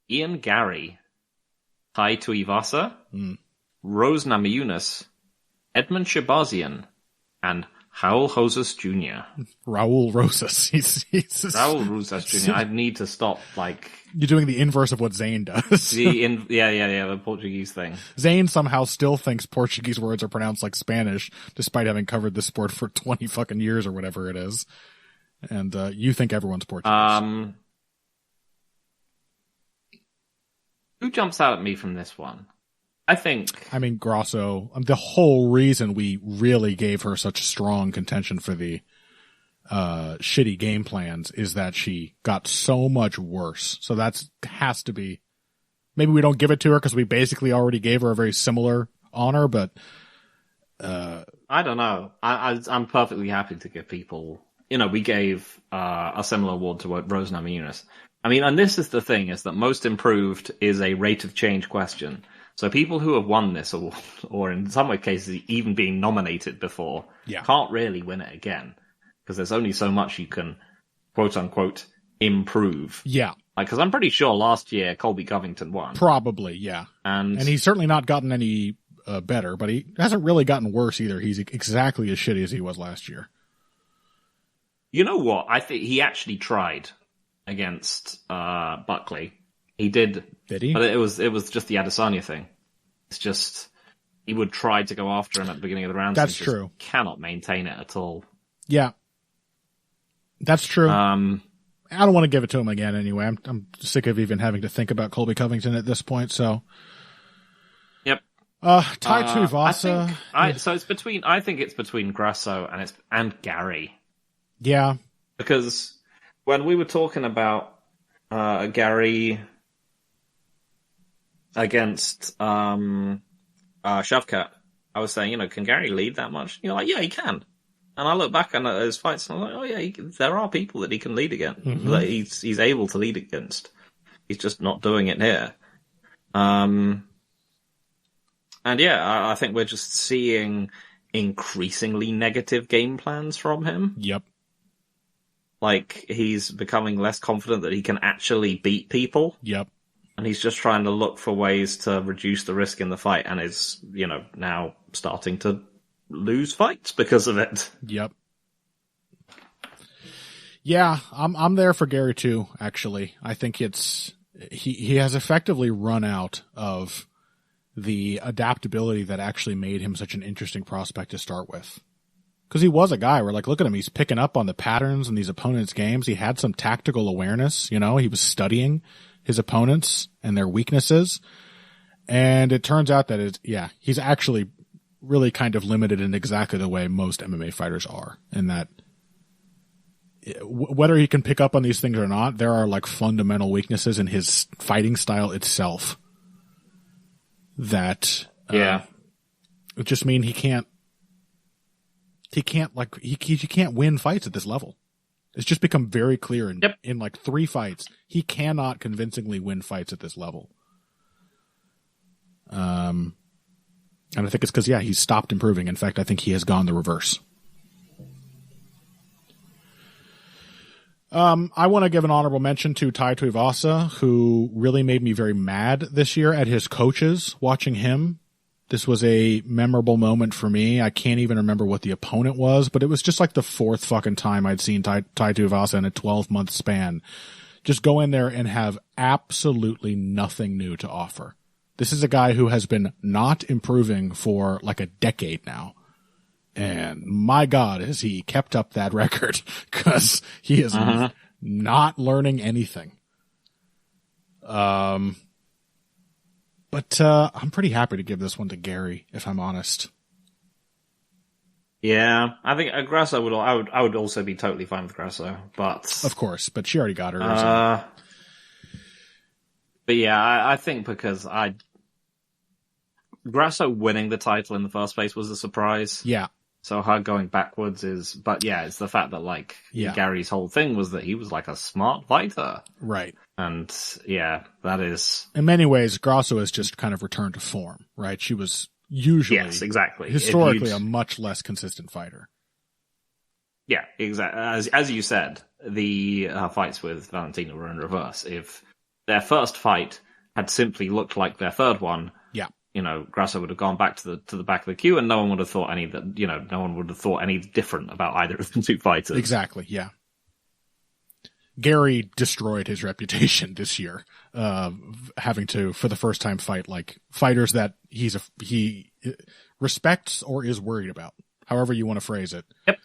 Ian Gary, Tai Tuivasa, Rose Namajunas, Edmund Shabazian, and Raul Rosas Jr. Raul Rosas. He's Raul Rosas Jr. I need to stop, You're doing the inverse of what Zane does. the Portuguese thing. Zane somehow still thinks Portuguese words are pronounced like Spanish, despite having covered this sport for 20 fucking years or whatever it is. And you think everyone's Portuguese. Who jumps out at me from this one? I mean, Grasso, the whole reason we really gave her such strong contention for the shitty game plans is that she got so much worse. So has to be, maybe we don't give it to her because we basically already gave her a very similar honor, but I don't know. I'm perfectly happy to give people, we gave a similar award to Rose Namajunas. I mean, and this is the thing, is that most improved is a rate of change question. So people who have won this award, or in some cases even being nominated before, can't really win it again. Because there's only so much you can, quote unquote, improve. Yeah. Because I'm pretty sure last year Colby Covington won. Probably, yeah. And he's certainly not gotten any better, but he hasn't really gotten worse either. He's exactly as shitty as he was last year. You know what? I think he actually tried against Buckley. He did. Did he? But it was just the Adesanya thing. It's just he would try to go after him at the beginning of the round. That's true. Cannot maintain it at all. Yeah, that's true. I don't want to give it to him again anyway. I'm sick of even having to think about Colby Covington at this point. So. Yep. Tai Tuivasa. So it's between. I think it's between Grasso and Gary. Yeah. Because when we were talking about Gary against Shavkat, I was saying, can Gary lead that much? You're like, yeah, he can. And I look back at his fights and I'm like, oh yeah, there are people that he can lead against. That he's able to lead against. He's just not doing it here. And yeah, I think we're just seeing increasingly negative game plans from him. Yep. He's becoming less confident that he can actually beat people. Yep. And he's just trying to look for ways to reduce the risk in the fight and is, now starting to lose fights because of it. Yep. Yeah, I'm there for Gary too, actually. I think he has effectively run out of the adaptability that actually made him such an interesting prospect to start with. Because he was a guy where, look at him, he's picking up on the patterns in these opponents' games. He had some tactical awareness, he was studying his opponents and their weaknesses. And it turns out that he's actually really kind of limited in exactly the way most MMA fighters are, in that whether he can pick up on these things or not, there are fundamental weaknesses in his fighting style itself that just mean he can't win fights at this level. It's just become very clear in 3 fights. He cannot convincingly win fights at this level. And I think it's because, he's stopped improving. In fact, I think he has gone the reverse. I want to give an honorable mention to Tai Tuivasa, who really made me very mad this year at his coaches watching him. This was a memorable moment for me. I can't even remember what the opponent was, but it was just the 4th fucking time I'd seen Tai Tuivasa in a 12-month span just go in there and have absolutely nothing new to offer. This is a guy who has been not improving for like a decade now. And my God, has he kept up that record, because he is not learning anything. But I'm pretty happy to give this one to Gary, if I'm honest. Yeah, I think Grasso I would also be totally fine with Grasso, but of course, but she already got her. But yeah, I think because Grasso winning the title in the first place was a surprise. Yeah. So her going backwards but yeah, it's the fact that Gary's whole thing was that he was like a smart fighter. Right. And yeah, that is... In many ways, Grasso has just kind of returned to form, right? She was usually, yes, exactly, historically a much less consistent fighter. Yeah, exactly. As you said, the fights with Valentina were in reverse. If their first fight had simply looked like their third one, yeah, Grasso would have gone back to the back of the queue, and no one would have thought any different about either of the two fighters. Exactly. Yeah. Gary destroyed his reputation this year, having to, for the first time, fight like fighters that he respects or is worried about, however you want to phrase it. Yep.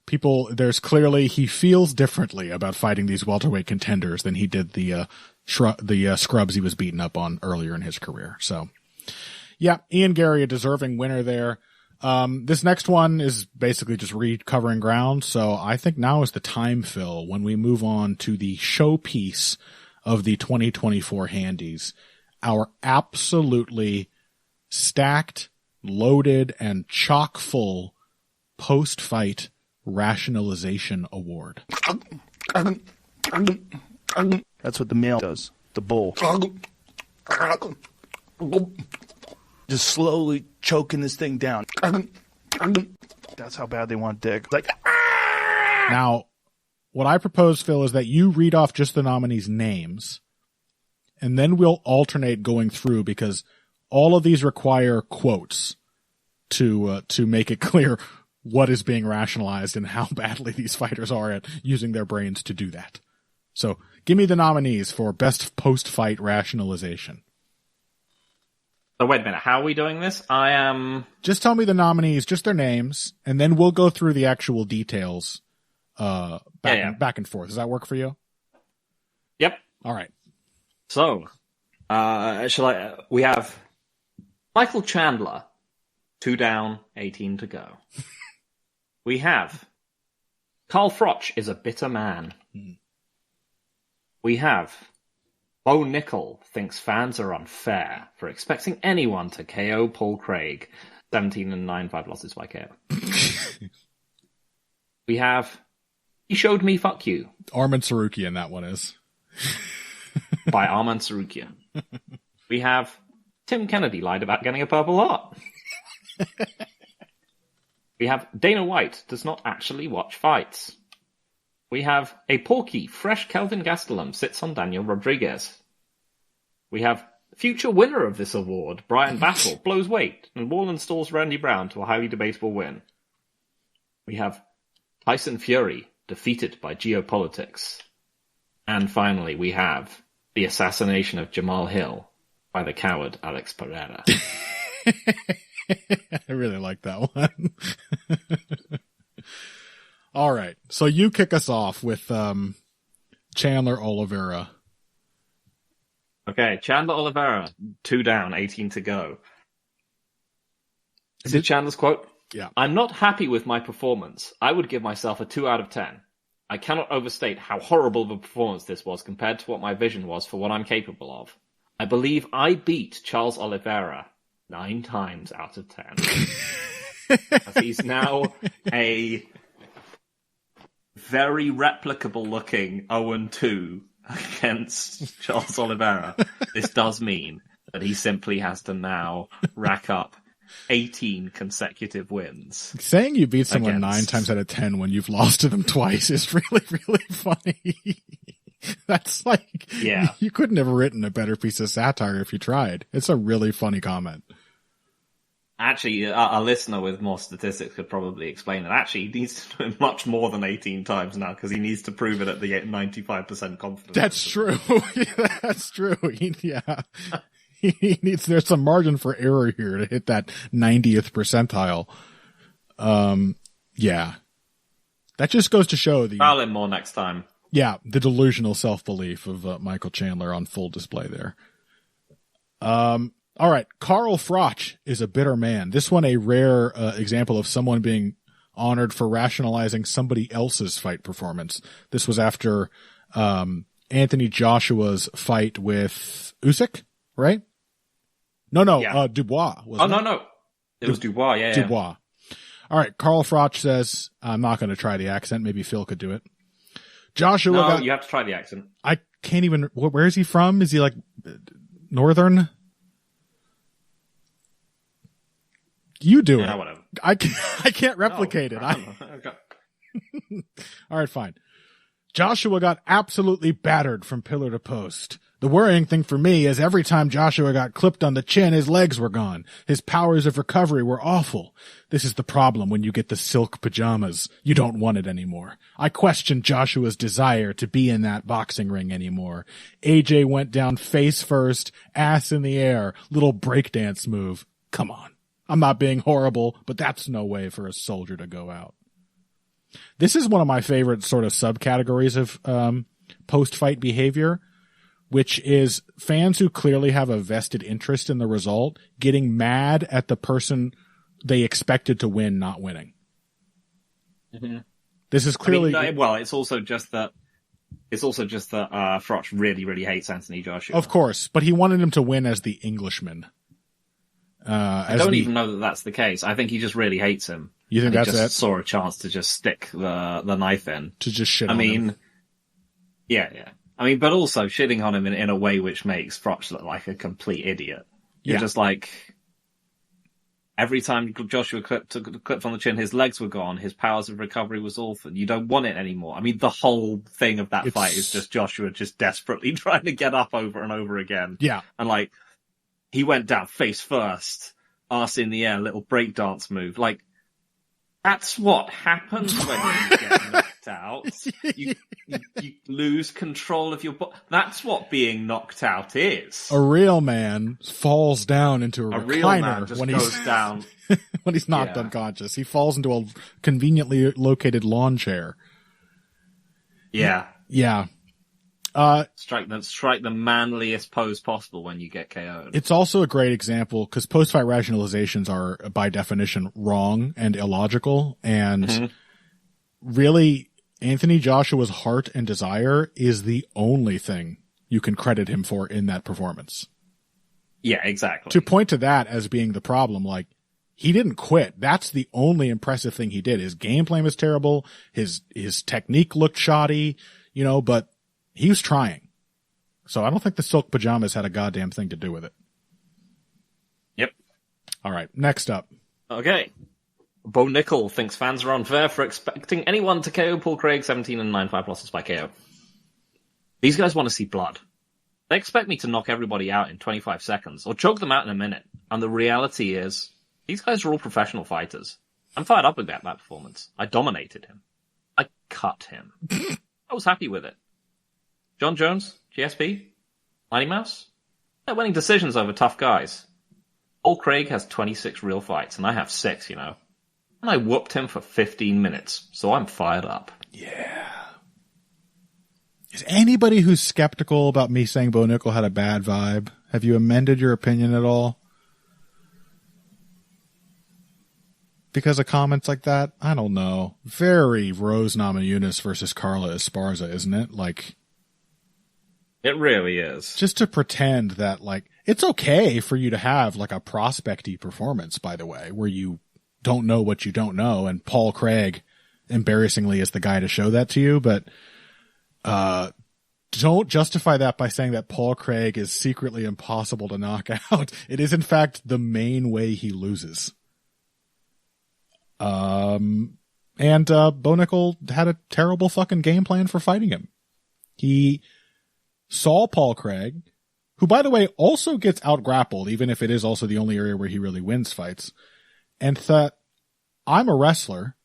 He feels differently about fighting these welterweight contenders than he did the scrubs he was beaten up on earlier in his career. So, yeah, Ian Gary, a deserving winner there. This next one is basically just recovering ground. So I think now is the time, Phil, when we move on to the showpiece of the 2024 Handies, our absolutely stacked, loaded, and chock full post-fight rationalization award. That's what the male does. The bull. Just slowly choking this thing down. That's how bad they want dick. Now, what I propose, Phil, is that you read off just the nominees' names, and then we'll alternate going through, because all of these require quotes to make it clear what is being rationalized and how badly these fighters are at using their brains to do that. So, give me the nominees for best post-fight rationalization. So wait a minute, how are we doing this? Just tell me the nominees, just their names, and then we'll go through the actual details back and forth. Does that work for you? Yep. All right. So, we have Michael Chandler, 2 down, 18 to go. We have Carl Froch is a bitter man. We have Bo Nickel thinks fans are unfair for expecting anyone to KO Paul Craig. 17-9, 5 losses by KO. We have He Showed Me Fuck You. Arman Sarukian, that one is. By Arman Sarukian. We have Tim Kennedy lied about getting a Purple Heart. We have Dana White does not actually watch fights. We have a porky, fresh Kelvin Gastelum sits on Daniel Rodriguez. We have future winner of this award, Brian Battle, blows weight and wall installs Randy Brown to a highly debatable win. We have Tyson Fury defeated by geopolitics. And finally, we have the assassination of Jamal Hill by the coward Alex Pereira. I really like that one. All right. So you kick us off with Chandler Oliveira. Okay, Chandler Oliveira, 2 down, 18 to go. Is it Chandler's quote? Yeah. I'm not happy with my performance. I would give myself a 2 out of 10. I cannot overstate how horrible of a performance this was compared to what my vision was for what I'm capable of. I believe I beat Charles Oliveira 9 times out of 10. As he's now a very replicable looking 0-2 against Charles Oliveira. This does mean that he simply has to now rack up 18 consecutive wins. Saying you beat someone 9 times out of 10 when you've lost to them twice is really, really funny. That's like, yeah, you couldn't have written a better piece of satire if you tried. It's a really funny comment. Actually, a listener with more statistics could probably explain that. Actually, he needs to do it much more than 18 times now, because he needs to prove it at the 95% confidence. That's true. That's true. there's some margin for error here to hit that 90th percentile. Yeah. That just goes to show foul him more next time. Yeah, the delusional self-belief of Michael Chandler on full display there. All right, Carl Froch is a bitter man. This one a rare example of someone being honored for rationalizing somebody else's fight performance. This was after Anthony Joshua's fight with Usyk, right? No, Yeah. Dubois. No. It was Dubois, yeah. Dubois. All right, Carl Froch says, I'm not going to try the accent. Maybe Phil could do it. Joshua you have to try the accent. I can't even, where is he from? Is he like northern? You do it. Whatever. I can't replicate it. Okay. All right, fine. Joshua got absolutely battered from pillar to post. The worrying thing for me is every time Joshua got clipped on the chin, his legs were gone. His powers of recovery were awful. This is the problem when you get the silk pajamas. You don't want it anymore. I question Joshua's desire to be in that boxing ring anymore. AJ went down face first, ass in the air, little breakdance move. Come on. I'm not being horrible, but that's no way for a soldier to go out. This is one of my favorite sort of subcategories of post-fight behavior, which is fans who clearly have a vested interest in the result getting mad at the person they expected to win not winning. Mm-hmm. This is clearly... it's also just that Froch really, really hates Anthony Joshua. Of course, but he wanted him to win as the Englishman. I don't even know that that's the case. I think he just really hates him. You think that's it? Saw a chance to just stick the knife in. To just shit on him. Yeah. I mean, but also shitting on him in a way which makes Froch look like a complete idiot. You're just like, every time Joshua took the clip on the chin, his legs were gone, his powers of recovery was awful. You don't want it anymore. I mean, the whole thing of that fight is just Joshua just desperately trying to get up over and over again. Yeah. And like, he went down face first, arse in the air, little breakdance move. Like, that's what happens when you get knocked out. You lose control of your body. That's what being knocked out is. A real man falls down into a recliner real man just goes down when he's knocked unconscious. He falls into a conveniently located lawn chair. Yeah. Yeah. Strike the manliest pose possible when you get KO'd. It's also a great example because post-fight rationalizations are by definition wrong and illogical. And really, Anthony Joshua's heart and desire is the only thing you can credit him for in that performance. Yeah, exactly. To point to that as being the problem, like, he didn't quit. That's the only impressive thing he did. His game plan was terrible. His technique looked shoddy, but he was trying. So I don't think the silk pajamas had a goddamn thing to do with it. Yep. All right. Next up. Okay. Bo Nickel thinks fans are unfair for expecting anyone to KO Paul Craig 17 and 9-5 losses by KO. These guys want to see blood. They expect me to knock everybody out in 25 seconds or choke them out in a minute. And the reality is, these guys are all professional fighters. I'm fired up about that performance. I dominated him. I cut him. I was happy with it. John Jones, GSP, Mighty Mouse, they're winning decisions over tough guys. Paul Craig has 26 real fights, and I have 6, And I whooped him for 15 minutes, so I'm fired up. Yeah. Is anybody who's skeptical about me saying Bo Nickel had a bad vibe? Have you amended your opinion at all? Because of comments like that? I don't know. Very Rose Namajunas versus Carla Esparza, isn't it? Like, it really is. Just to pretend that, like, it's okay for you to have, like, a prospecty performance, by the way, where you don't know what you don't know, and Paul Craig, embarrassingly, is the guy to show that to you, but don't justify that by saying that Paul Craig is secretly impossible to knock out. It is, in fact, the main way he loses. And Bo Nickel had a terrible fucking game plan for fighting him. He saw Paul Craig, who, by the way, also gets out-grappled, even if it is also the only area where he really wins fights, and thought, I'm a wrestler,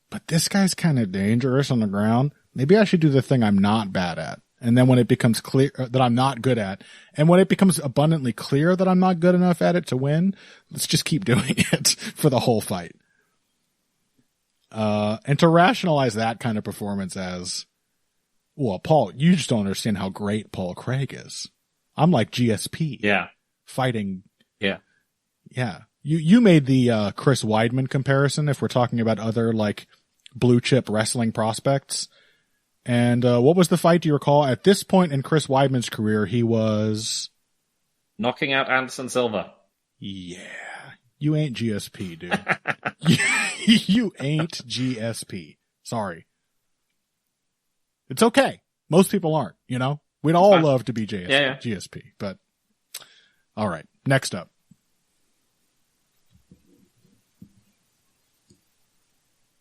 but this guy's kind of dangerous on the ground. Maybe I should do the thing I'm not bad at And then when it becomes clear that I'm not good at, and when it becomes abundantly clear that I'm not good enough at it to win, let's just keep doing it for the whole fight. And to rationalize that kind of performance as, well, Paul, you just don't understand how great Paul Craig is. I'm like GSP. Yeah. Fighting. Yeah. Yeah. You made the, Chris Weidman comparison if we're talking about other, like, blue chip wrestling prospects. And what was the fight, do you recall? At this point in Chris Weidman's career, he was... knocking out Anderson Silva. Yeah. You ain't GSP, dude. You ain't GSP. Sorry. It's okay. Most people aren't, you know? We'd all love to be GSP, but... All right, next up.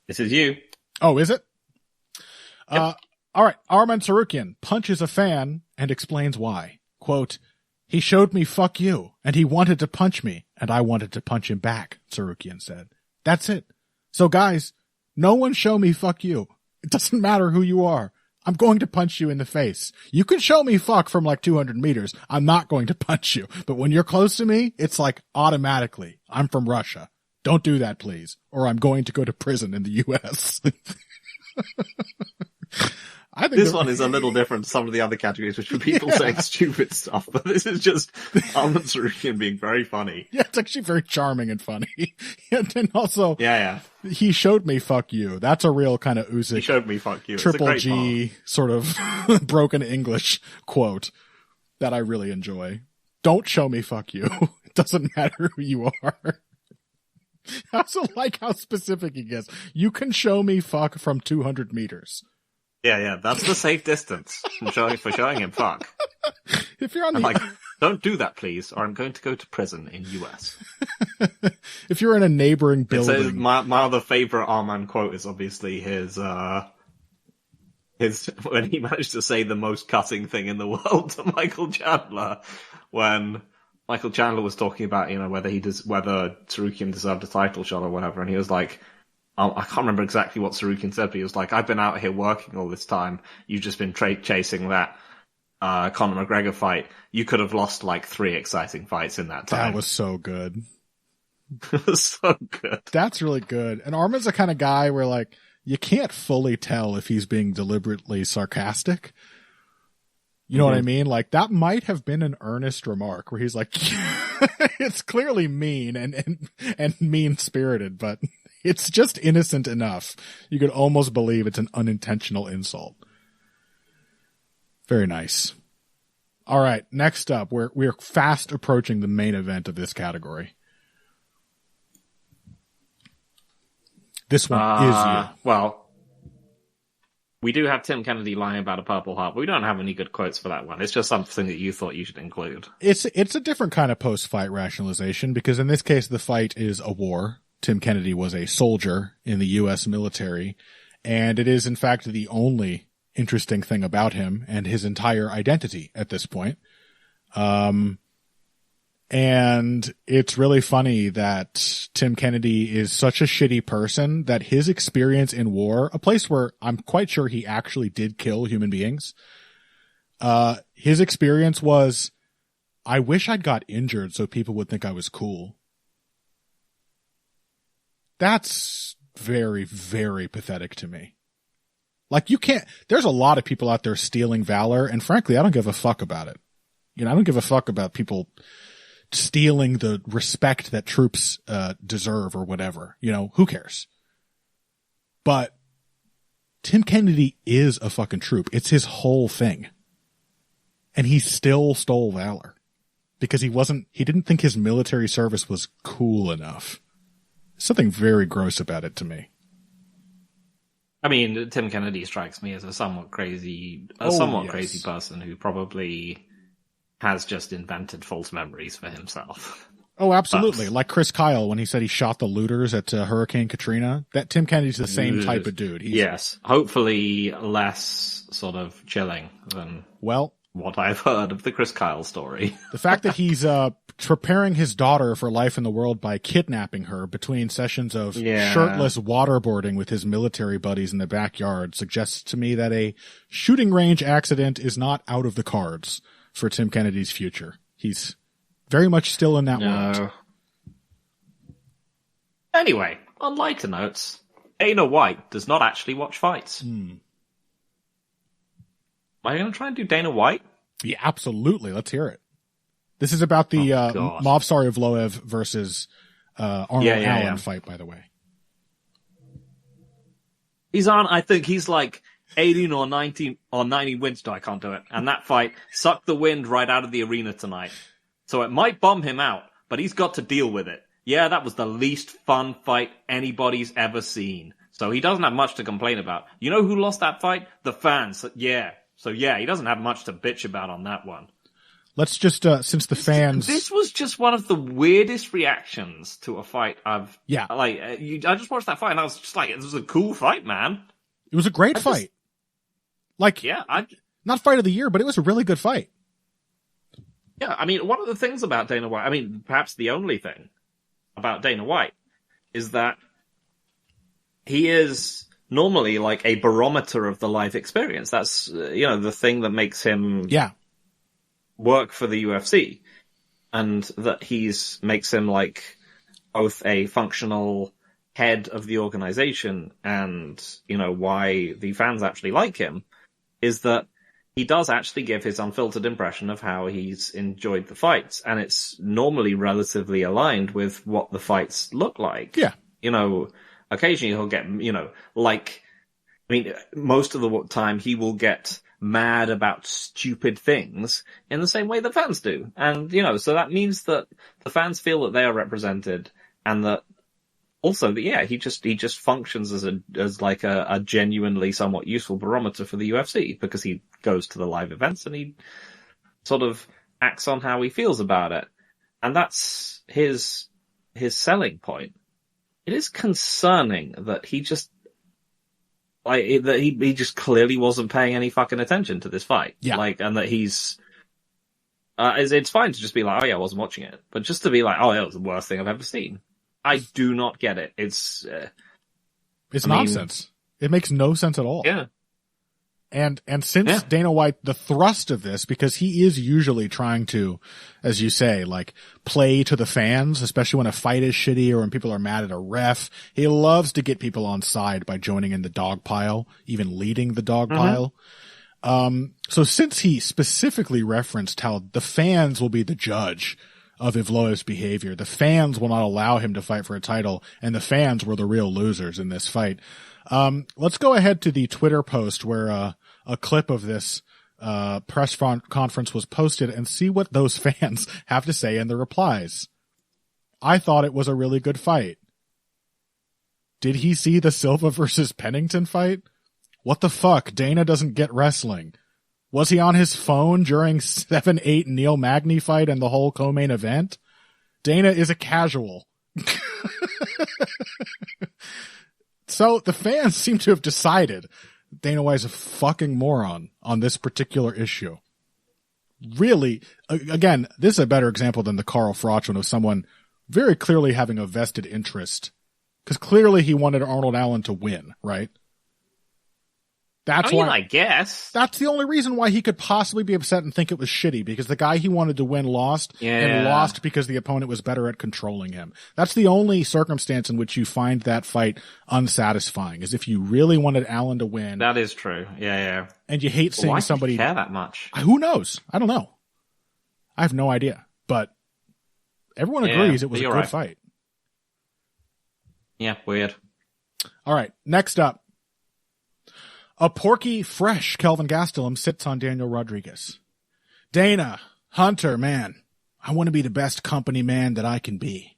This is you. Oh, is it? Yep. All right. Arman Tsarukyan punches a fan and explains why. Quote, he showed me fuck you, and he wanted to punch me, and I wanted to punch him back, Tsarukyan said. That's it. So guys, no one show me fuck you. It doesn't matter who you are. I'm going to punch you in the face. You can show me fuck from like 200 meters. I'm not going to punch you. But when you're close to me, it's like automatically, I'm from Russia. Don't do that, please. Or I'm going to go to prison in the U.S. I think this one is a little different to some of the other categories, which are people saying stupid stuff, but this is just Arman Tsarukyan being very funny. Yeah, it's actually very charming and funny. And then also, yeah, he showed me fuck you. That's a real kind of Usyk. He showed me fuck you. Triple G sort of broken English quote that I really enjoy. Don't show me fuck you. It doesn't matter who you are. I also like how specific he gets. You can show me fuck from 200 meters. Yeah, that's the safe distance for showing him fuck. If you're on I'm like, don't do that, please, or I'm going to go to prison in US. If you're in a neighboring building. My other favorite Arman quote is obviously his when he managed to say the most cutting thing in the world to Michael Chandler, when Michael Chandler was talking about, you know, whether Tsarukyan deserved a title shot or whatever, and he was like, I can't remember exactly what Tsarukyan said, but he was like, I've been out here working all this time. You've just been chasing that Conor McGregor fight. You could have lost like 3 exciting fights in that time. That was so good. It was so good. That's really good. And Arman's the kind of guy where, like, you can't fully tell if he's being deliberately sarcastic. You know what I mean? Like, that might have been an earnest remark where he's like, it's clearly mean and mean-spirited, but it's just innocent enough. You could almost believe it's an unintentional insult. Very nice. All right, next up, we're fast approaching the main event of this category. This one is you. Well, we do have Tim Kennedy lying about a Purple Heart, but we don't have any good quotes for that one. It's just something that you thought you should include. It's a different kind of post-fight rationalization, because in this case, the fight is a war. Tim Kennedy was a soldier in the U.S. military, and it is, in fact, the only interesting thing about him and his entire identity at this point. And it's really funny that Tim Kennedy is such a shitty person that his experience in war, a place where I'm quite sure he actually did kill human beings, his experience was, I wish I'd got injured so people would think I was cool. That's very, very pathetic to me. Like, there's a lot of people out there stealing valor, and frankly, I don't give a fuck about it. You know, I don't give a fuck about people stealing the respect that troops deserve or whatever. You know, who cares? But Tim Kennedy is a fucking troop. It's his whole thing. And he still stole valor because he didn't think his military service was cool enough. Something very gross about it to me. I mean, Tim Kennedy strikes me as a somewhat crazy person who probably has just invented false memories for himself. Oh, absolutely. Like Chris Kyle when he said he shot the looters at Hurricane Katrina. That Tim Kennedy's the same type of dude. Yes. Hopefully less sort of chilling than what what I've heard of the Chris Kyle story. The fact that he's preparing his daughter for life in the world by kidnapping her between sessions of shirtless waterboarding with his military buddies in the backyard suggests to me that a shooting range accident is not out of the cards for Tim Kennedy's future. He's very much still in that world. Anyway, on lighter notes, Dana White does not actually watch fights. Am I going to try and do Dana White? Yeah, absolutely. Let's hear it. This is about the Movsarioveloev versus Arnold Allen fight, by the way. He's on, I think he's like 18 or 19 or 90 wins. I can't do it. And that fight sucked the wind right out of the arena tonight. So it might bum him out, but he's got to deal with it. Yeah, that was the least fun fight anybody's ever seen. So he doesn't have much to complain about. You know who lost that fight? The fans. Yeah. So yeah, he doesn't have much to bitch about on that one. Let's just, since the fans... This was just one of the weirdest reactions to a fight I've... Yeah. I just watched that fight and I was just like, this was a cool fight, man. It was a great fight. Not fight of the year, but it was a really good fight. Yeah, I mean, one of the things about Dana White, I mean, perhaps the only thing about Dana White is that he is normally like a barometer of the live experience. That's, the thing that makes him work for the UFC. And that makes him like both a functional head of the organization and, why the fans actually like him is that he does actually give his unfiltered impression of how he's enjoyed the fights. And it's normally relatively aligned with what the fights look like. Yeah. Occasionally he'll get, most of the time he will get mad about stupid things in the same way that fans do. And, so that means that the fans feel that they are represented and that also that, he just functions as a genuinely somewhat useful barometer for the UFC because he goes to the live events and he sort of acts on how he feels about it. And that's his selling point. It is concerning that he just he just clearly wasn't paying any fucking attention to this fight. Yeah. And that he's it's fine to just be like, oh yeah, I wasn't watching it. But just to be like, oh, that was the worst thing I've ever seen. I do not get it. It's nonsense. It makes no sense at all. Yeah. And since Dana White, the thrust of this, because he is usually trying to, as you say, play to the fans, especially when a fight is shitty or when people are mad at a ref. He loves to get people on side by joining in the dog pile, even leading the dog pile. So since he specifically referenced how the fans will be the judge of Evloev's behavior, the fans will not allow him to fight for a title, and the fans were the real losers in this fight. Let's go ahead to the Twitter post where a clip of this press conference was posted and see what those fans have to say in the replies. I thought it was a really good fight. Did he see the Silva versus Pennington fight? What the fuck? Dana doesn't get wrestling. Was he on his phone during 7-8 Neil Magny fight and the whole co-main event? Dana is a casual. So the fans seem to have decided Dana White's a fucking moron on this particular issue. Really, again, this is a better example than the Carl Froch one of someone very clearly having a vested interest. Because clearly he wanted Arnold Allen to win, right? That's why, I guess. That's the only reason why he could possibly be upset and think it was shitty, because the guy he wanted to win lost, and lost because the opponent was better at controlling him. That's the only circumstance in which you find that fight unsatisfying, is if you really wanted Allen to win. That is true. Yeah. And you hate seeing somebody... Why do you care that much? Who knows? I don't know. I have no idea. But everyone agrees it was a good fight. Yeah, weird. All right, next up. A porky, fresh Kelvin Gastelum sits on Daniel Rodriguez. Dana, Hunter, man, I want to be the best company man that I can be.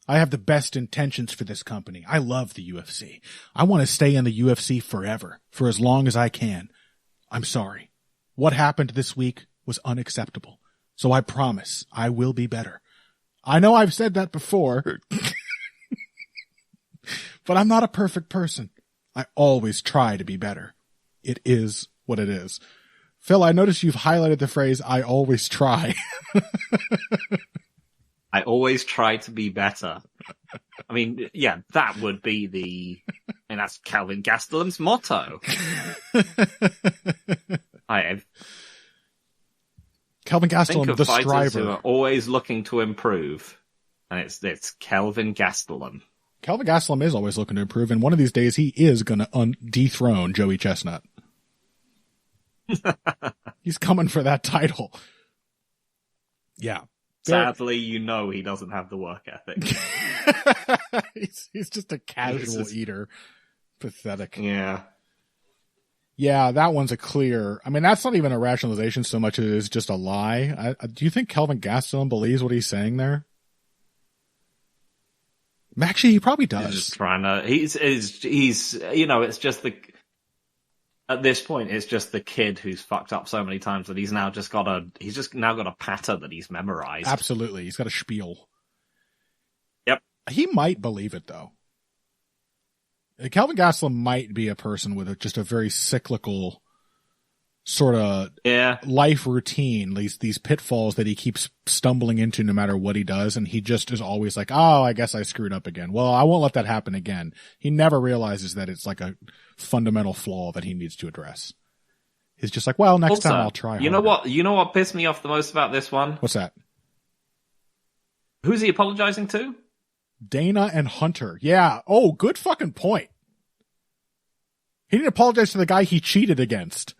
I have the best intentions for this company. I love the UFC. I want to stay in the UFC forever, for as long as I can. I'm sorry. What happened this week was unacceptable. So I promise I will be better. I know I've said that before, but I'm not a perfect person. I always try to be better. It is what it is. Phil, I noticed you've highlighted the phrase, I always try. I always try to be better. I mean, yeah, that would be and that's Calvin Gastelum's motto. Calvin Think Gastelum, of the fighters who striver. are always looking to improve, and it's Calvin Gastelum. Calvin Gastelum is always looking to improve, and one of these days he is going to dethrone Joey Chestnut. He's coming for that title. Yeah. Sadly, you know he doesn't have the work ethic. He's just a casual eater. Pathetic. Yeah. Yeah, that one's a clear. I mean, that's not even a rationalization so much as it is just a lie. Do you think Calvin Gastelum believes what he's saying there? Actually, he probably does. He's just trying to. He's. You know, it's just the. At this point, it's just the kid who's fucked up so many times that he's just now got a patter that he's memorized. Absolutely, he's got a spiel. Yep. He might believe it though. Calvin Gastelum might be a person with just a very cyclical sort of life routine, these pitfalls that he keeps stumbling into no matter what he does, and he just is always like, oh, I guess I screwed up again. Well, I won't let that happen again. He never realizes that it's like a fundamental flaw that he needs to address. He's just like, well, next time I'll try harder. You know what pissed me off the most about this one? What's that? Who's he apologizing to? Dana and Hunter. Yeah. Oh, good fucking point. He didn't apologize to the guy he cheated against.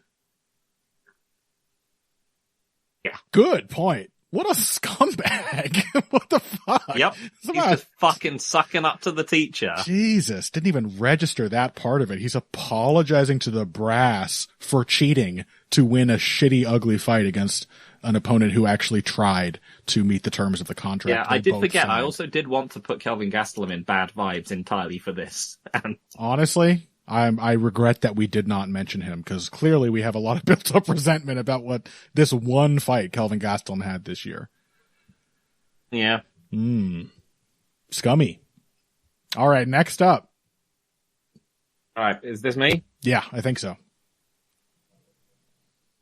Yeah. Good point. What a scumbag. What the fuck? Yep. He's just fucking sucking up to the teacher. Jesus. Didn't even register that part of it. He's apologizing to the brass for cheating to win a shitty, ugly fight against an opponent who actually tried to meet the terms of the contract. Yeah, I did forget. Signed. I also did want to put Calvin Gastelum in bad vibes entirely for this. And honestly, I regret that we did not mention him, because clearly we have a lot of built-up resentment about what this one fight Calvin Gastelum had this year. Yeah. Scummy. All right, next up. All right, is this me? Yeah, I think so.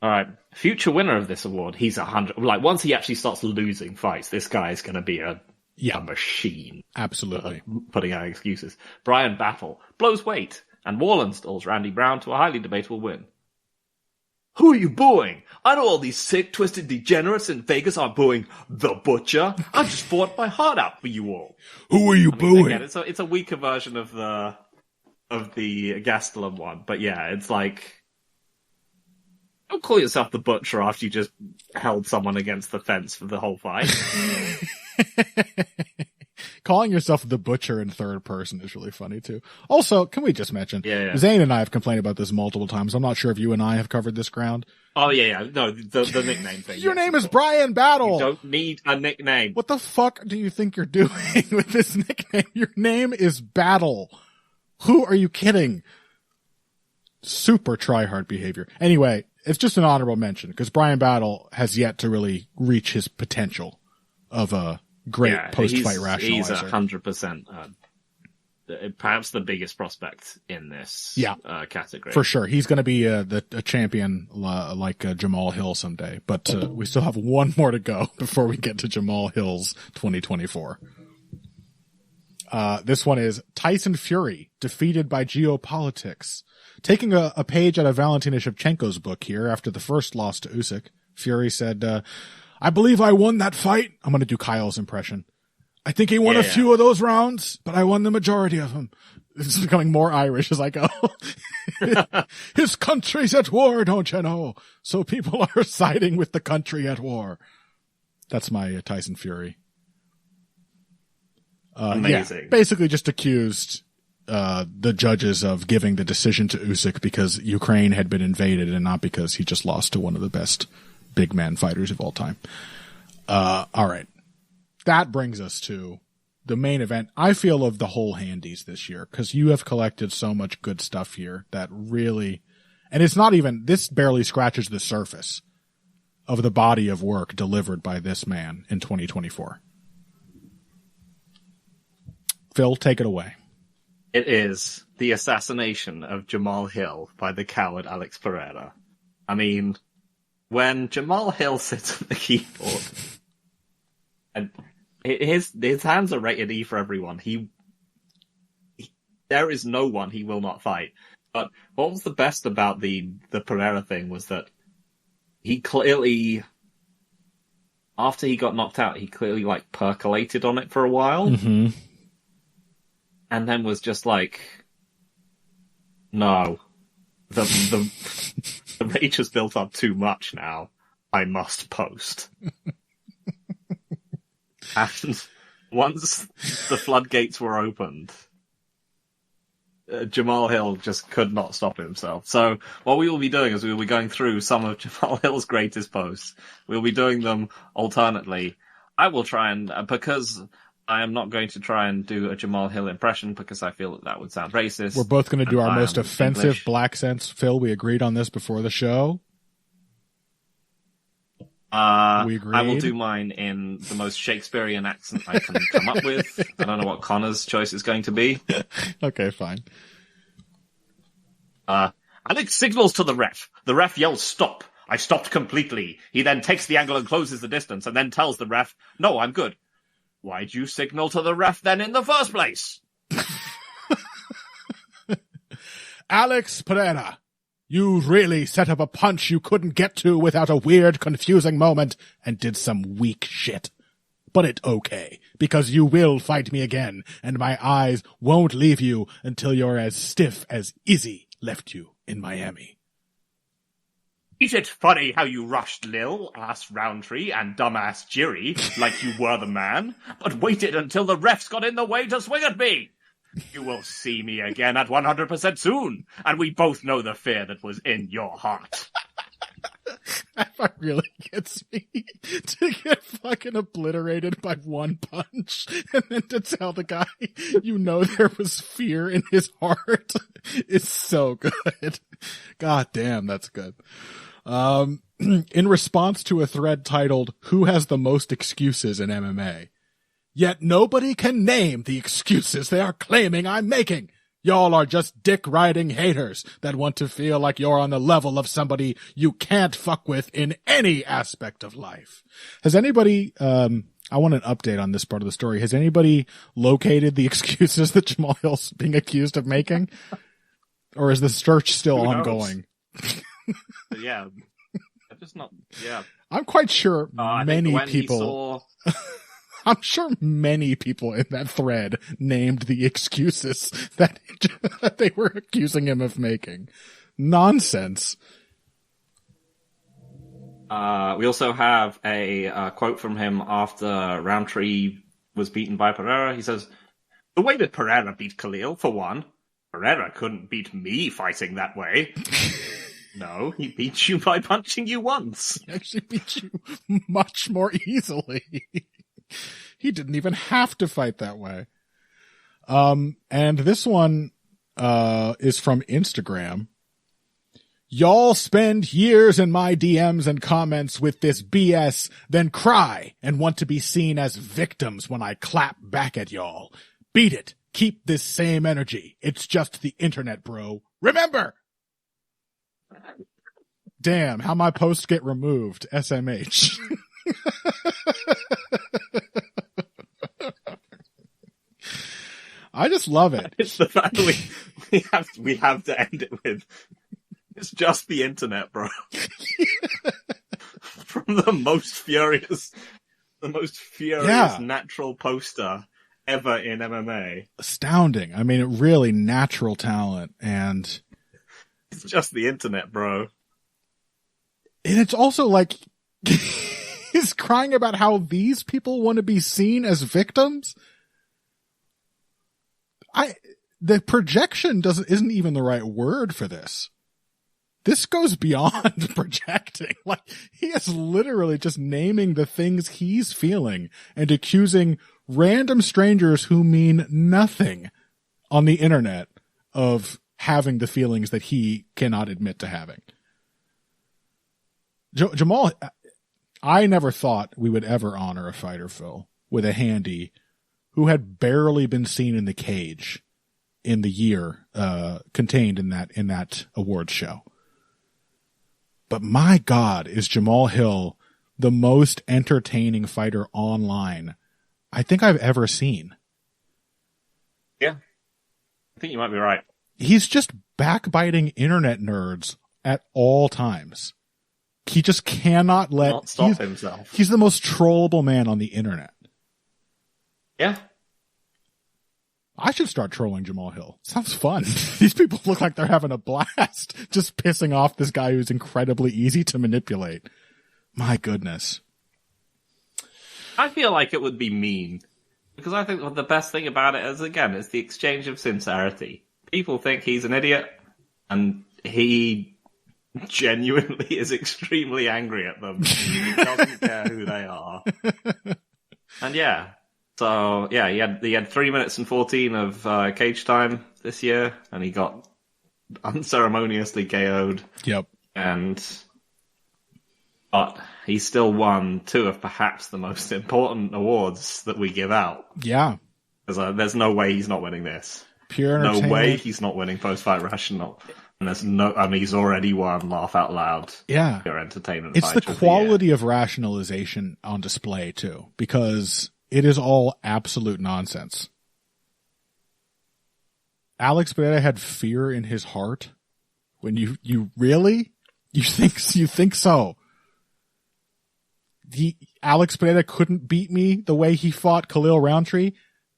All right, future winner of this award. He's 100. Like, once he actually starts losing fights, this guy is going to be a machine. Absolutely. Putting out excuses. Brian Battle blows weight and Wallenstall's Randy Brown to a highly debatable win. Who are you booing? I know all these sick, twisted degenerates in Vegas are booing The Butcher. I just fought my heart out for you all. Who are you booing? Again, it's a weaker version of the Gastelum one, but yeah, it's like, don't call yourself The Butcher after you just held someone against the fence for the whole fight. Calling yourself The Butcher in third person is really funny too. Also, can we just mention, Yeah. Zane and I have complained about this multiple times. I'm not sure if you and I have covered this ground. Oh yeah. No, the nickname thing. Your name is Brian Battle. You don't need a nickname. What the fuck do you think you're doing with this nickname? Your name is Battle. Who are you kidding? Super try-hard behavior. Anyway, it's just an honorable mention because Brian Battle has yet to really reach his potential of a great post-fight rationalizer. He's 100%, perhaps the biggest prospect in this category. For sure. He's going to be a champion like Jamal Hill someday. But we still have one more to go before we get to Jamal Hill's 2024. This one is Tyson Fury, defeated by geopolitics. Taking a page out of Valentina Shevchenko's book here after the first loss to Usyk, Fury said, I believe I won that fight. I'm going to do Kyle's impression. I think he won a few of those rounds, but I won the majority of them. It's becoming more Irish as I go. His country's at war, don't you know? So people are siding with the country at war. That's my Tyson Fury. Amazing. Yeah, basically just accused the judges of giving the decision to Usyk because Ukraine had been invaded and not because he just lost to one of the best big man fighters of all time. All right. That brings us to the main event, I feel, of the whole Handies this year, because you have collected so much good stuff here that really, and it's not even, this barely scratches the surface of the body of work delivered by this man in 2024. Phil, take it away. It is the assassination of Jamal Hill by the coward Alex Pereira. I mean, when Jamal Hill sits at the keyboard, and his hands are rated E for everyone. There is no one he will not fight. But what was the best about the Pereira thing was that he clearly, after he got knocked out, he clearly like percolated on it for a while, Mm-hmm. and then was just like, no, the rage has built up too much now. I must post. And once the floodgates were opened, Jamal Hill just could not stop himself. So what we will be doing is we will be going through some of Jamal Hill's greatest posts. We'll be doing them alternately. I will try and, because I am not going to try and do a Jamal Hill impression because I feel that would sound racist. We're both going to do our most offensive English. black sense. Phil, we agreed on this before the show. We agreed. I will do mine in the most Shakespearean accent I can come up with. I don't know what Connor's choice is going to be. Okay, fine. Alex signals to the ref. The ref yells, "Stop." I stopped completely. He then takes the angle and closes the distance and then tells the ref, "No, I'm good." Why'd you signal to the ref then in the first place? Alex Pereira, you really set up a punch you couldn't get to without a weird, confusing moment and did some weak shit. But it's okay, because you will fight me again, and my eyes won't leave you until you're as stiff as Izzy left you in Miami. Is it funny how you rushed Lil, ass Roundtree, and dumbass Jiri like you were the man, but waited until the refs got in the way to swing at me? You will see me again at 100% soon, and we both know the fear that was in your heart. That really gets me to get fucking obliterated by one punch, and then to tell the guy, you know there was fear in his heart, is so good. God damn, that's good. In response to a thread titled, "Who has the most excuses in MMA?" Yet nobody can name the excuses they are claiming I'm making. Y'all are just dick-riding haters that want to feel like you're on the level of somebody you can't fuck with in any aspect of life. Has anybody, I want an update on this part of the story. Has anybody located the excuses that Jamal Hill's being accused of making? Or is the search still ongoing? Yeah. Just not, yeah. I'm quite sure many when people... I'm sure many people in that thread named the excuses that they were accusing him of making. Nonsense. We also have a quote from him after Roundtree was beaten by Pereira. He says, "The way that Pereira beat Khalil, for one, Pereira couldn't beat me fighting that way." No, he beat you by punching you once. He actually beat you much more easily. He didn't even have to fight that way. And this one is from Instagram. Y'all spend years in my DMs and comments with this BS, then cry and want to be seen as victims when I clap back at y'all. Beat it. Keep this same energy. It's just the internet, bro. Remember! Damn, how my posts get removed. SMH. I just love it. It's the fact that we have to end it with, it's just the internet, bro. From the most furious natural poster ever in MMA. Astounding. I mean, really natural talent, and it's just the internet, bro. And it's also like he's crying about how these people want to be seen as victims. The projection isn't even the right word for this. This goes beyond projecting. Like, he is literally just naming the things he's feeling and accusing random strangers who mean nothing on the internet of having the feelings that he cannot admit to having. Jamal, I never thought we would ever honor a fighter, Phil, with a handy who had barely been seen in the cage in the year contained in that awards show. But my God, is Jamal Hill the most entertaining fighter online I think I've ever seen. Yeah. I think you might be right. He's just backbiting internet nerds at all times. He just cannot Not stop himself. He's the most trollable man on the internet. Yeah. I should start trolling Jamal Hill. Sounds fun. These people look like they're having a blast just pissing off this guy who's incredibly easy to manipulate. My goodness. I feel like it would be mean. Because I think the best thing about it is, again, it's the exchange of sincerity. People think he's an idiot, and he genuinely is extremely angry at them. He doesn't care who they are. And yeah. So, yeah, he had 3 minutes and 14 of cage time this year, and he got unceremoniously KO'd. Yep. But he still won 2 of perhaps the most important awards that we give out. Yeah. There's no way he's not winning this. Pure entertainment. No way he's not winning post-fight rational. And he's already won Laugh Out Loud. Yeah. Pure entertainment. It's the quality of rationalization on display, too, because it is all absolute nonsense. Alex Pereira had fear in his heart. When you really? You think so? Alex Pereira couldn't beat me the way he fought Khalil Roundtree.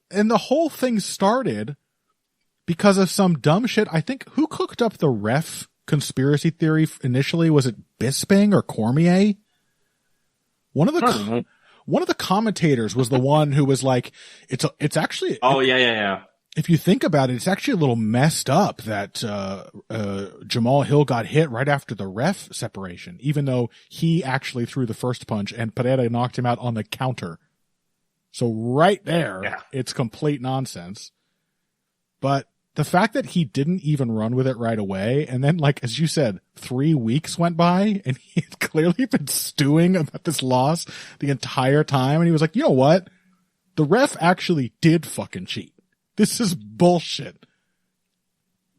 And the whole thing started because of some dumb shit. I think who cooked up the ref conspiracy theory initially? Was it Bisping or Cormier? One of the commentators was the one who was like, it's actually. Oh, yeah. If you think about it, it's actually a little messed up that Jamal Hill got hit right after the ref separation, even though he actually threw the first punch and Pereira knocked him out on the counter. So right there, It's complete nonsense. But the fact that he didn't even run with it right away, and then, like, as you said, 3 weeks went by, and he had clearly been stewing about this loss the entire time, and he was like, you know what? The ref actually did fucking cheat. This is bullshit.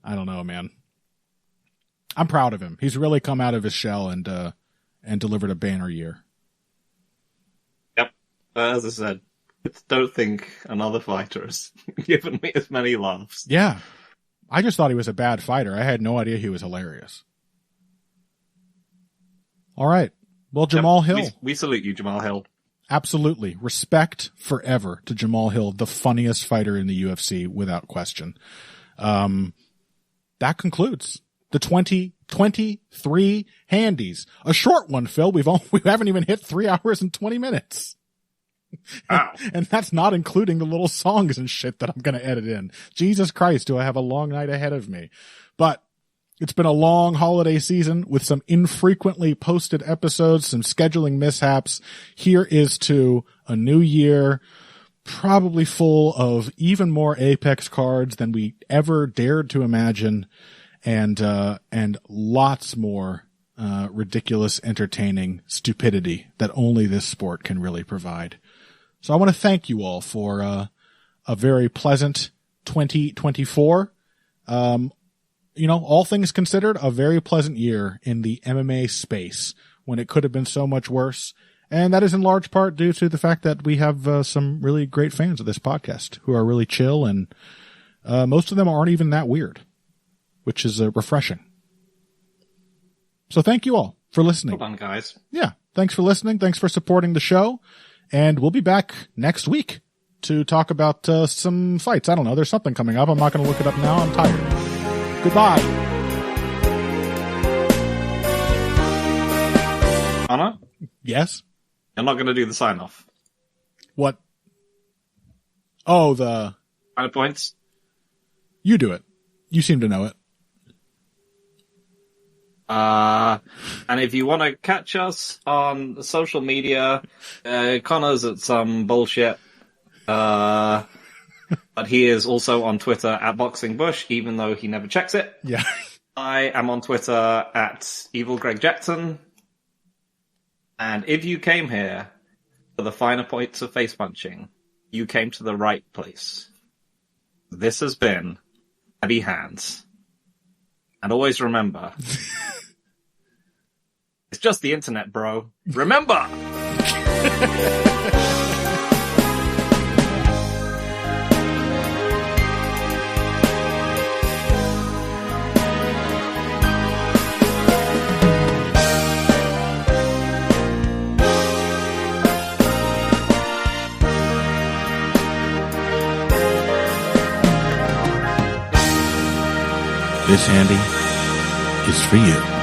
I don't know, man. I'm proud of him. He's really come out of his shell and delivered a banner year. Yep. As I said, I don't think another fighter has given me as many laughs. Yeah. I just thought he was a bad fighter. I had no idea he was hilarious. All right. Well, Jamal Hill. We salute you, Jamal Hill. Absolutely. Respect forever to Jamal Hill, the funniest fighter in the UFC, without question. That concludes the 2023 Handies. A short one, Phil. We haven't even hit 3 hours and 20 minutes. Wow. And that's not including the little songs and shit that I'm going to edit in. Jesus Christ, do I have a long night ahead of me. But it's been a long holiday season with some infrequently posted episodes, some scheduling mishaps. Here is to a new year, probably full of even more Apex cards than we ever dared to imagine, and lots more ridiculous, entertaining stupidity that only this sport can really provide. So I want to thank you all for a very pleasant 2024. All things considered, a very pleasant year in the MMA space when it could have been so much worse. And that is in large part due to the fact that we have some really great fans of this podcast who are really chill, and most of them aren't even that weird, which is refreshing. So thank you all for listening. Well done, guys. Yeah. Thanks for listening. Thanks for supporting the show. And we'll be back next week to talk about some fights. I don't know. There's something coming up. I'm not going to look it up now. I'm tired. Goodbye. Anna? Yes? You're not going to do the sign-off. What? Oh, the... Final points? You do it. You seem to know it. And if you want to catch us on social media, Connor's at some bullshit. But he is also on Twitter at BoxingBush, even though he never checks it. Yeah. I am on Twitter at Evil Greg Jackson. And if you came here for the finer points of face punching, you came to the right place. This has been Heavy Hands. And always remember, It's just the internet, bro. Remember! This handy is for you.